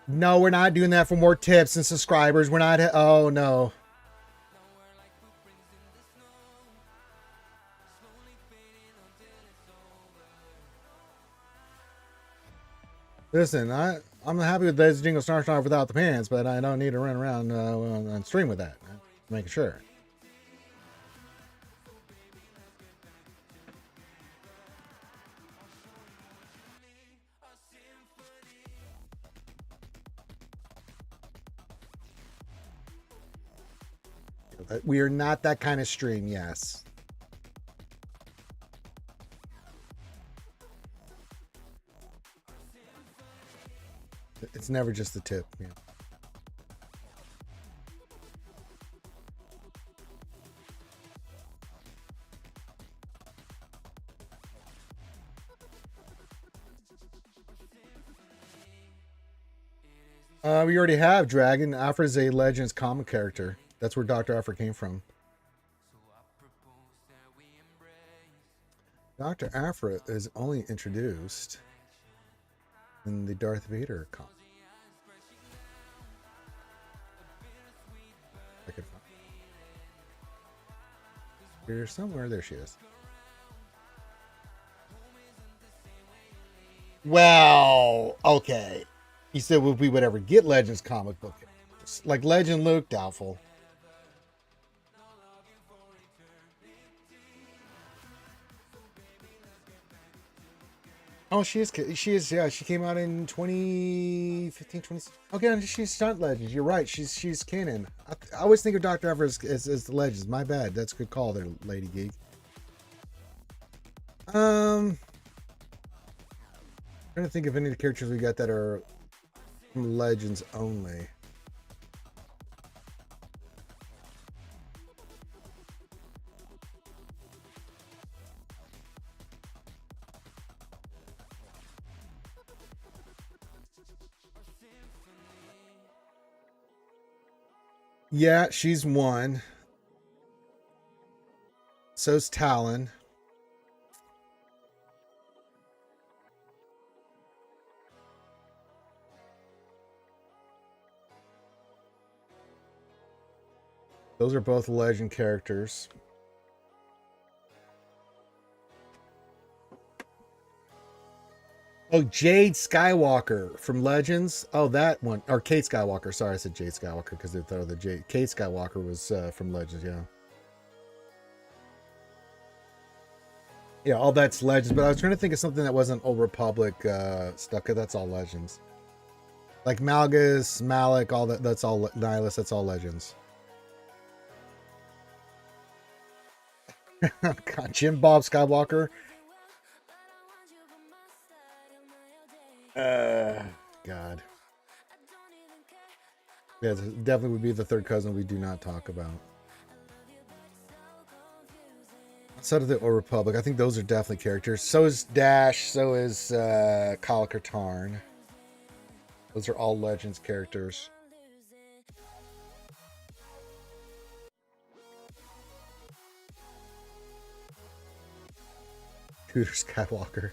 No, we're not doing that for more tips and subscribers. We're not. Oh no. Listen, I'm happy with this Jingle Star Star without the pants, but I don't need to run around on stream with that. Making sure. We are not that kind of stream, yes. It's never just the tip. Yeah. We already have Dragon. Alfred is a Legends comic character. That's where Dr. Alfred came from. Dr. Alfred is only introduced in the Darth Vader comic. I could find here somewhere. There she is. Well, okay. He said if we would ever get Legends comic book, like Legend Luke, doubtful. Oh, she is, yeah, she came out in 2015, 20. Okay, she's Stunt Legends. You're right, she's canon. I always think of Dr. Everett as the Legends. My bad. That's a good call there, Lady Geek. I'm trying to think of any of the characters we got that are from Legends only. Yeah, she's one. So's Talon. Those are both Legend characters. Oh, Jade Skywalker from Legends. Oh, that one. Or Kate Skywalker. Sorry, I said Jade Skywalker because they thought the Jade. Kate Skywalker was from Legends, yeah. Yeah, all that's Legends. But I was trying to think of something that wasn't Old Republic stuff, because that's all Legends. Like Malgus, Malik, all that. That's all Nihilus. That's all Legends. God, Jim Bob Skywalker. God. Yeah, definitely would be the third cousin we do not talk about. Outside of the Old Republic, I think those are definitely characters. So is Dash. So is Kyle Katarn. Those are all Legends characters. Tudor Skywalker.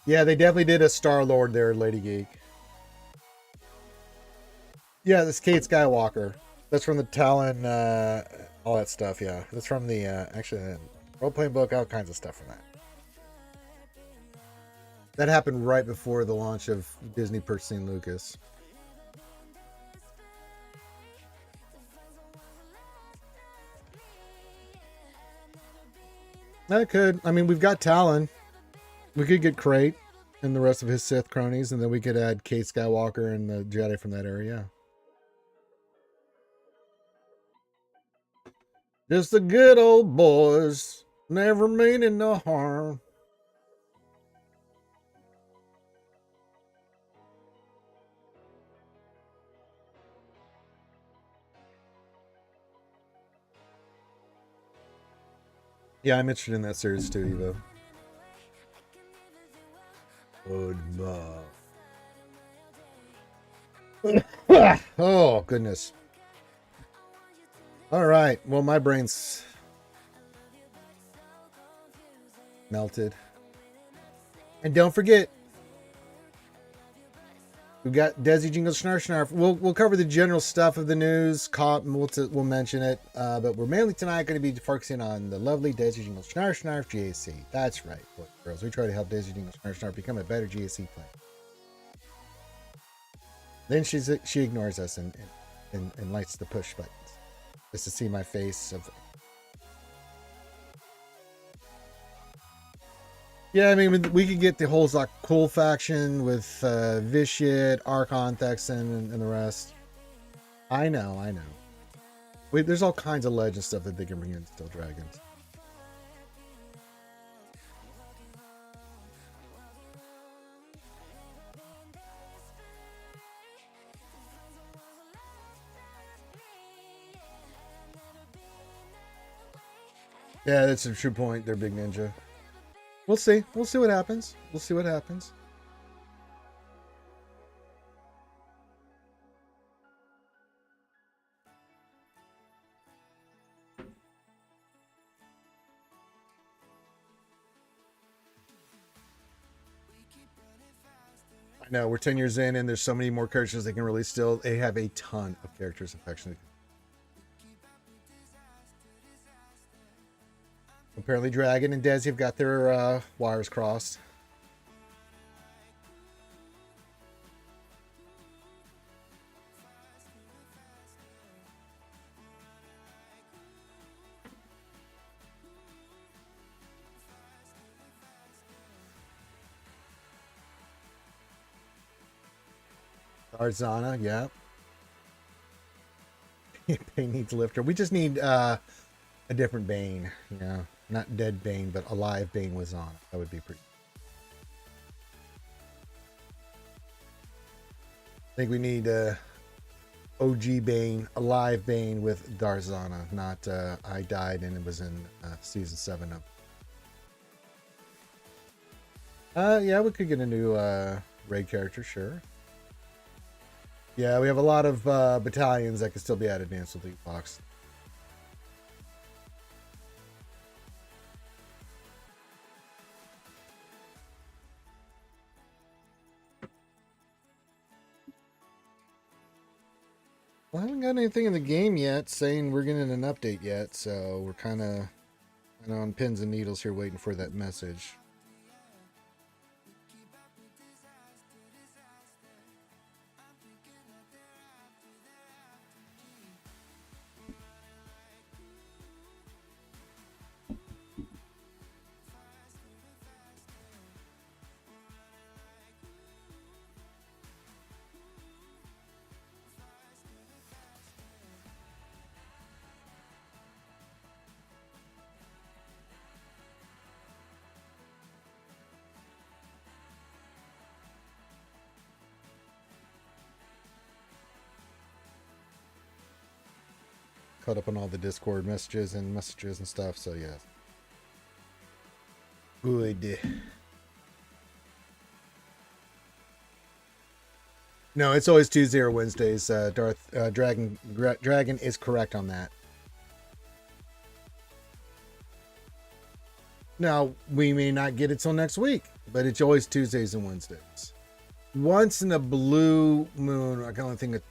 Yeah, they definitely did a Star-Lord there, Lady Geek. Yeah, this Kate Skywalker. That's from the Talon, all that stuff, yeah. That's from the, actually, role-playing book, all kinds of stuff from that. That happened right before the launch of Disney purchasing Lucas. That could. I mean, we've got Talon. We could get Crate. and the rest of his Sith cronies, and then we could add Kate Skywalker and the Jedi from that area. Just the good old boys, never meaning no harm. Yeah, I'm interested in that series too, Evo. Good. Oh, goodness. All right. Well, my brain's melted. And don't forget, we've got Desi Jingle Snarf Snarf. We'll cover the general stuff of the news. We'll mention it. But we're mainly tonight going to be focusing on the lovely Desi Jingle Snarf Snarf GAC. That's right, boys and girls. We try to help Desi Jingle Snarf Snarf become a better GAC player. Then she ignores us and lights the push buttons just to see my face of. Yeah, I mean, we could get the whole like cool faction with Vishit, Archon, Thexan, and the rest. I know. There's all kinds of legend stuff that they can bring in Still Dragons. Yeah, that's a true point. They're big ninja. We'll see. We'll see what happens. I know we're 10 years in, and there's so many more characters they can release. Still, they have a ton of characters affectionately. Apparently, Dragon and Desi have got their wires crossed. Arzana, yeah. Bane needs lifter. We just need a different Bane, you know. Not dead Bane, but alive Bane was on. That would be pretty. I think we need OG Bane, alive Bane with Darzana, not I died and it was in season 7 of. Yeah, we could get a new raid character, sure. Yeah, we have a lot of battalions that can still be added to Dance with Elite Box. Well, I haven't got anything in the game yet saying we're getting an update yet, so we're kind of on pins and needles here waiting for that message. Caught up on all the Discord messages and stuff, so yeah. Good. No, it's always Tuesday or Wednesdays. Dragon is correct on that. Now, we may not get it till next week, but it's always Tuesdays and Wednesdays. Once in a blue moon, I can only think of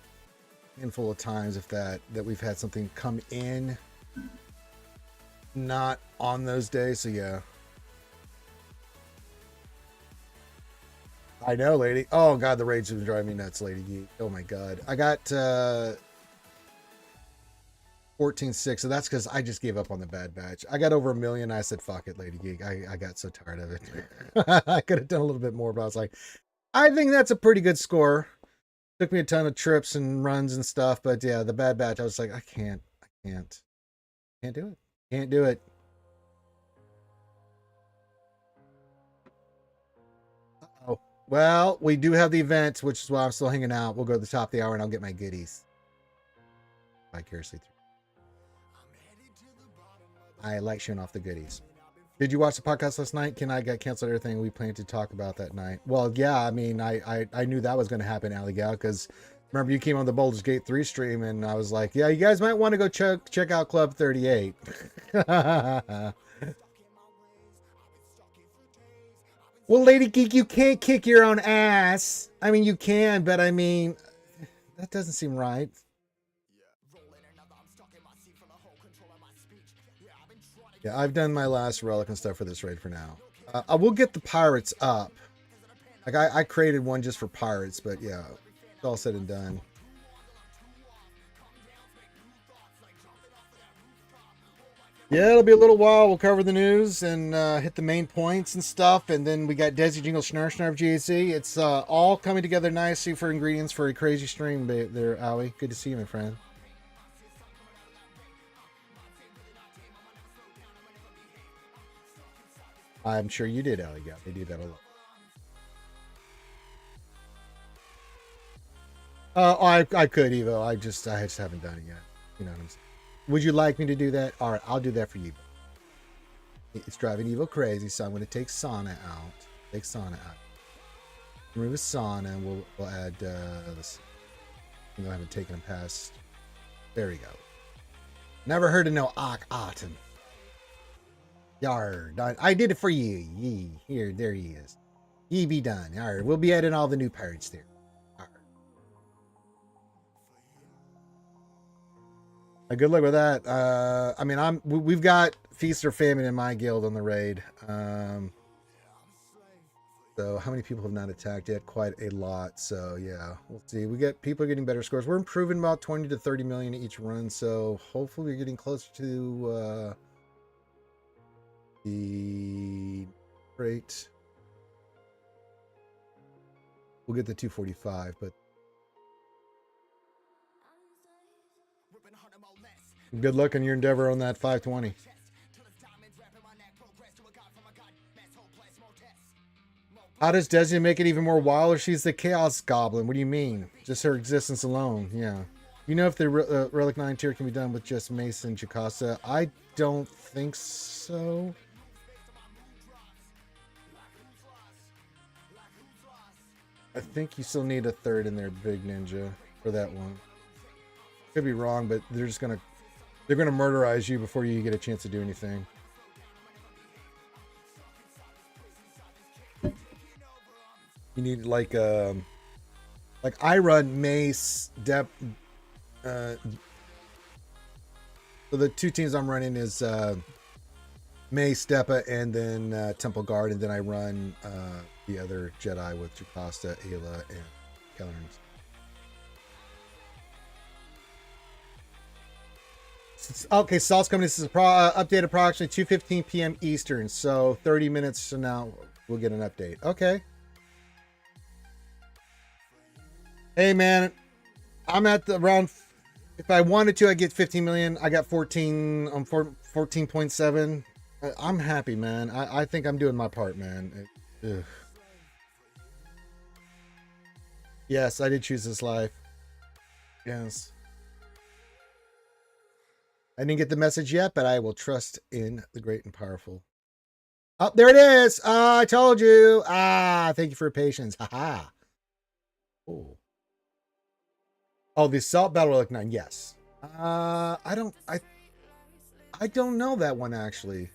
handful of times if that we've had something come in not on those days, so yeah. I know, lady. Oh god, the rage was driving me nuts, Lady Geek. Oh my god. I got 14.6. So that's because I just gave up on the Bad Batch. I got over 1 million. I said, fuck it, Lady Geek. I got so tired of it. I could have done a little bit more, but I was like, I think that's a pretty good score. Took me a ton of trips and runs and stuff. But yeah, the Bad Batch, I was like, I can't do it. Can't do it. Uh-oh. Well, we do have the event, which is why I'm still hanging out. We'll go to the top of the hour and I'll get my goodies. Vicariously through. I like showing off the goodies. Did you watch the podcast last night? Ken and I got canceled everything we planned to talk about that night. Well, yeah, I mean, I knew that was going to happen, Ali Gal, because remember you came on the Baldur's Gate 3 stream and I was like, yeah, you guys might want to go check out Club 38. Well, Lady Geek, you can't kick your own ass. I mean, you can, but I mean, that doesn't seem right. Yeah, I've done my last relic and stuff for this raid for now. I will get the pirates up. Like, I created one just for pirates, but yeah, it's all said and done. Yeah, it'll be a little while. We'll cover the news and hit the main points and stuff. And then we got Desi Jingle Schnarr of GAC. It's all coming together nicely for ingredients for a crazy stream there, Owie. Good to see you, my friend. I'm sure you did, Owie. Yeah, they do that a lot. I could, Evo. I just haven't done it yet. You know what I'm saying? Would you like me to do that? All right, I'll do that for you. It's driving Evo crazy, so I'm going to take Sauna out. Take Sauna out. Remove his Sauna, and we'll add this. I haven't taken him past. There we go. Never heard of no Aten. Yar, I did it for you. Yee. Here, there he is. Ye be done. All right, we'll be adding all the new pirates there. Good luck with that. I mean, we've got Feast or Famine in my guild on the raid. So how many people have not attacked yet? Quite a lot. So yeah, we'll see. People are getting better scores. We're improving about 20 to 30 million each run. So hopefully we're getting closer to the rate. We'll get the 245, but good luck in your endeavor on that 520. How does Desi make it even more wilder? She's the Chaos Goblin. What do you mean? Just her existence alone. Yeah. You know if the Relic 9 tier can be done with just Mace and Jocasta? I don't think so. I think you still need a third in there, Big Ninja, for that one. Could be wrong, but they're gonna murderize you before you get a chance to do anything. You need like I run Mace, so the two teams I'm running is Mace, Depa, and then Temple Guard, and then I run the other Jedi with Jocasta, Ayla, and Kellerns. Okay, Salt's coming. This is update approximately 2:15 p.m. Eastern, so 30 minutes from now we'll get an update. Okay. Hey man, I'm at the around. If I wanted to, I get 15 million. I got 14. I'm 14.7. I'm happy, man. I think I'm doing my part, man. Yes, I did choose this life. Yes. I didn't get the message yet, but I will trust in the great and powerful. Oh, there it is. I told you. Thank you for your patience. Haha. Oh. Oh, the Assault Battle Relic 9. Yes. I don't know that one actually.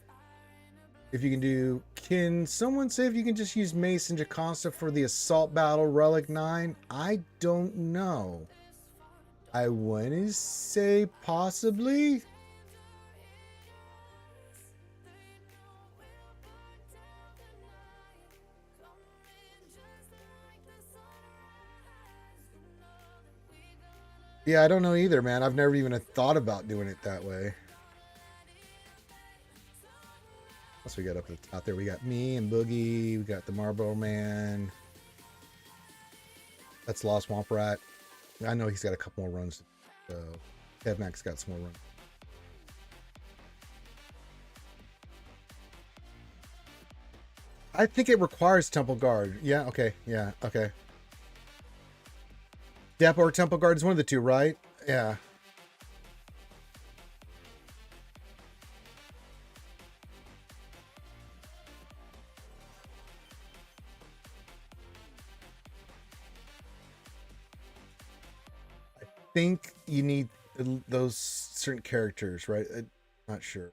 If you can do, can someone say if you can just use Mace and Jocasta for the Assault Battle Relic 9? I don't know. I want to say possibly. Yeah, I don't know either, man. I've never even thought about doing it that way. What else we got up at the top there? We got me and Boogie. We got the Marlboro Man. That's Lost Swamp Rat. I know he's got a couple more runs. So Kev Max got some more runs. I think it requires Temple Guard. Yeah, okay. Yeah, okay. Depot or Temple Guard is one of the two, right? Yeah. I think you need those certain characters, right? I'm not sure.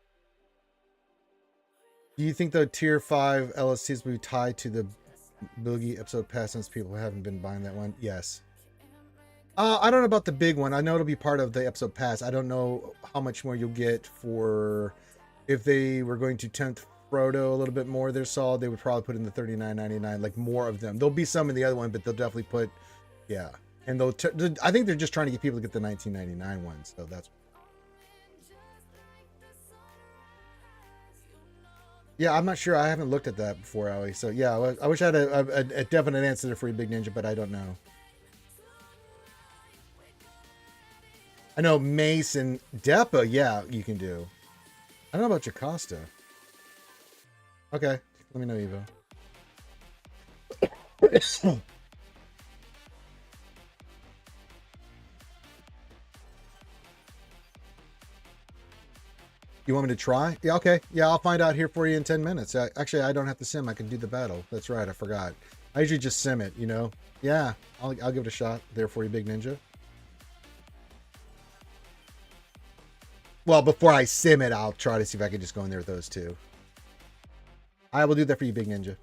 Do you think the tier 5 LSTs will be tied to the Boogie episode pass since people haven't been buying that one? Yes. I don't know about the big one. I know it'll be part of the episode pass. I don't know how much more you'll get for if they were going to tempt Frodo a little bit more. They're solid. They would probably put in the $39.99, like more of them. There'll be some in the other one, but they'll definitely put, yeah. And I think they're just trying to get people to get the $19.99 ones. So that's. Yeah, I'm not sure. I haven't looked at that before, Ali. So yeah, I wish I had a definite answer for you, Big Ninja, but I don't know. I know Mace and Depa, yeah, you can do. I don't know about Jocasta. Okay, let me know, Evo. You want me to try? Yeah, okay. Yeah, I'll find out here for you in 10 minutes. Actually, I don't have to sim. I can do the battle. That's right. I forgot. I usually just sim it, you know? Yeah, I'll give it a shot there for you, Big Ninja. Well, before I sim it, I'll try to see if I can just go in there with those two. I will do that for you, Big Ninja.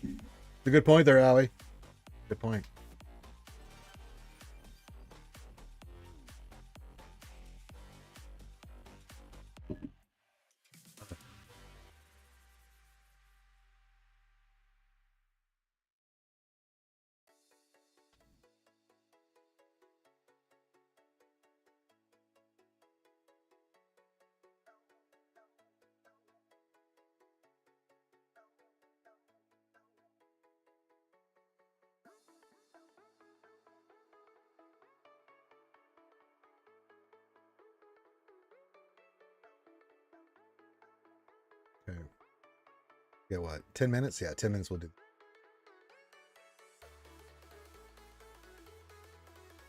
It's a good point there, Ali. Good point. Okay. Yeah, what? 10 minutes? Yeah, 10 minutes will do.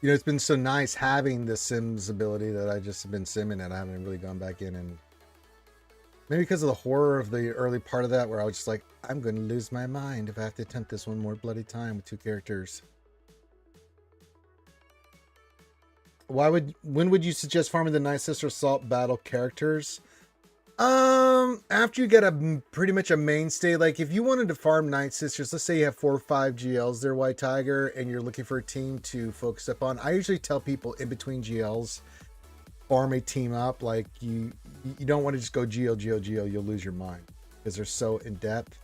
You know, it's been so nice having the Sims ability that I just have been simming it. I haven't really gone back in, and maybe because of the horror of the early part of that, where I was just like, I'm going to lose my mind if I have to attempt this one more bloody time with two characters. When would you suggest farming the Night Sister Assault battle characters? After you get pretty much a mainstay, like if you wanted to farm Night Sisters, let's say you have 4 or 5 GLs there, White Tiger, and you're looking for a team to focus up on. I usually tell people in between GLs, farm a team up. Like you don't want to just go GL, you'll lose your mind because they're so in depth.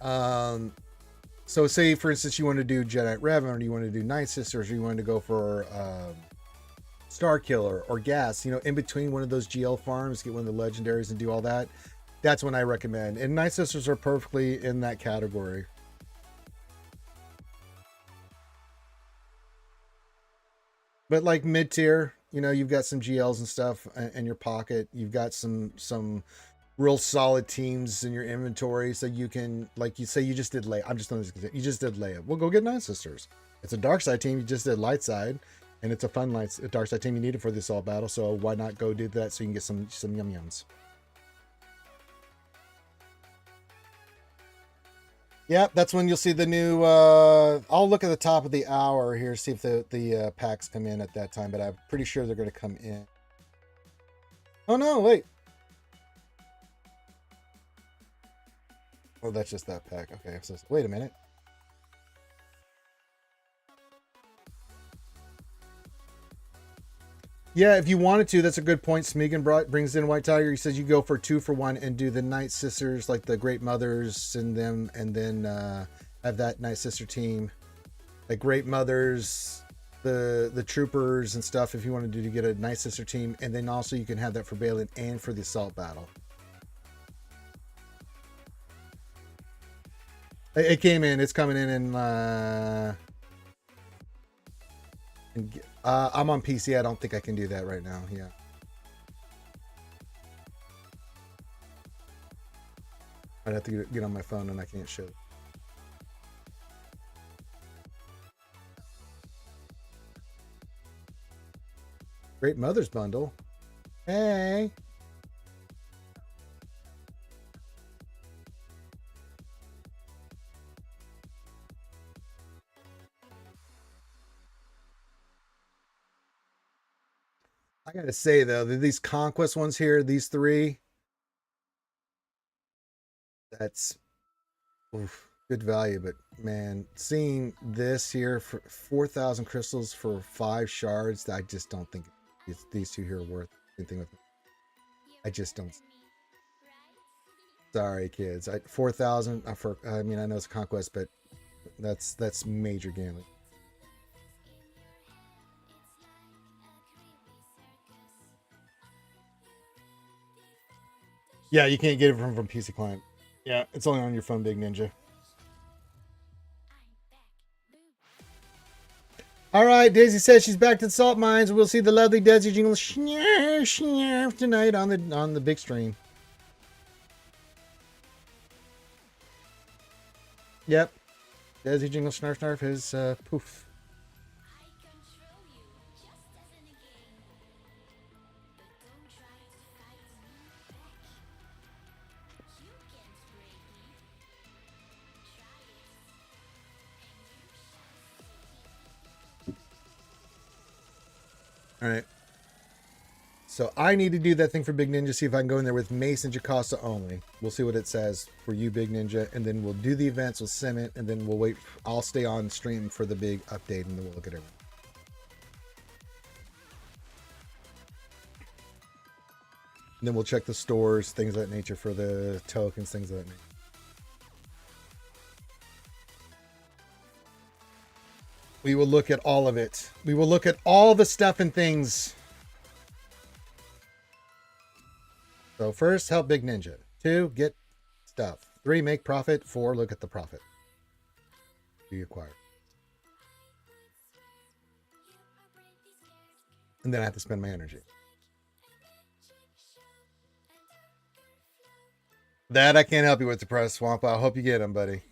So say for instance you want to do Jedi Revan, or you want to do Night Sisters, or you want to go for Star Killer or Gas, you know, in between one of those GL farms, get one of the legendaries and do all that. That's when I recommend. And Night Sisters are perfectly in that category. But like mid tier, you know, you've got some GLs and stuff in your pocket. You've got some real solid teams in your inventory, so you can, like you say, you just did I'm just you just did Leia. We'll go get Night Sisters. It's a dark side team. You just did light side. And it's a fun dark side team you needed for this all battle, so why not go do that so you can get some yum yums. Yeah, that's when you'll see the new. I'll look at the top of the hour here, see if the packs come in at that time, but I'm pretty sure they're going to come in. Oh no! Wait. Oh, that's just that pack. Okay, so wait a minute. Yeah, if you wanted to, that's a good point. Smeagol brings in White Tiger. He says you go for 2 for 1 and do the Night Sisters, like the Great Mothers, and them, and then have that Night Sister team. like Great Mothers, the troopers and stuff. If you wanted to get a nice sister team, and then also you can have that for Balin and for the assault battle. It came in. It's coming in. I'm on PC. I don't think I can do that right now. Yeah. I'd have to get on my phone, and I can't show. Great Mothers bundle. Hey. I gotta say though, these conquest ones here, these three, that's good value. But man, seeing this here for 4,000 crystals for 5 shards, I just don't think these two here are worth anything with me. I just don't. Sorry, kids. 4,000 for. I mean, I know it's conquest, but that's major gambling. Yeah, you can't get it from PC client. Yeah, it's only on your phone, Big Ninja. All right, Daisy says she's back to the salt mines. We'll see the lovely Desi jingle tonight on the big stream. Yep, Desi jingle snarf snarf is poof. All right. So I need to do that thing for Big Ninja, see if I can go in there with Mace and Jocasta only. We'll see what it says for you, Big Ninja, and then we'll do the events, we'll sim it, and then we'll wait. I'll stay on stream for the big update, and then we'll look at it. And then we'll check the stores, things of that nature for the tokens, things of that nature. We will look at all of it. We will look at all the stuff and things. So first, help Big Ninja. 2, get stuff. 3, make profit. 4, look at the profit. Be acquired. And then I have to spend my energy. That I can't help you with, the press swamp. I hope you get them, buddy.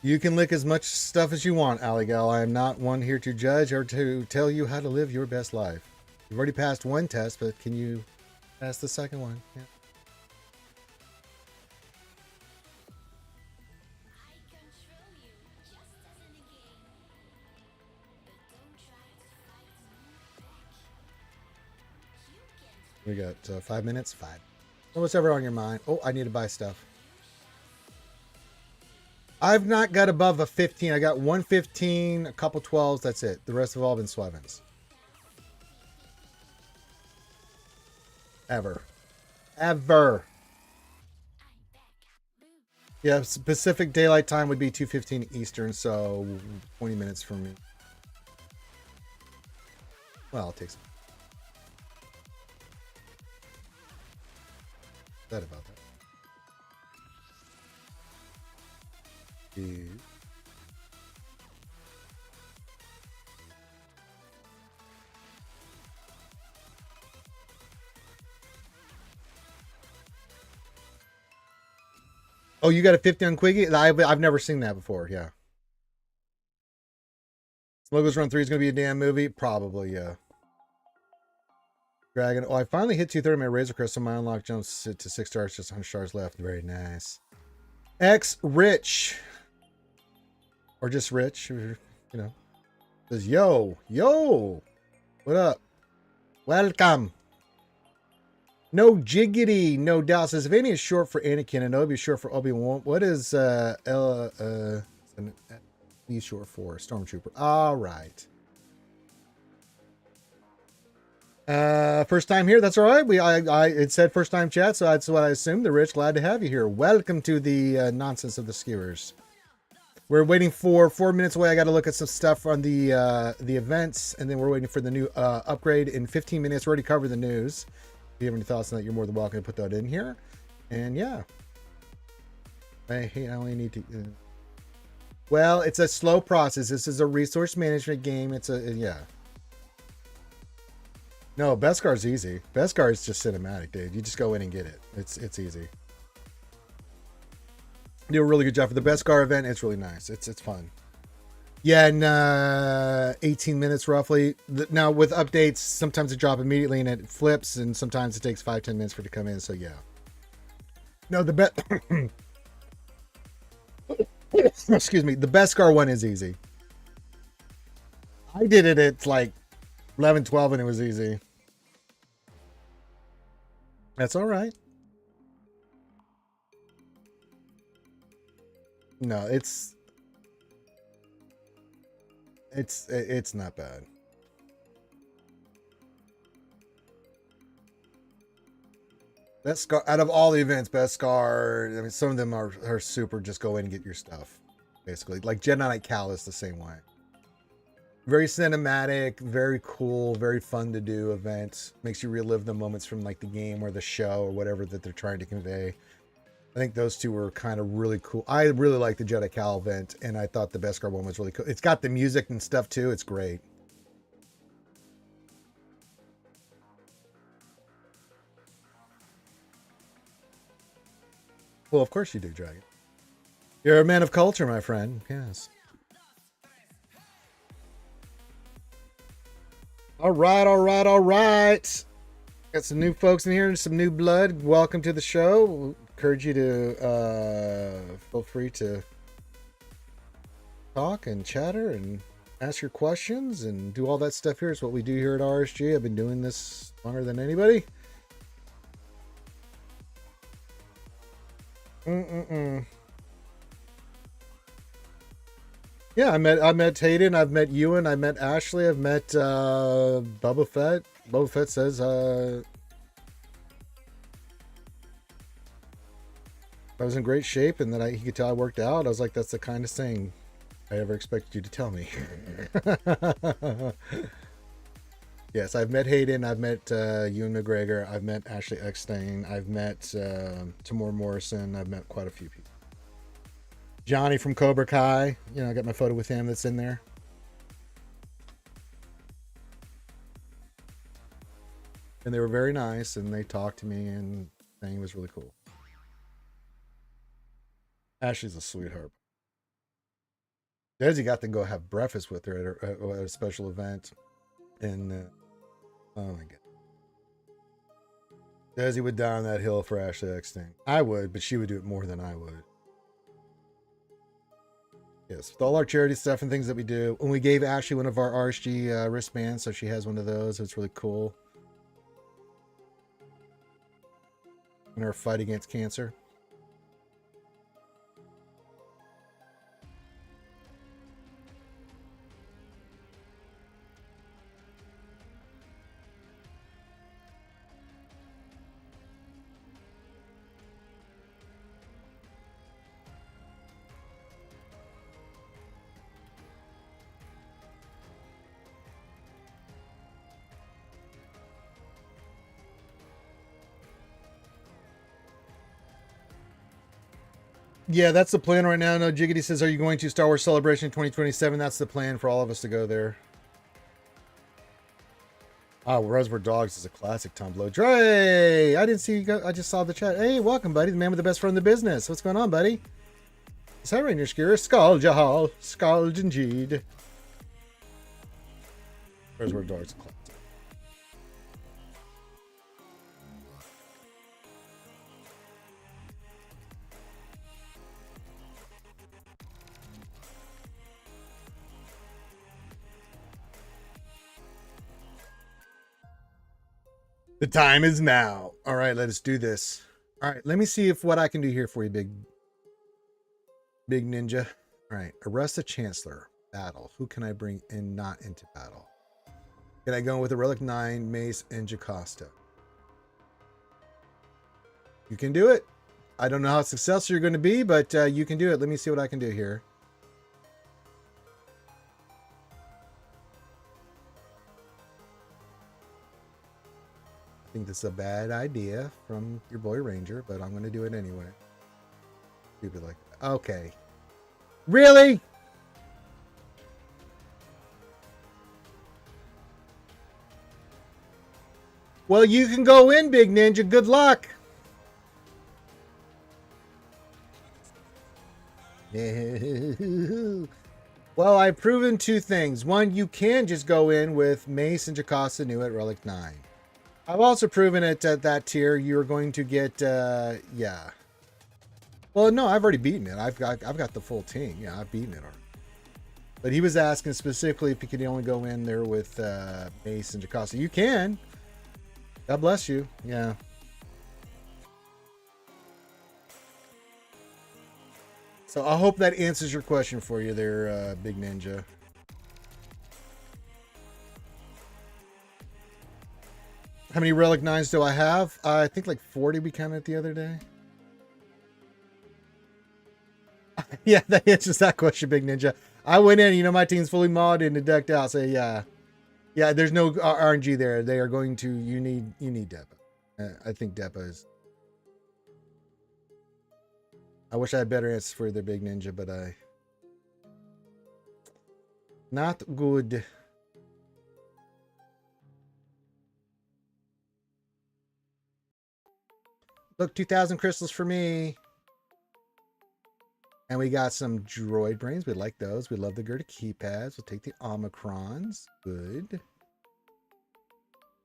You can lick as much stuff as you want, Alligal. I am not one here to judge or to tell you how to live your best life. You've already passed one test, but can you pass the second one? Yeah. We got 5 minutes. 5. So what's ever on your mind? Oh, I need to buy stuff. I've not got above a 15. I got 115, a couple 12s. That's it. The rest have all been Swevens. Ever. Yeah, Pacific Daylight Time would be 2:15 Eastern, so 20 minutes from me. Well, it takes. That about that. Oh, you got a 50 on Quiggy? I've never seen that before. Yeah. Logos Run 3 is going to be a damn movie? Probably, yeah. Dragon. Oh, I finally hit 230 my Razor Crest, so my unlock jumps to 6 stars, just 100 stars left. Very nice. X Rich. Or just Rich, you know. Says, yo, what up? Welcome. No jiggity, no doubt. Says, if any is short for Anakin and Obi is short for Obi-Wan, what is B short for? Stormtrooper. All right. First time here. That's all right. It said first time chat, so that's what I assumed. The Rich, glad to have you here. Welcome to the nonsense of the skewers. We're waiting for 4 minutes away. I got to look at some stuff on the events, and then we're waiting for the new upgrade in 15 minutes. We already covered the news. If you have any thoughts on that, you're more than welcome to put that in here. And yeah, I only need to. Well, it's a slow process. This is a resource management game. It's a yeah. No, Beskar's easy. Beskar is just cinematic, dude. You just go in and get it. It's easy. Do a really good job for the Beskar event. It's really nice. It's fun. Yeah, in 18 minutes roughly. Now with updates, sometimes it drop immediately and it flips, and sometimes it takes 5-10 minutes for it to come in. So yeah. No, the best. Excuse me. The Beskar one is easy. I did it at like 11, 12, and it was easy. That's all right. No, it's not bad. Beskar, out of all the events, Beskar, I mean, some of them are super, just go in and get your stuff, basically. Like Jedi Knight Callus the same way. Very cinematic, very cool, very fun to do event. Makes you relive the moments from like the game or the show or whatever that they're trying to convey. I think those two were kind of really cool. I really like the Jedi Cal event, and I thought the Beskar one was really cool. It's got the music and stuff too. It's great. Well, of course you do, Dragon. You're a man of culture, my friend. Yes. All right, all right, all right. Got some new folks in here, some new blood. Welcome to the show. Encourage you to feel free to talk and chatter and ask your questions and do all that stuff here. It's what we do here at RSG. I've been doing this longer than anybody. Yeah, I met Hayden, I've met Ewan, I've met Ashley, I've met Boba Fett. Boba Fett says I was in great shape and that he could tell I worked out. I was like, that's the kindest thing I ever expected you to tell me. Yes, I've met Hayden, I've met Ewan McGregor, I've met Ashley Eckstein, I've met Tamor Morrison, I've met quite a few people. Johnny from Cobra Kai, you know, I got my photo with him that's in there. And they were very nice, and they talked to me, and the thing was really cool. Ashley's a sweetheart. Desi got to go have breakfast with her at a special event. And, oh my God. Desi would die on that hill for Ashley Eckstein. I would, but she would do it more than I would. Yes, with all our charity stuff and things that we do. When we gave Ashley one of our RSG wristbands, so she has one of those. It's really cool. In our fight against cancer. Yeah, that's the plan right now. No, Jiggity says, are you going to Star Wars Celebration 2027? That's the plan for all of us to go there. Oh, Reservoir Dogs is a classic, Tom Blow. Dre! I didn't see you go. I just saw the chat. Hey, welcome, buddy. The man with the best friend in the business. What's going on, buddy? Is that right in your skewer? Skull Jahal. Skull Jinjeed. Reservoir Dogs is a classic. The time is now. All right, let us do this. All right, let me see if what I can do here for you, big ninja. All right, arrest the Chancellor. Battle. Who can I bring in not into battle? Can I go with the Relic 9, Mace, and Jocasta? You can do it. I don't know how successful you're going to be, but you can do it. Let me see what I can do here. think this is a bad idea from your boy Ranger, but I'm going to do it anyway. Stupid like that. Okay. Really? Well, you can go in, Big Ninja. Good luck. Well, I've proven two things. One, you can just go in with Mace and Jocasta New at Relic 9. I've also proven it at that tier. You're going to get, yeah. Well, no, I've already beaten it. I've got the full team. Yeah, I've beaten it already. But he was asking specifically if you could only go in there with Mace and Jocasta. You can. God bless you. Yeah. So I hope that answers your question for you there, Big Ninja. How many Relic 9s do I have? I think like 40 we counted the other day. Yeah, that answers that question, Big Ninja. I went in, my team's fully modded and decked out. So yeah. Yeah, there's no RNG there. They are going to, you need Depa. I think Depa is. I wish I had better answers for their Big Ninja, but not good. Look, 2,000 crystals for me. And we got some droid brains. We like those. We love the Gerda keypads. We'll take the Omicrons. Good.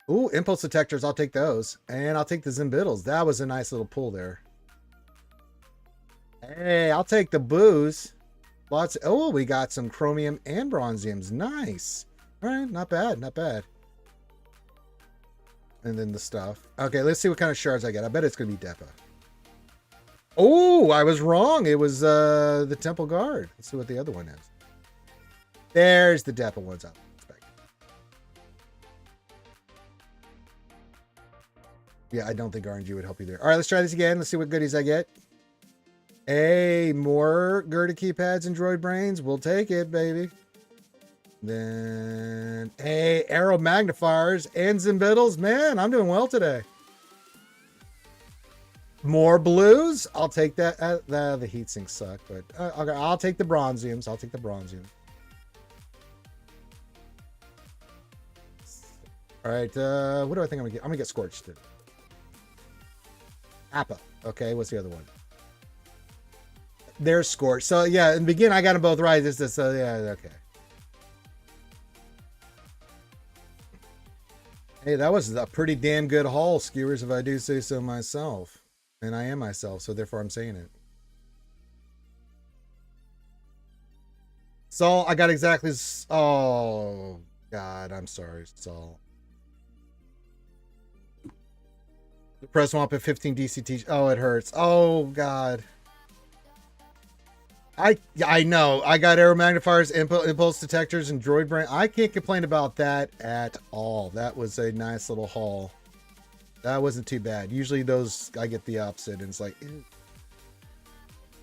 Ooh, impulse detectors. I'll take those. And I'll take the Zimbiddles. That was a nice little pull there. Hey, I'll take the booze. Lots. Oh, we got some chromium and bronziums. Nice. All right, not bad, not bad. And then the stuff. Okay, let's see what kind of shards I get. I bet it's gonna be Depa. Oh, I was wrong. It was the Temple Guard. Let's see what the other one is. There's the Depa ones up. Yeah, I don't think RNG would help you there. All right, let's try this again. Let's see what goodies I get. Hey, more Gerda keypads and droid brains. We'll take it, baby. Then, hey, arrow magnifiers and Zimbiddles. Man, I'm doing well today. More blues. I'll take that. The heat sinks suck, but I'll take the bronziums. I'll take the bronzium. All right, what do I think I'm gonna get? I'm gonna get Scorched today. Appa. Okay, what's the other one? There's Scorched. So yeah, in the beginning I got them both right. This yeah, okay. Hey, that was a pretty damn good haul, skewers, if I do say so myself. And I am myself, so therefore I'm saying it. Saul, I got exactly. Oh God, I'm sorry, Saul. The press swamp at 15 DCT. Oh, it hurts. Oh God. I know. I got arrow magnifiers, impulse detectors, and droid brain. I can't complain about that at all. That was a nice little haul. That wasn't too bad. Usually those I get the opposite, and it's like, ew.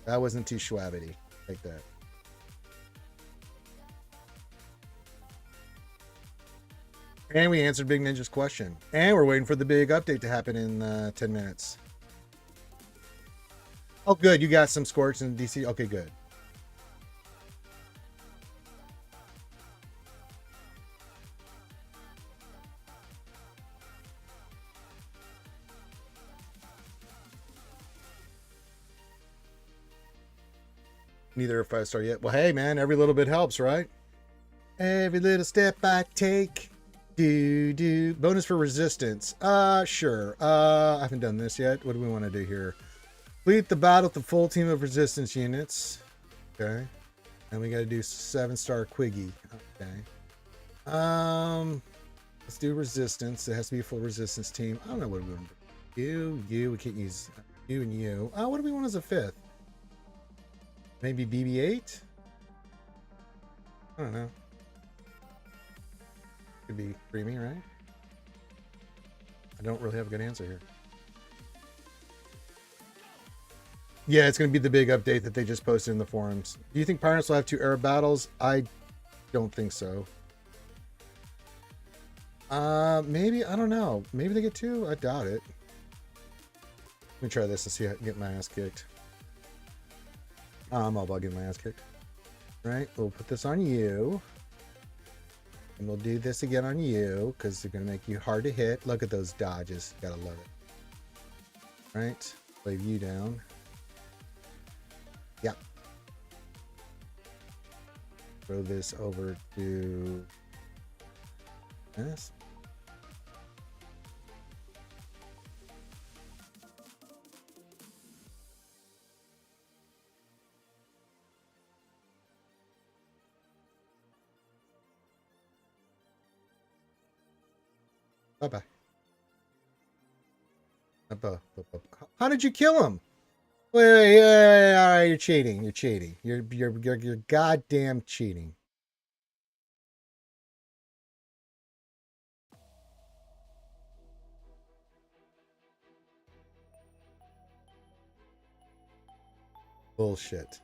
That wasn't too schwabbity like that. And we answered Big Ninja's question. And we're waiting for the big update to happen in 10 minutes. Oh, good. You got some Scorch in DC. Okay, good. Neither are 5-star yet. Well, hey, man, every little bit helps, right? Every little step I take. Do. Bonus for resistance. Sure. I haven't done this yet. What do we want to do here? Complete the battle with the full team of resistance units. Okay. And we got to do 7-star Quiggy. Okay. Let's do resistance. It has to be a full resistance team. I don't know what we're going to do. You. We can't use you and you. What do we want as a 5th? Maybe BB-8? I don't know. Could be creamy, right? I don't really have a good answer here. Yeah, it's going to be the big update that they just posted in the forums. Do you think Pirates will have 2 Arab battles? I don't think so. Maybe, I don't know. Maybe they get 2. I doubt it. Let me try this and see how I can get my ass kicked. I'm all about getting my ass kicked. Right, we'll put this on you. And we'll do this again on you, because they're going to make you hard to hit. Look at those dodges. Gotta love it. Right, leave you down. Yep. Throw this over to this. Bye-bye. How did you kill him? Wait, all right, you're cheating. You're cheating. You're goddamn cheating. Bullshit.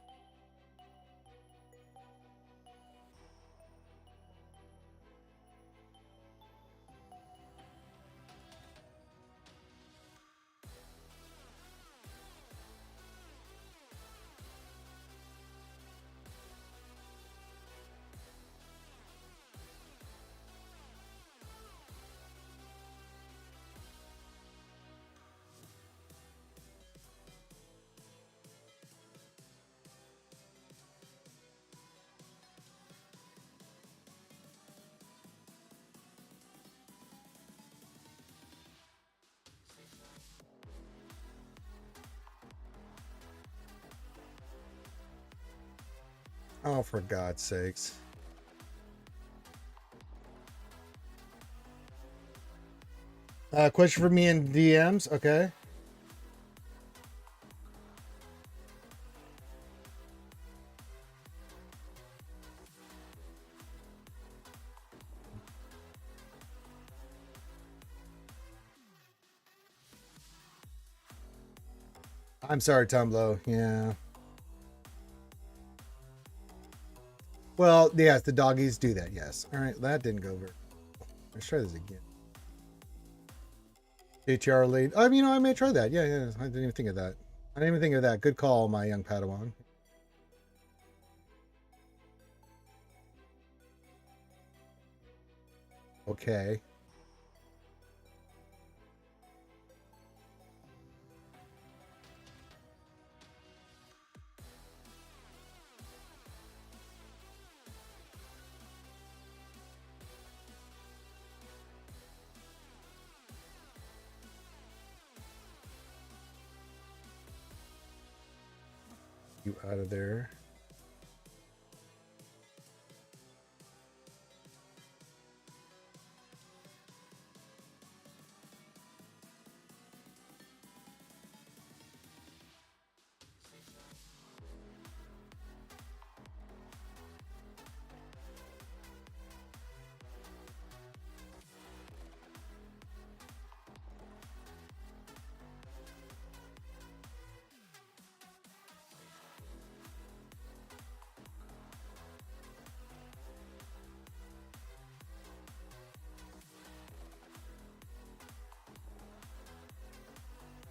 Oh, for God's sakes. Question for me in DMs. Okay. I'm sorry, Tumblr. Yeah. Well, yes, the doggies do that. Yes. All right, that didn't go very. Let's try this again. ATR lead. I may try that. Yeah. I didn't even think of that. I didn't even think of that. Good call, my young Padawan. Okay. You out of there.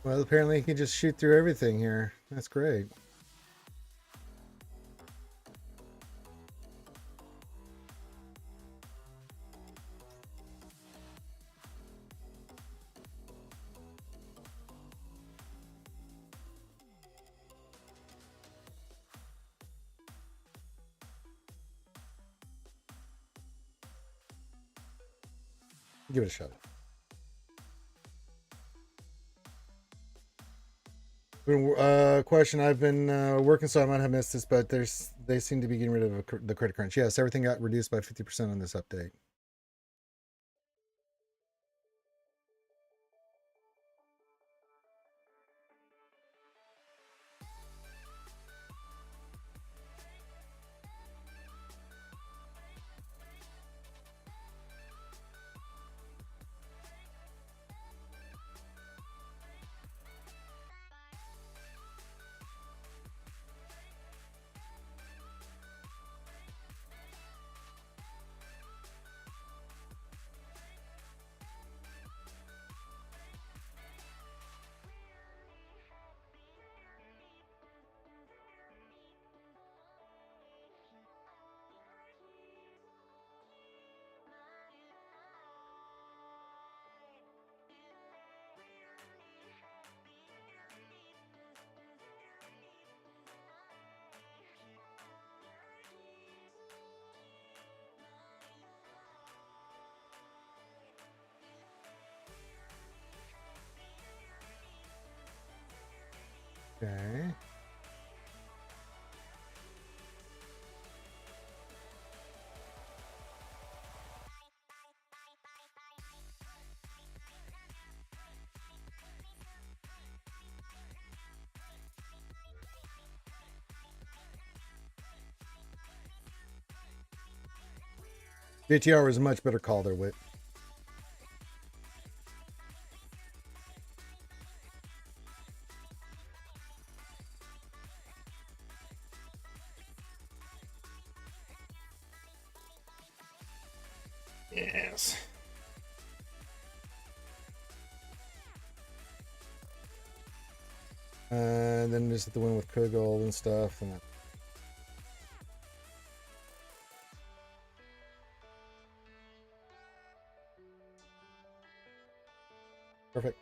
Well, apparently he can just shoot through everything here. That's great. Give it a shot. Question. I've been working, so I might have missed this, but they seem to be getting rid of the credit crunch. Yes, everything got reduced by 50% on this update. Okay. JTR was a much better call there, Wit. Yes. And then just the one with Kugel and stuff. And perfect.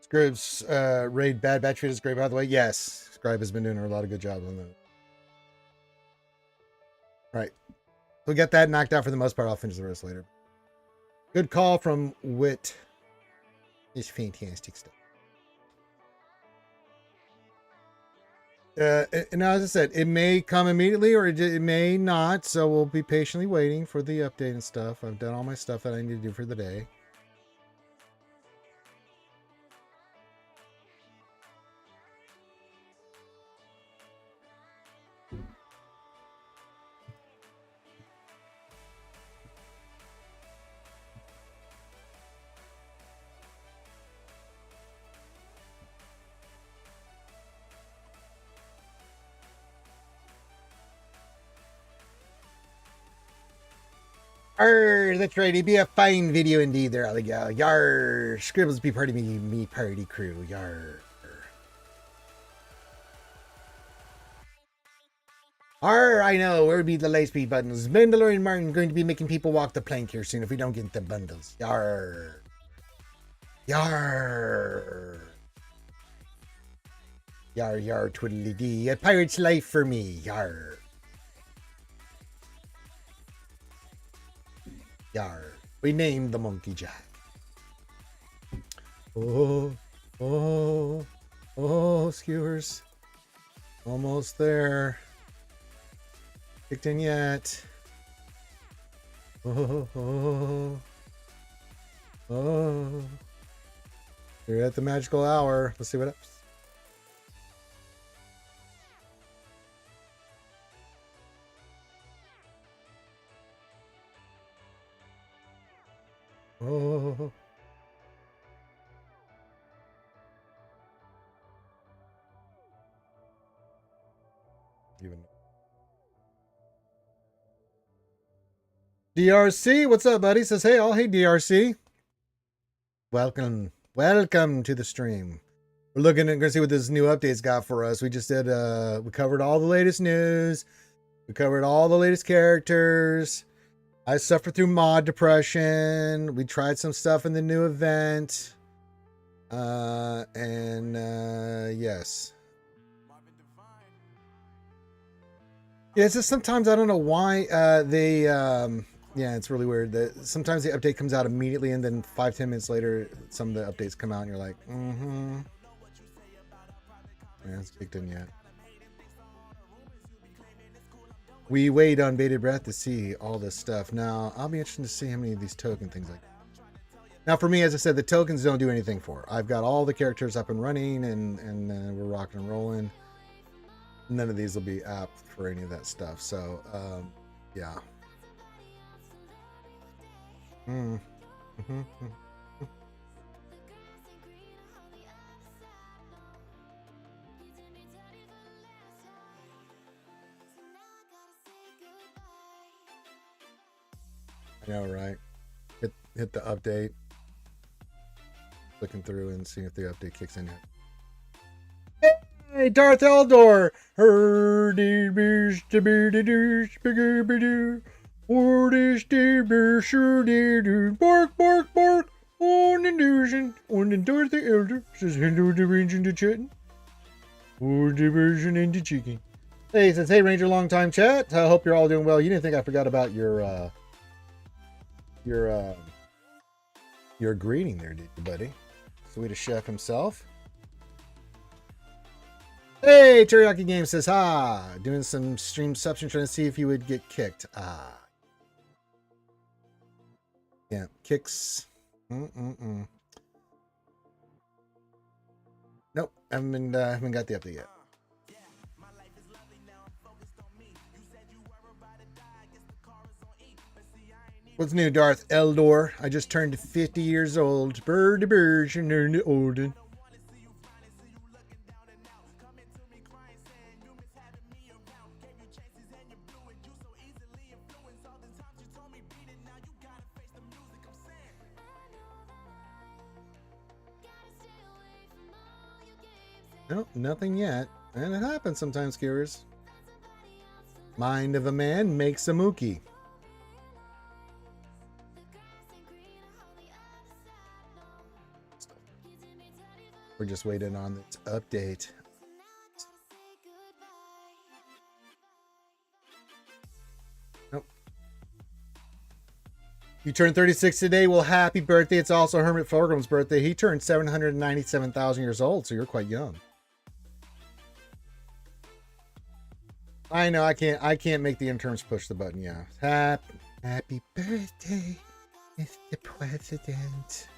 Scribes raid Bad Batch is great, by the way. Yes, Scribe has been doing a lot of good jobs on that. Right. We'll get that knocked out for the most part. I'll finish the rest later. Good call from Wit. It's fantastic stuff. And as I said, it may come immediately or it may not. So we'll be patiently waiting for the update and stuff. I've done all my stuff that I need to do for the day. That's right. It'd be a fine video indeed there, Abigail. Yar. Scribbles be part of me party crew. Yar. I know. Where would be the light speed buttons? Mandalorian Martin going to be making people walk the plank here soon if we don't get the bundles. Yar. Yar. Yar, yar, twiddly dee. A pirate's life for me. Yar. Yar. We named the Monkey Jack. Oh, skewers. Almost there. Kicked in yet. Oh. You're at the magical hour. Let's see what happens. Oh. Even DRC, what's up, buddy? Says, hey, all. Hey, DRC. Welcome to the stream. We're gonna see what this new update's got for us. We just did, we covered all the latest news. We covered all the latest characters. I suffered through mod depression. We tried some stuff in the new event. Yes. Yeah, it's just sometimes I don't know why yeah, it's really weird that sometimes the update comes out immediately and then 5-10 minutes later some of the updates come out and you're like, yeah, it's kicked in yet. We wait on bated breath to see all this stuff. Now, I'll be interested to see how many of these token things like. Now, for me, as I said, the tokens don't do anything for. I've got all the characters up and running, and we're rocking and rolling. None of these will be apt for any of that stuff. So, yeah. I know, right? Hit the update. Looking through and seeing if the update kicks in yet. Hey, Darth Eldor! Bark, bark, bark! On illusion. On the Darth the Elder says hello to Ranger and the Chitin. Or diversion into chicken. Hey, says, hey, Ranger, long time chat. I hope you're all doing well. You didn't think I forgot about your Your greeting there, did you, buddy? Swedish chef himself. Hey, Teriyaki Game says, doing some stream substance trying to see if you would get kicked. Yeah, kicks. Nope, haven't got the update yet. What's new, Darth Eldor? I just turned 50 years old. Bird to bird, you're olden. Nope, nothing yet. And it happens sometimes, skewers. Mind of a man makes a mookie. We're just waiting on this update. Nope. You turned 36 today. Well, happy birthday. It's also Hermit Fulgrim's birthday. He turned 797,000 years old, so you're quite young. I know I can't make the interns push the button. Yeah. Happy birthday, Mr. President.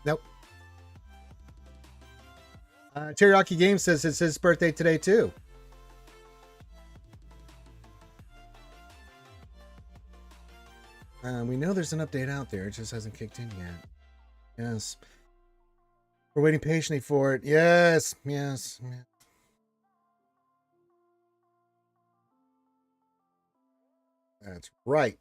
Nope. Teriyaki Game says it's his birthday today too. We know there's an update out there. It just hasn't kicked in yet. Yes. We're waiting patiently for it. Yes. Yes. Yes. That's right.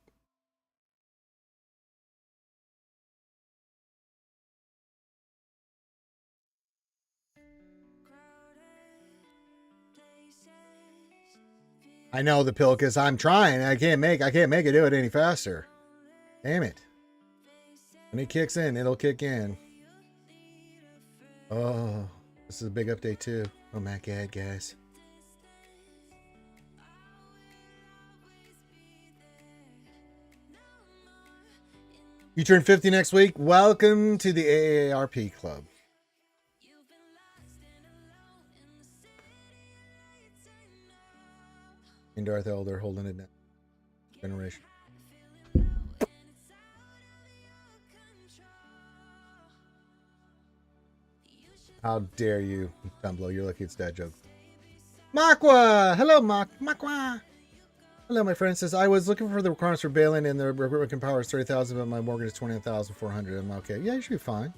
I know the Pilkus. I'm trying. I can't make it do it any faster. Damn it. When it kicks in, it'll kick in. Oh, this is a big update too. Oh my god, guys. You turn 50 next week. Welcome to the AARP club. And Darth Elder holding it down. Generation. How dare you, Tumblr? You're lucky it's that joke. Makwa! Hello, Makwa! Hello, my friend says, I was looking for the requirements for bailing and the recruitment power is 30,000, but my mortgage is 20,400. I'm okay. Yeah, you should be fine.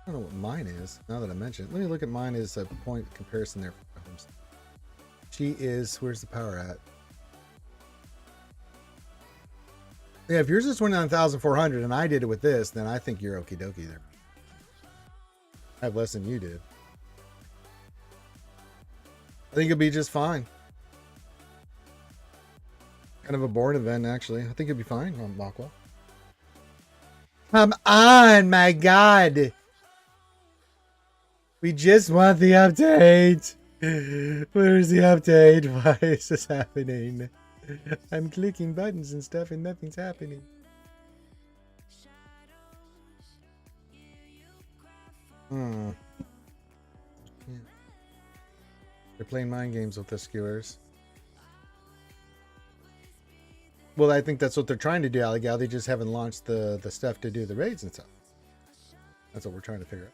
I don't know what mine is, now that I mention it. Let me look at mine as a point comparison there. She is, where's the power at? Yeah, if yours is 29,400 and I did it with this, then I think you're okie dokie there. I have less than you did. I think you'll be just fine. Kind of a boring event, actually. I think you'll be fine on Makwa. Come on, my God. We just want the update. Where's the update? Why is this happening? I'm clicking buttons and stuff and nothing's happening. Yeah. They're playing mind games with the skewers. Well, I think that's what they're trying to do, Alligal. They just haven't launched the stuff to do the raids and stuff. That's what we're trying to figure out.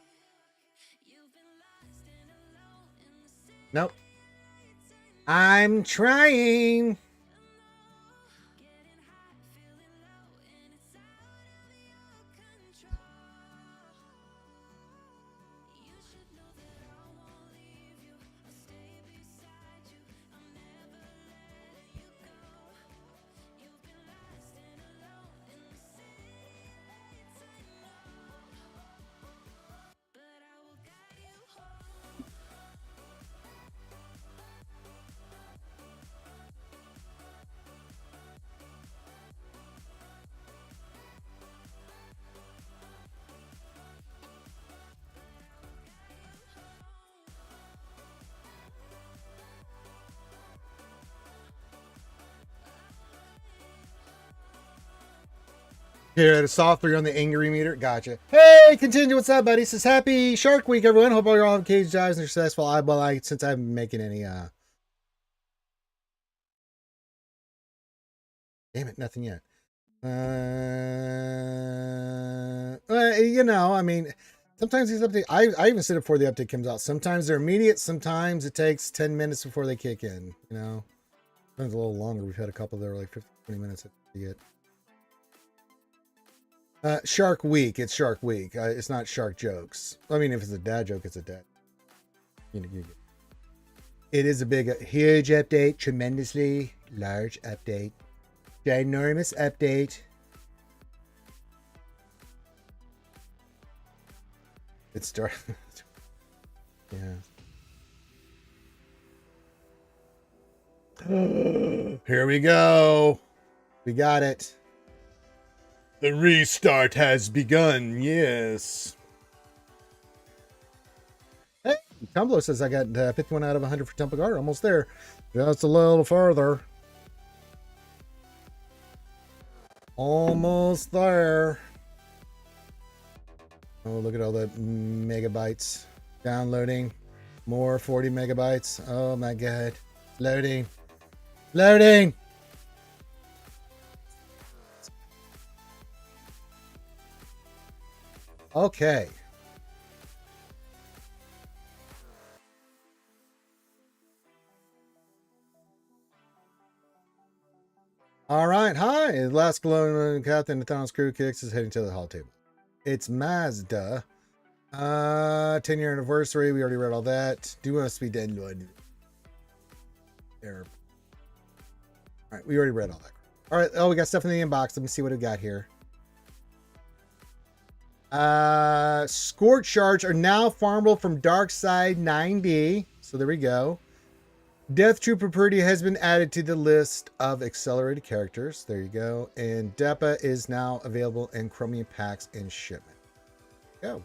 Nope. I'm trying. Here at a soft 3 on the angry meter. Gotcha. Hey, continue. What's up, buddy? Says happy Shark Week, everyone. Hope all you're all having cage dives and successful. Since I've been making any damn it, nothing yet. You know, I mean, sometimes these updates, I even said it before the update comes out. Sometimes they're immediate, sometimes it takes 10 minutes before they kick in, you know. Sometimes a little longer. We've had a couple that are like 15, 20 minutes to get. Shark Week. It's Shark Week. It's not Shark Jokes. I mean, if it's a dad joke, it's a dad. It is a big, huge update. Tremendously large update. Ginormous update. It's dark. Yeah. Here we go. We got it. The restart has begun. Yes. Hey, Tumblr says I got 51 out of 100 for Temple Guard. Almost there. Just a little further. Almost there. Oh, look at all the megabytes. Downloading. More 40 megabytes. Oh my god. Loading. Loading. Okay. All right. Hi. The last glowing captain, the Thanos crew kicks is heading to the hall table. It's Mazda. 10-year anniversary. We already read all that. Do must be dead. There. All right. We already read all that. All right. Oh, we got stuff in the inbox. Let me see what we got here. Scorch shards are now farmable from Dark Side 9D. So there we go. Death Trooper Purdy has been added to the list of accelerated characters. There you go. And Depa is now available in Chromium packs and shipment. Go.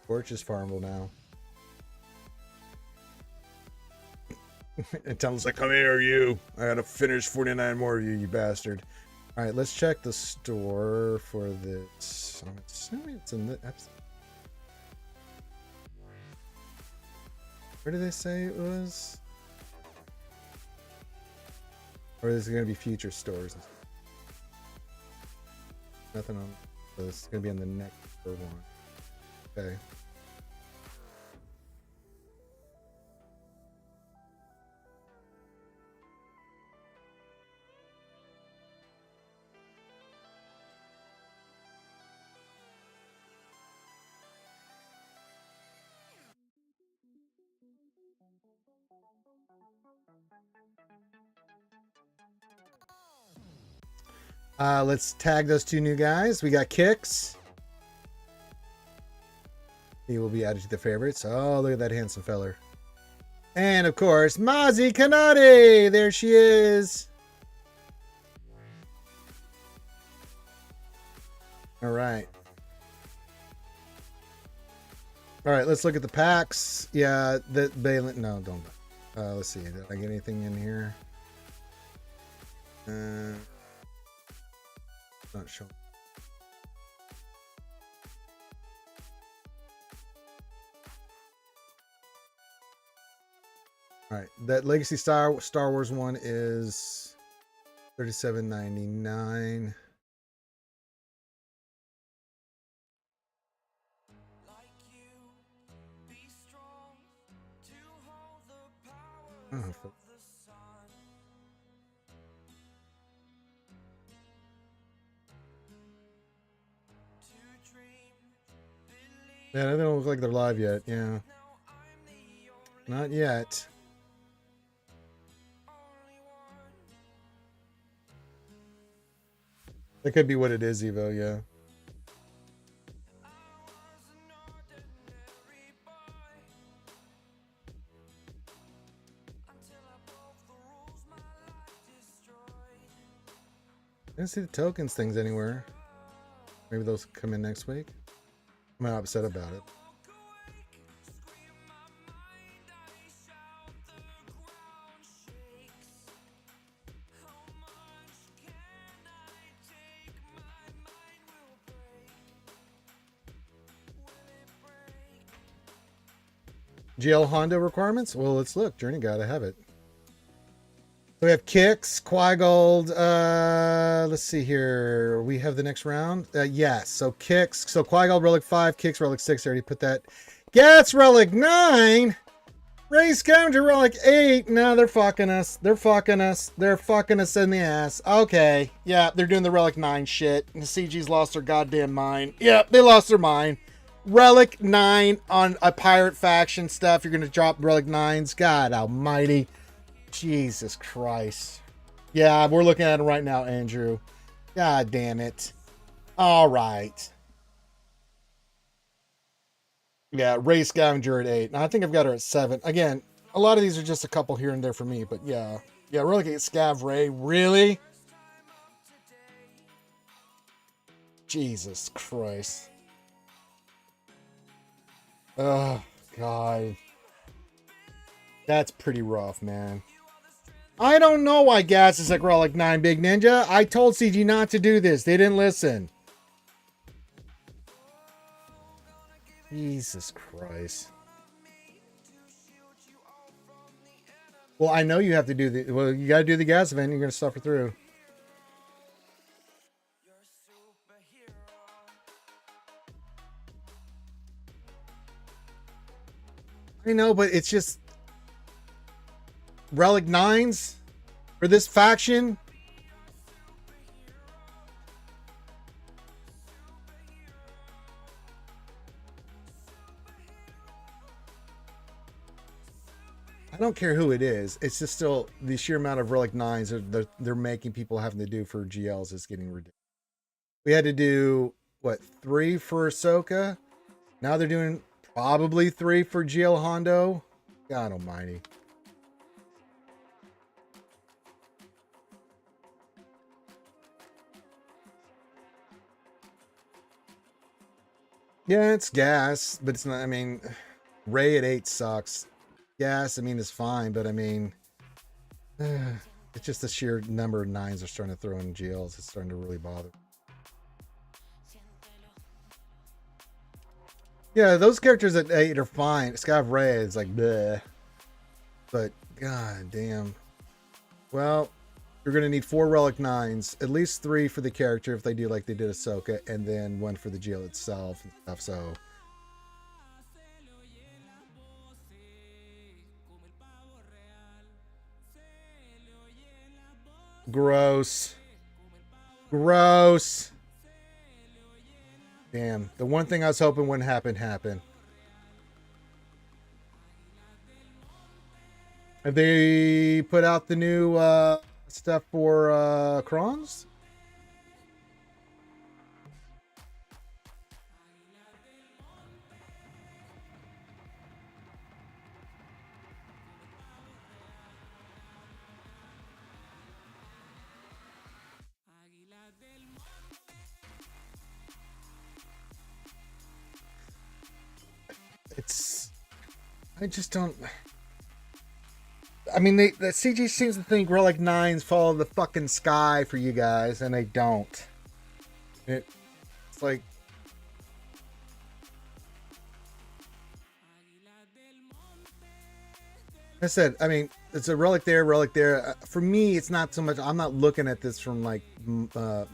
Scorch is farmable now. And Tom's like, come here, you. I gotta finish 49 more of you, you bastard. All right, let's check the store for this. I'm assuming it's in the episode. Where did they say it was? Or is it going to be future stores? Nothing on this. It's going to be on the next one. Okay. Let's tag those two new guys. We got Kicks. He will be added to the favorites. Oh, look at that handsome feller. And of course, Mazi Kanade. There she is. All right. All right, let's look at the packs. Yeah, the Balin. No, don't. Let's see. Did I get anything in here? Not sure. All right, that Legacy Star Wars one is $37.99. Oh, yeah, they don't look like they're live yet. Yeah, not yet. That could be what it is, Evo. Yeah. I didn't see the tokens things anywhere. Maybe those come in next week. I'm not upset about it. GL Honda requirements? Well, let's look. Journey Guide, I have it. So we have Kicks, Qui-Gold. Let's see here. We have the next round. Yes. So Kicks. So Qui-Gold Relic 5, Kicks Relic 6. I already put that. Gats Relic 9. Ray Scavenger Relic 8. No, they're fucking us. They're fucking us. They're fucking us in the ass. Okay. Yeah, they're doing the Relic 9 shit. The CG's lost their goddamn mind. Yep, they lost their mind. Relic 9 on a pirate faction stuff. You're going to drop Relic 9s. God almighty. Jesus Christ. Yeah, we're looking at it right now, Andrew. God damn it. All right. Yeah, Ray Scavenger at 8. Now, I think I've got her at 7. Again, a lot of these are just a couple here and there for me, but yeah. Yeah, we're looking at Scav Ray. Really? Jesus Christ. Oh, God. That's pretty rough, man. I don't know why Gas is like Relic 9, Big Ninja. I told CG not to do this. They didn't listen. Jesus Christ. Well, I know you have to do the... Well, you got to do the gas event. You're going to suffer through. I know, but it's just... Relic 9s? For this faction? I don't care who it is. It's just still the sheer amount of Relic 9s they're making people having to do for GLs is getting ridiculous. We had to do, what, 3 for Ahsoka? Now they're doing probably 3 for GL Hondo. God almighty. Yeah, it's gas, but it's not, I mean, Ray at 8 sucks. Gas, I mean, is fine, but I mean, it's just the sheer number of 9s they're starting to throw in GLs. It's starting to really bother. Yeah, those characters at 8 are fine. Scav Ray is like, bleh. But, god damn. Well, you're going to need 4 Relic 9s, at least 3 for the character if they do like they did Ahsoka, and then 1 for the GL itself and stuff, so... Gross. Gross. Damn. The one thing I was hoping wouldn't happen, happened. Have they put out the new stuff for Crons? It's... I just don't... I mean, the CG seems to think Relic 9s follow the fucking sky for you guys, and they don't. It's like... I said, I mean, it's a relic there, relic there. For me, it's not so much... I'm not looking at this from, like,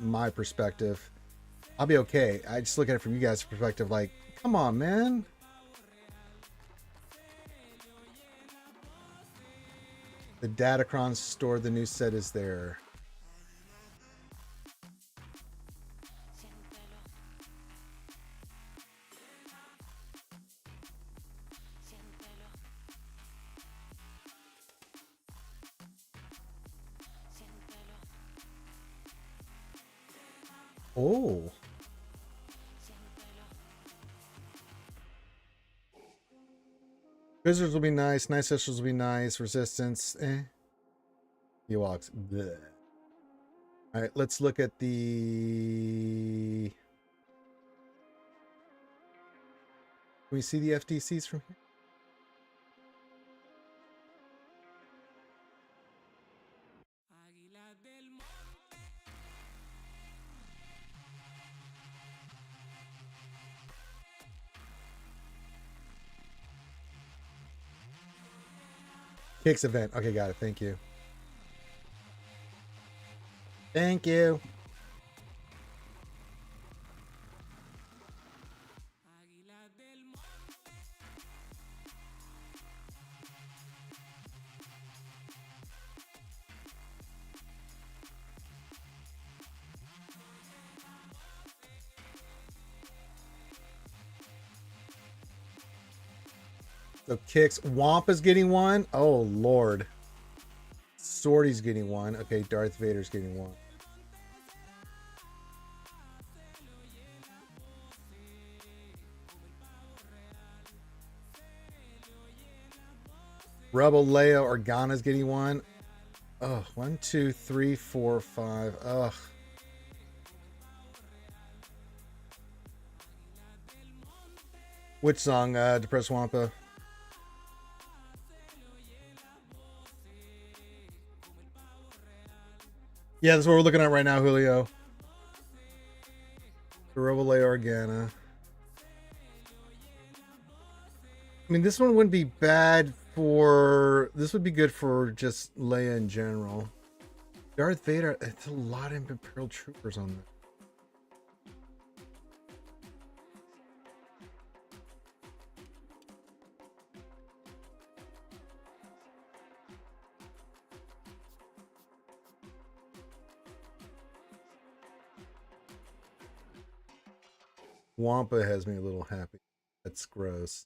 my perspective. I'll be okay. I just look at it from you guys' perspective, like, come on, man. The Datacron store, the new set is there. Oh. Visitors will be nice. Night Sisters will be nice. Resistance, eh. Ewoks, bleh. All right, let's look at the... Can we see the FDCs from here? Kicks event. Okay, got it. Thank you. Thank you. So kicks. Wampa's getting one. Oh lord. Swordy's getting one. Okay, Darth Vader's getting one. Rebel Leia Organa's getting one. Oh, 1, 2, 3, 4, 5. Ugh. Which song, Depressed Wampa? Yeah, that's what we're looking at right now, Julio. The Rebel Leia Organa. I mean, this one wouldn't be bad for... This would be good for just Leia in general. Darth Vader, it's a lot of Imperial Troopers on there. Wampa has me a little happy. That's gross.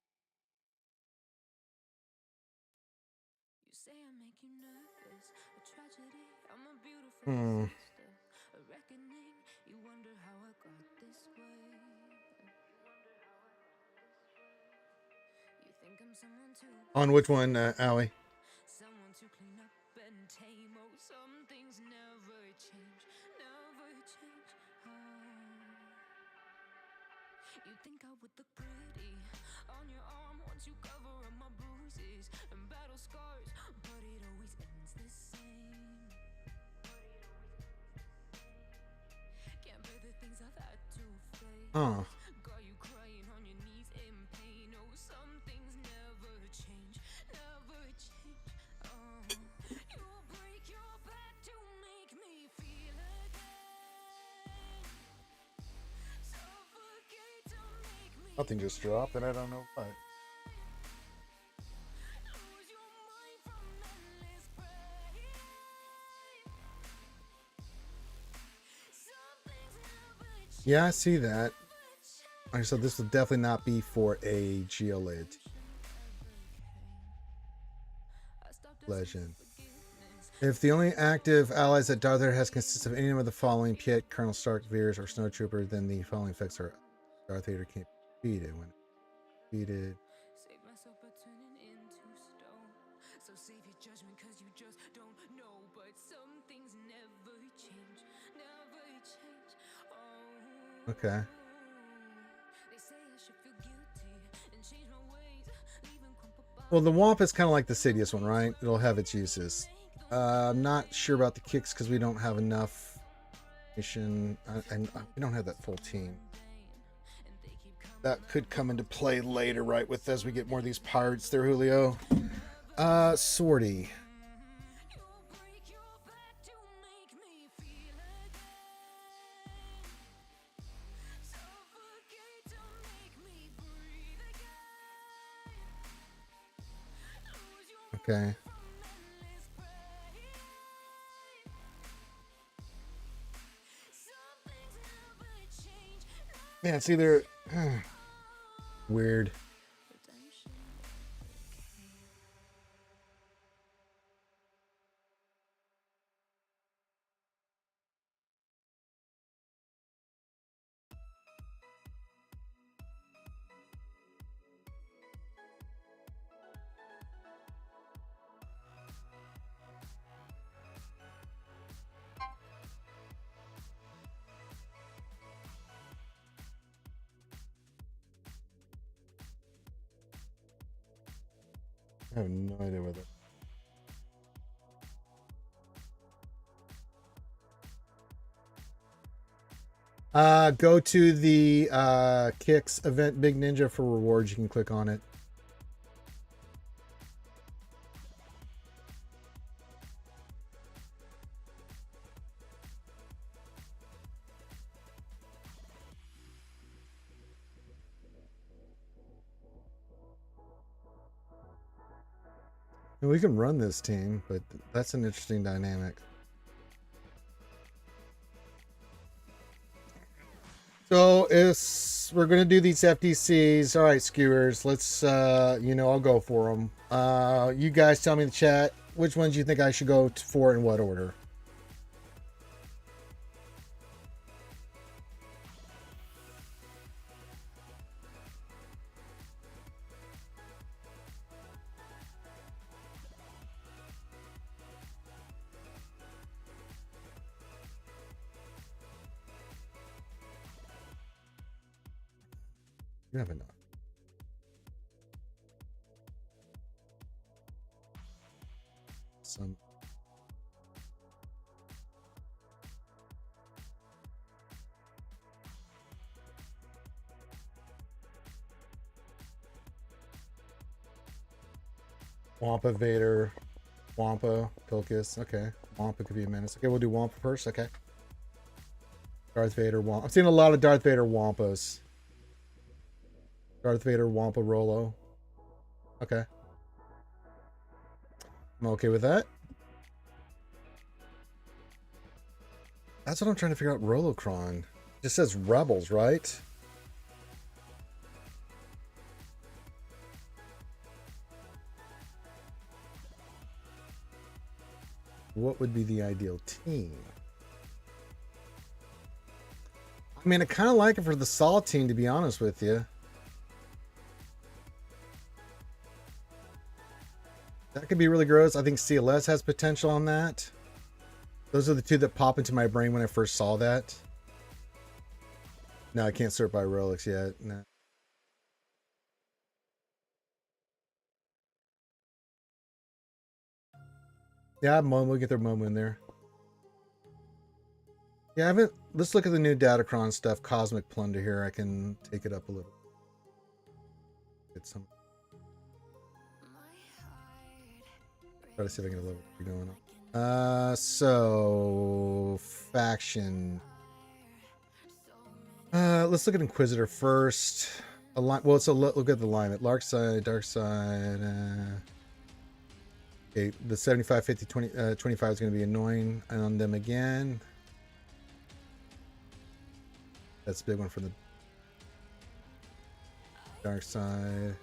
You say I make you nervous, a tragedy. I'm a beautiful sister, a reckoning. You wonder how I got this way. You think I'm someone to On which one, Allie? someone to clean up and tame. Oh, some things never change, never change. You think I would look pretty on your arm once you cover up my bruises and battle scars, but it always ends the same. Can't bear the things I've had to face. Got you crying on your knees in pain. Oh, some things never change, never change. You'll break your back to make me feel again. Suffocate to make me Nothing just dropped, and I don't know what. lose your mind from endless pain. Some things never change. Yeah, I see that. Like I said, this will definitely not be for a GLA legend. If the only active allies that Darth Vader has consist of any of the following: Piet, Colonel Stark, Veers, or Snowtrooper, then the following effects are Darth Vader can't be defeated. When defeated, Save myself by turning into stone. So save your judgment cause you just don't know. But some things never change, never change. Oh, okay. they say I should feel guilty and change my ways, leaving crumpled Well, the Wamp is kind of like the Sidious one, right? It'll have its uses. I'm not sure about the kicks because we don't have enough mission, and we don't have that full team. That could come into play later, right? With as we get more of these pirates there, Julio. Swordy. You'll break your back to make me feel again. Suffocate to make me breathe again. Lose your Okay. from endless pain. Some things never change. Man, it's either weird. Redemption. I have no idea what that. Go to the Kicks event Big Ninja for rewards. You can click on it. And we can run this team, but that's an interesting dynamic. So we're gonna do these FTCs. All right, skewers. Let's I'll go for them. You guys tell me in the chat which ones you think I should go for in what order. You never know. Some. Wampa, Vader, Wampa, Pilkis. Okay. Wampa could be a menace. Okay, we'll do Wampa first. Okay. Darth Vader, Wampa. I'm seeing a lot of Darth Vader Wampas. Darth Vader, Wampa, Rolo. Okay. I'm okay with that. That's what I'm trying to figure out. Rolocron. It just says Rebels, right? What would be the ideal team? I mean, I kind of like it for the Saw team, to be honest with you. That could be really gross. I think CLS has potential on that. Those are the two that pop into my brain when I first saw that. No, I can't sort by relics yet. No. Yeah, Momo. We'll get their Momo in there. Yeah, I haven't. Let's look at the new Datacron stuff. Cosmic Plunder here. I can take it up a little. Get some. Try to see if I can get a little bit going on. So faction. Let's look at Inquisitor first. Well, let's look at the alignment. Lark side, dark side. Okay, the 75, 50, 20, 25 is going to be annoying on them again. That's a big one for the dark side.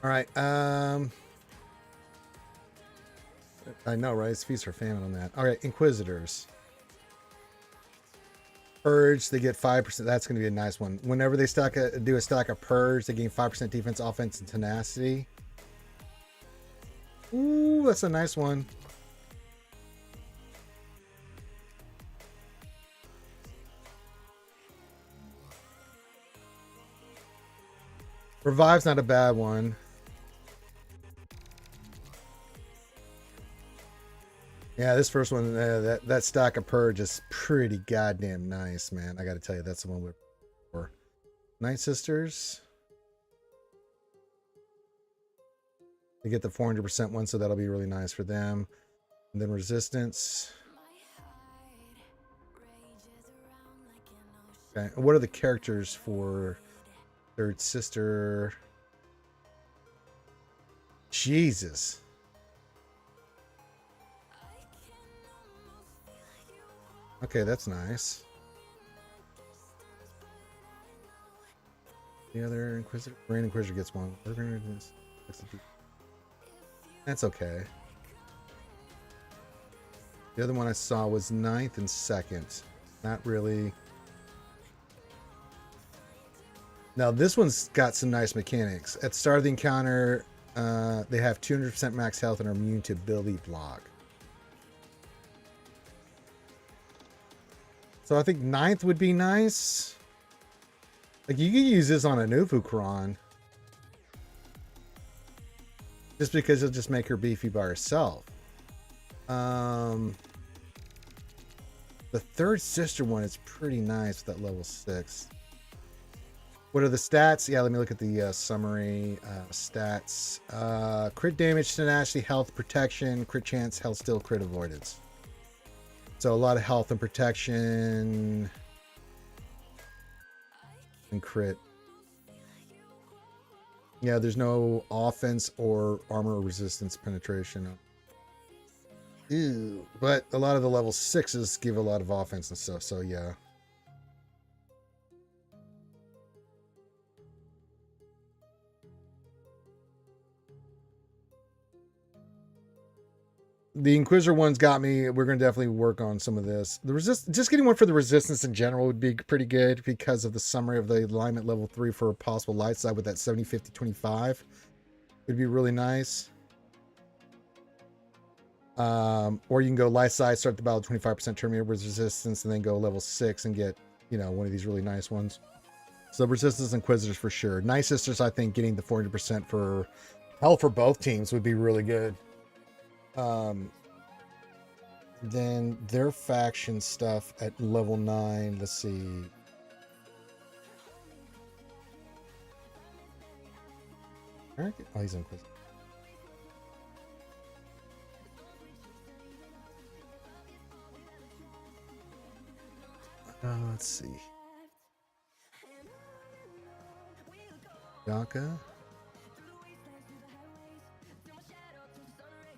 All right. I know, right? It's feast or famine on that. All right, Inquisitors. Purge, they get 5%. That's going to be a nice one. Whenever they do a stack of Purge, they gain 5% defense, offense, and tenacity. Ooh, that's a nice one. Revive's not a bad one. Yeah, this first one, that stack of Purge is pretty goddamn nice, man. I got to tell you, that's the one we're for. Night Sisters. They get the 400% one, so that'll be really nice for them. And then Resistance. Okay, and what are the characters for Third Sister? Jesus. Okay, that's nice. The other Inquisitor, Grand Inquisitor gets one. That's okay. The other one I saw was 9th and 2nd. Not really. Now this one's got some nice mechanics. At the start of the encounter, they have 200% max health and are immune to ability block. So I think 9th would be nice. Like you could use this on a Nufukron. Just because it'll just make her beefy by herself. The Third Sister one is pretty nice with that level 6. What are the stats? Yeah, let me look at the summary stats. Crit damage, tenacity, health, protection, crit chance, health steal, crit avoidance. So a lot of health and protection and crit. Yeah, there's no offense or armor resistance penetration. Ew. But a lot of the level 6s give a lot of offense and stuff, so yeah. The Inquisitor one's got me. We're going to definitely work on some of this. Just getting one for the resistance in general would be pretty good because of the summary of the alignment level 3 for a possible light side with that 70, 50, 25. It'd be really nice. Or you can go light side, start the battle 25% terminator with resistance, and then go level 6 and get, you know, one of these really nice ones. So resistance Inquisitors for sure. Night Sisters, I think getting the 400% for health for both teams would be really good. Then their faction stuff at level 9. Let's see. Oh, he's Inquisitor. Let's see. Yaka.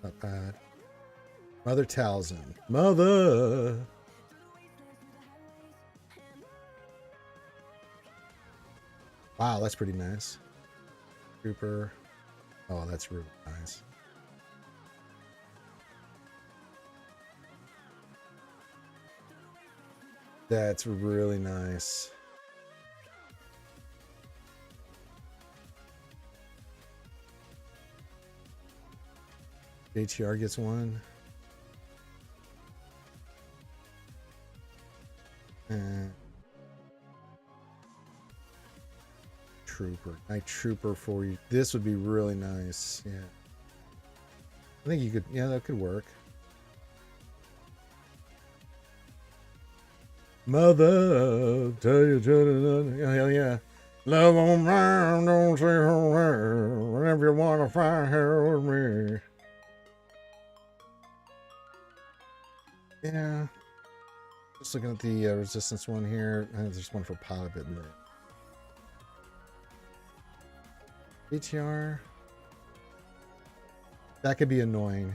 Not bad. Mother Talzin. Mother! Wow, that's pretty nice. Trooper. Oh, that's really nice. That's really nice. JTR gets one. Trooper. Night Trooper for you. This would be really nice. Yeah. I think you could, yeah, that could work. Mother, tell you, hell yeah. Love on mine, don't say her whenever you want to find her with me. Yeah. Just looking at the resistance one here. There's one for pilot bit in there. BTR. That could be annoying.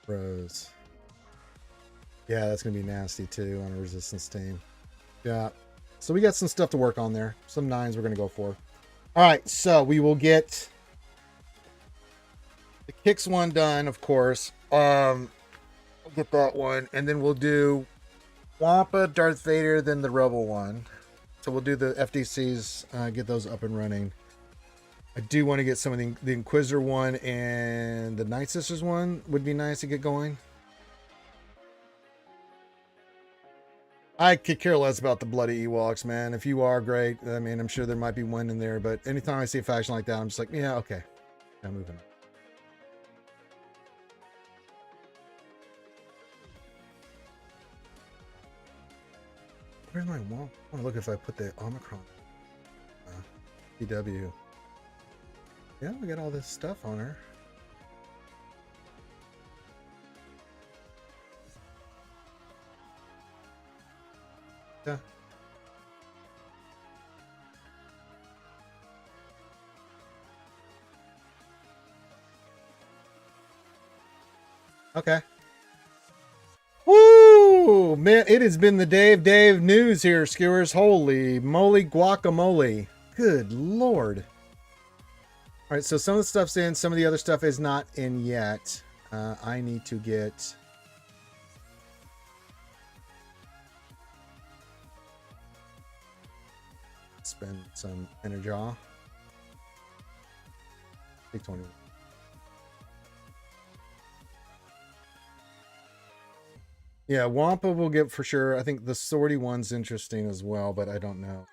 Rose. Yeah, that's going to be nasty too on a resistance team. Yeah. So we got some stuff to work on there. Some 9s we're going to go for. All right. So we will get the Kicks one done, of course. We'll get that one. And then we'll do Wampa, Darth Vader, then the Rebel one. So we'll do the FDCs, get those up and running. I do want to get some of the Inquisitor one and the Night Sisters one. Would be nice to get going. I could care less about the bloody Ewoks, man. If you are, great. I mean, I'm sure there might be one in there, but anytime I see a faction like that, I'm just like, yeah, okay. I'm moving on. Where's my wall? I want to look if I put the Omicron. PW. Yeah, we got all this stuff on her. Yeah. Okay. Woo! Man, it has been the Dave news here, skewers. Holy moly guacamole. Good Lord. All right, so some of the stuff's in. Some of the other stuff is not in yet. I need to get... spend some energy. Take 20. Yeah, Wampa will get for sure. I think the Swordy one's interesting as well, but I don't know.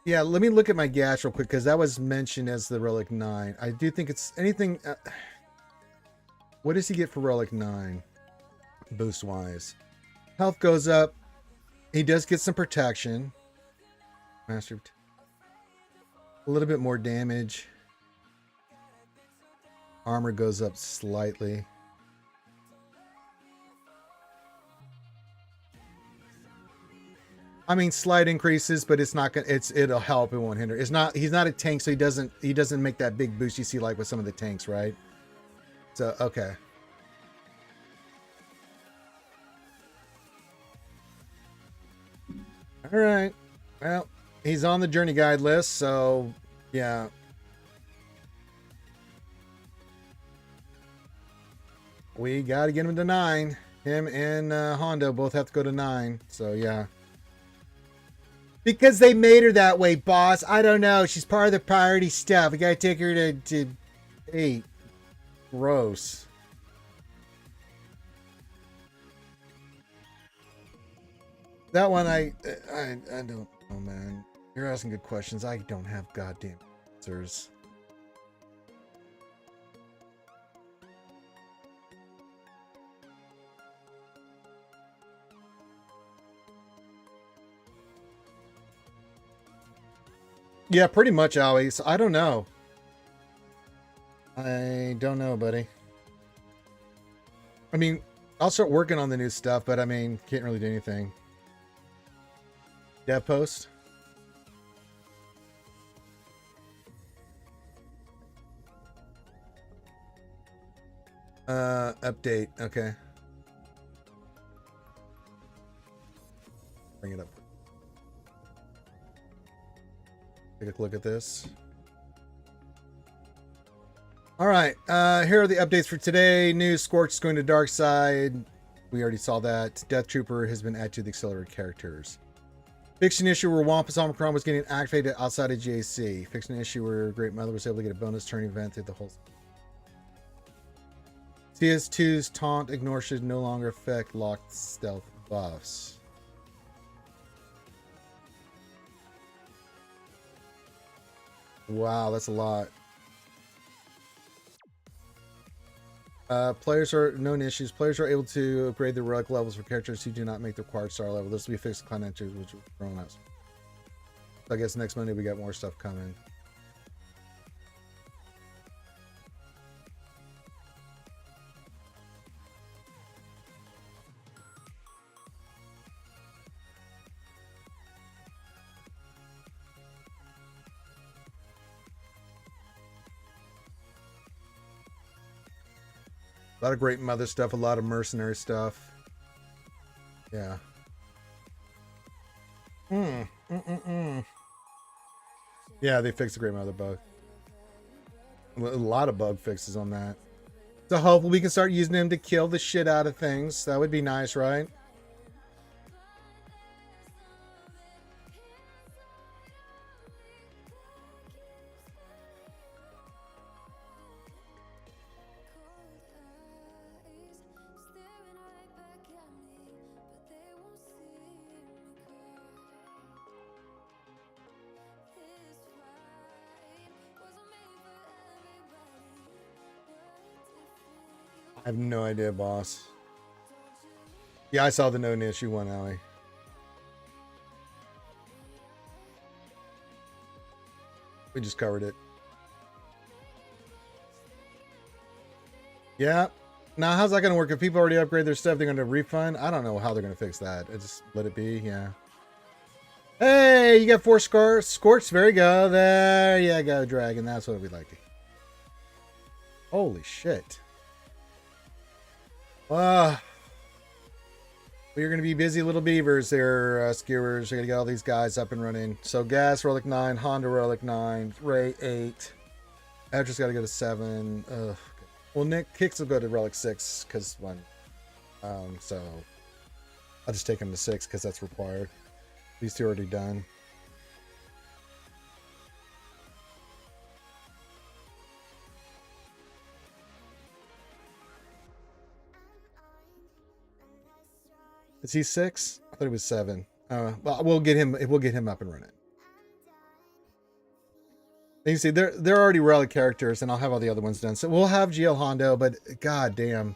Yeah, let me look at my gash real quick because that was mentioned as the Relic 9. I do think it's anything... What does he get for Relic 9? Boost wise. Health goes up. He does get some protection. Master. A little bit more damage. Armor goes up slightly. I mean, slight increases, but it's not gonna. It'll help. It won't hinder. It's not. He's not a tank, so he doesn't make that big boost you see like with some of the tanks, right? So okay. All right. Well, he's on the journey guide list, so yeah. We got to get him to 9. Him and Hondo both have to go to 9. So yeah. Because they made her that way, boss. I don't know. She's part of the priority stuff. We got to take her to 8. Gross. That one, I don't know, man. You're asking good questions. I don't have goddamn answers. Yeah, pretty much, Owie. So I don't know. I don't know, buddy. I mean, I'll start working on the new stuff, but I mean, can't really do anything. Dev post. Update. Okay. Bring it up. Take a look at this. All right. Here are the updates for today. New Scorch is going to Dark Side. We already saw that. Death Trooper has been added to the accelerated characters. Fiction issue where Wampus Omicron was getting activated outside of GAC. Fiction issue where Great Mother was able to get a bonus turn event through the whole. CS2's taunt ignore should no longer affect locked stealth buffs. Wow, that's a lot. Players are known issues. Players are able to upgrade their relic levels for characters who do not make the required star level. This will be fixed clan entries, which will thrown out. So I guess next Monday we got more stuff coming. A lot of Great Mother stuff, a lot of mercenary stuff. Yeah. Yeah, they fixed the Great Mother bug. A lot of bug fixes on that. So hopefully we can start using them to kill the shit out of things. That would be nice, right? I have no idea, boss. Yeah, I saw the no issue one, Allie. We just covered it. Yeah. Now, how's that going to work? If people already upgrade their stuff, they're going to refund? I don't know how they're going to fix that. Just let it be. Yeah. Hey, you got 4 scorch. There you go. There you go, Dragon. That's what we like to. Holy shit. We're going to be busy little beavers there, skewers. We're going to get all these guys up and running. So Gas, Relic 9, Honda, Relic 9, Ray, 8. Edger's got to go to 7. Ugh. Well, Nick Kicks will go to Relic 6 because one. So I'll just take him to 6 because that's required. These two are already done. Is he 6? I thought he was 7. Well, we'll get him. We'll get him up and running. You see, they're already relic characters, and I'll have all the other ones done. So we'll have GL Hondo, but god damn.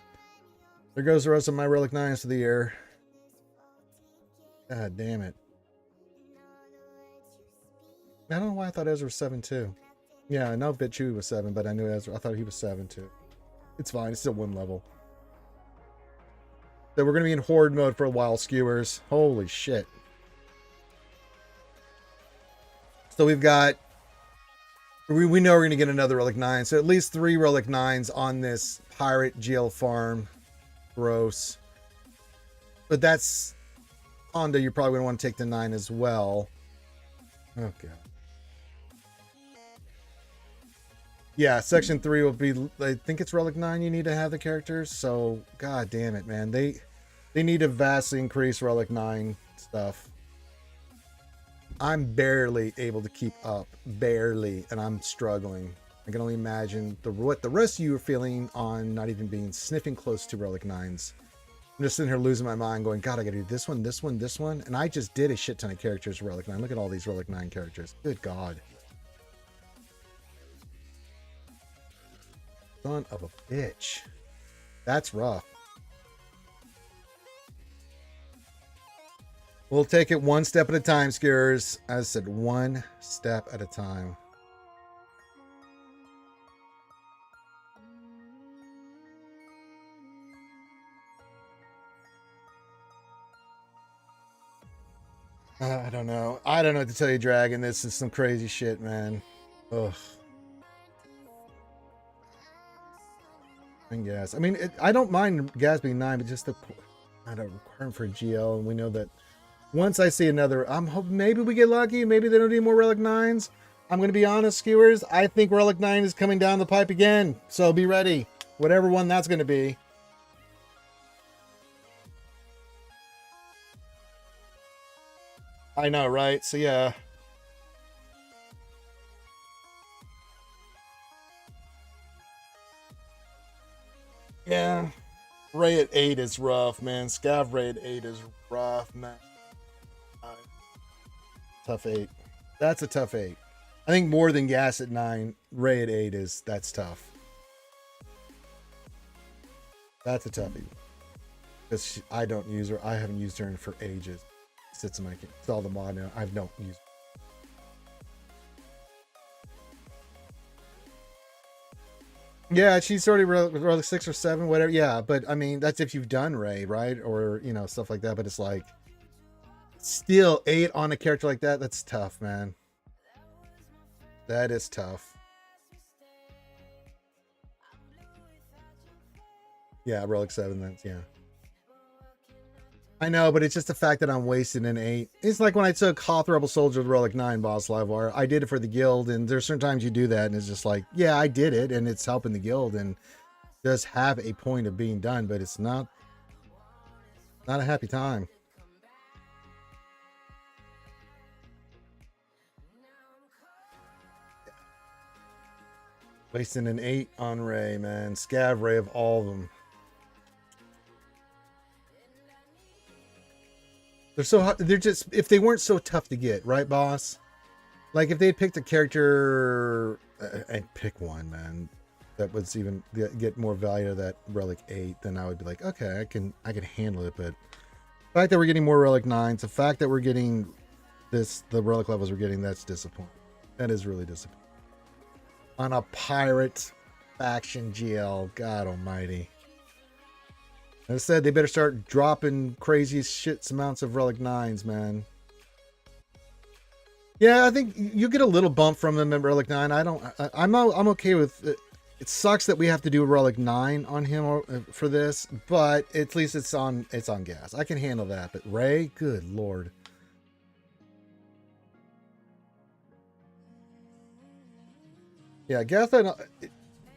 There goes the rest of my Relic 9s for the year. God damn it. I don't know why I thought Ezra was 7 too. Yeah, I know Bitchewy was 7, but I knew Ezra. I thought he was 7 too. It's fine. It's still 1 level. So we're going to be in Horde mode for a while, skewers. Holy shit. So we've got... We know we're going to get another Relic 9. So at least 3 Relic 9s on this Pirate GL farm. Gross. But that's... Honda, you're probably going to want to take the 9 as well. Okay. Yeah, section 3 will be, I think it's Relic 9 you need to have the characters. So, god damn it, man. They need to vastly increase Relic 9 stuff. I'm barely able to keep up. Barely. And I'm struggling. I can only imagine what the rest of you are feeling on not even being sniffing close to Relic 9s. I'm just sitting here losing my mind going, God, I gotta do this one, this one, this one. And I just did a shit ton of characters for Relic 9. Look at all these Relic 9 characters. Good God. Son of a bitch. That's rough. We'll take it one step at a time, skewers. As I said, one step at a time. I don't know. I don't know what to tell you, Dragon. This is some crazy shit, man. Ugh. And gas. I mean, I don't mind gas being 9, but just the I don't requirement for GL, and we know that once I see another, I'm hoping maybe we get lucky. Maybe they don't do more Relic 9s. I'm going to be honest, skewers. I think Relic 9 is coming down the pipe again. So be ready. Whatever one that's going to be. I know, right? So yeah. Yeah. Ray at 8 is rough, man. Scav Ray at 8 is rough, man. Tough 8. That's a tough 8. I think more than gas at 9. Ray at 8 that's tough. That's a toughie. Because I don't use her. I haven't used her for ages. Sits in my it's all the mod now. I don't use. Yeah, she's already Relic 6 or 7, whatever. Yeah, but I mean that's if you've done Ray, right? Or you know, stuff like that. But it's like still 8 on a character like that. That's tough, man. That is tough. Yeah, Relic 7. That's yeah. I know, but it's just the fact that I'm wasting an 8. It's like when I took Hoth Rebel Soldier with Relic 9 Boss Livewire. I did it for the guild, and there's certain times you do that, and it's just like, yeah, I did it, and it's helping the guild, and does have a point of being done, but it's not a happy time. Wasting an 8 on Ray, man. Scav Ray of all of them. They're just, if they weren't so tough to get, right, boss? Like if they picked a character and pick one, man, that was even get more value to that Relic 8, then I would be like, okay, I can handle it. But the fact that we're getting more Relic 9s, the fact that we're getting the Relic levels we're getting, that's disappointing. That is really disappointing. On a pirate faction GL, God almighty. I said they better start dropping crazy shit amounts of Relic 9s, man. Yeah, I think you get a little bump from them in Relic 9. I'm okay with it. It sucks that we have to do a Relic 9 on him for this, but at least it's on gas. I can handle that. But Ray, good lord. Yeah, gas.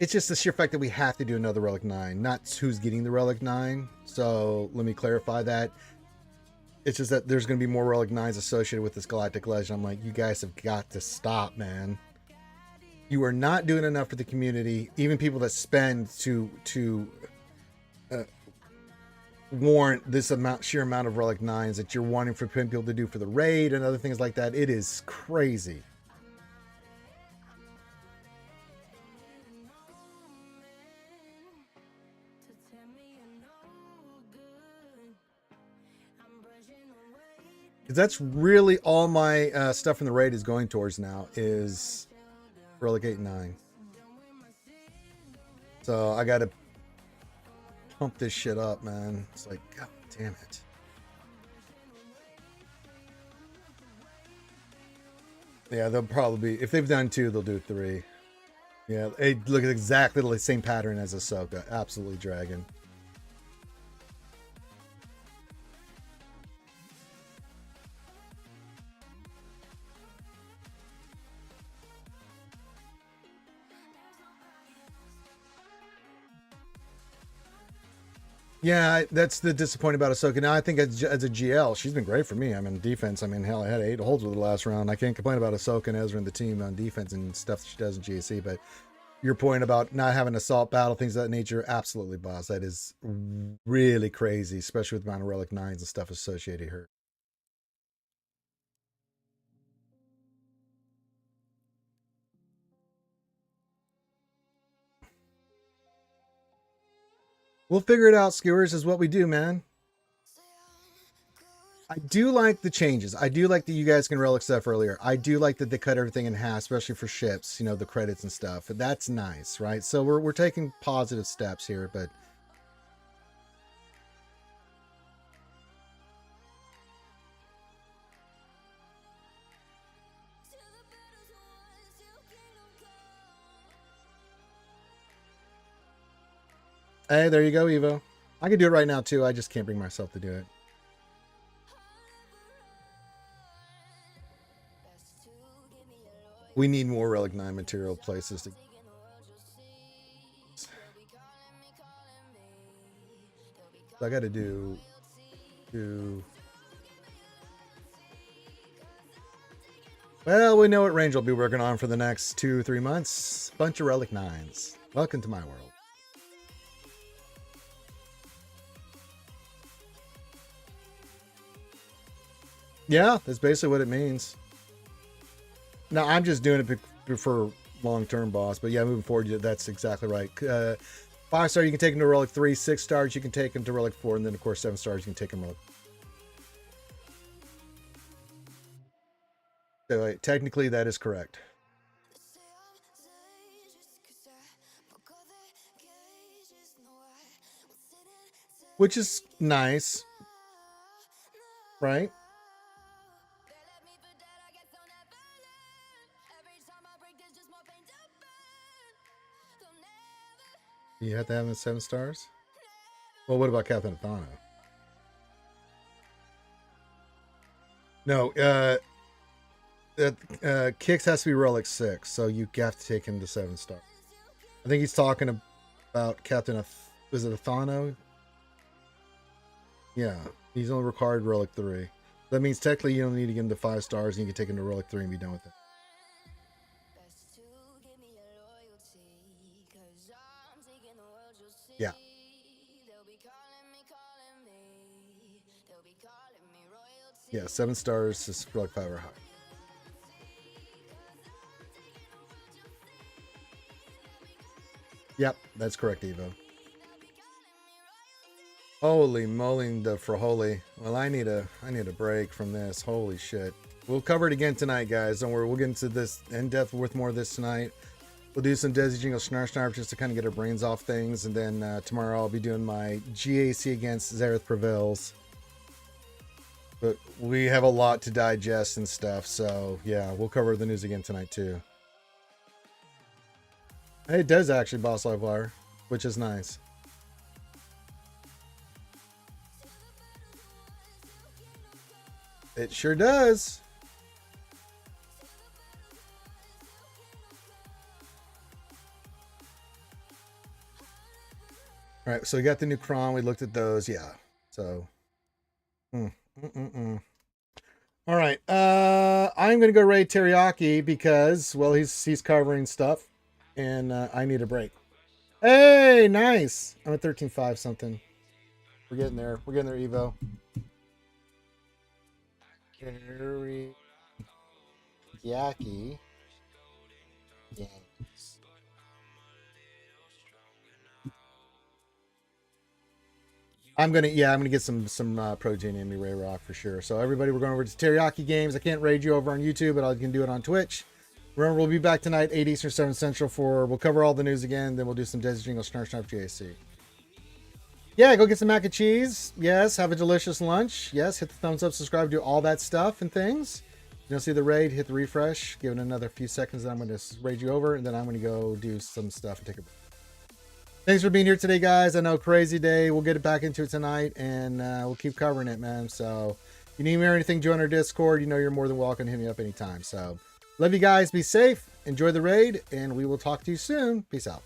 It's just the sheer fact that we have to do another Relic 9, not who's getting the Relic 9. So let me clarify that. It's just that there's going to be more Relic 9s associated with this Galactic Legend. I'm like, you guys have got to stop, man. You are not doing enough for the community. Even people that spend to warrant this sheer amount of Relic 9s that you're wanting for people to do for the raid and other things like that. It is crazy. 'Cause that's really all my stuff from the raid is going towards now is Relic 8 and 9. So I got to pump this shit up, man. It's like, God damn it. Yeah, they'll probably be, if they've done 2, they'll do 3. Yeah, they look at exactly the same pattern as Ahsoka. Absolutely dragon. Yeah, that's the disappointing about Ahsoka. Now, I think as a GL, she's been great for me. I mean, defense, I mean, hell, I had 8 holds with her last round. I can't complain about Ahsoka and Ezra and the team on defense and stuff that she does in GAC. But your point about not having assault battle, things of that nature, absolutely, boss. That is really crazy, especially with the amount of Relic 9s and stuff associated here. We'll figure it out, skewers, is what we do, man. I do like the changes. I do like that you guys can relic stuff earlier. I do like that they cut everything in half, especially for ships, you know, the credits and stuff. That's nice, right? So we're taking positive steps here, but hey, there you go, Evo. I could do it right now too. I just can't bring myself to do it. We need more Relic 9 material places to. So I got to do. Well, we know what range I'll be working on for the next 2-3 months. Bunch of Relic 9s. Welcome to my world. Yeah, that's basically what it means. Now, I'm just doing it for long-term, boss. But yeah, moving forward, that's exactly right. 5-star, you can take them to Relic 3. 6 stars, you can take them to Relic 4. And then, of course, 7 stars, you can take them to Relic. So, technically, that is correct. Which is nice. Right? You have to have them 7 stars? Well, what about Captain Athano? No, Kix has to be Relic 6, so you have to take him to 7 stars. I think he's talking about Captain was it Athano? Yeah, he's only required Relic 3. That means technically you don't need to give him to 5 stars, and you can take him to Relic 3 and be done with it. Yeah. Yeah, 7 stars is Relic 5 or higher. Yep, that's correct, Evo. Holy moly, the Fraholi. Well, I need a break from this. Holy shit. We'll cover it again tonight, guys. Don't worry, we'll get into this in depth with more of this tonight. We'll do some Desi Jingle Snarf just to kind of get our brains off things, and then tomorrow I'll be doing my GAC against Zareth Prevails. But we have a lot to digest and stuff, so yeah, we'll cover the news again tonight too. Hey, it does actually, Boss Livewire, which is nice. It sure does. All right, so we got the new Kron. We looked at those, yeah. So, all right. I'm gonna go raid Teriyaki because, well, he's covering stuff, and I need a break. Hey, nice. I'm at 13.5 something. We're getting there. We're getting there, Evo. Teriyaki. Games. I'm gonna get some protein in me, Ray Rock, for sure. So everybody, we're going over to Teriyaki Games. I can't raid you over on YouTube, but I can do it on Twitch. Remember, we'll be back tonight, 8 Eastern, 7 Central. We'll cover all the news again. Then we'll do some Desert Jingle, Snarf, GAC. Yeah, go get some mac and cheese. Yes, have a delicious lunch. Yes, hit the thumbs up, subscribe, do all that stuff and things. You don't see the raid, hit the refresh. Give it another few seconds, and I'm going to raid you over, and then I'm going to go do some stuff and take a break. Thanks for being here today, guys. I know, crazy day. We'll get it back into it tonight, and we'll keep covering it, man. So if you need me or anything, join our Discord. You know you're more than welcome to hit me up anytime. So love you guys. Be safe. Enjoy the raid, and we will talk to you soon. Peace out.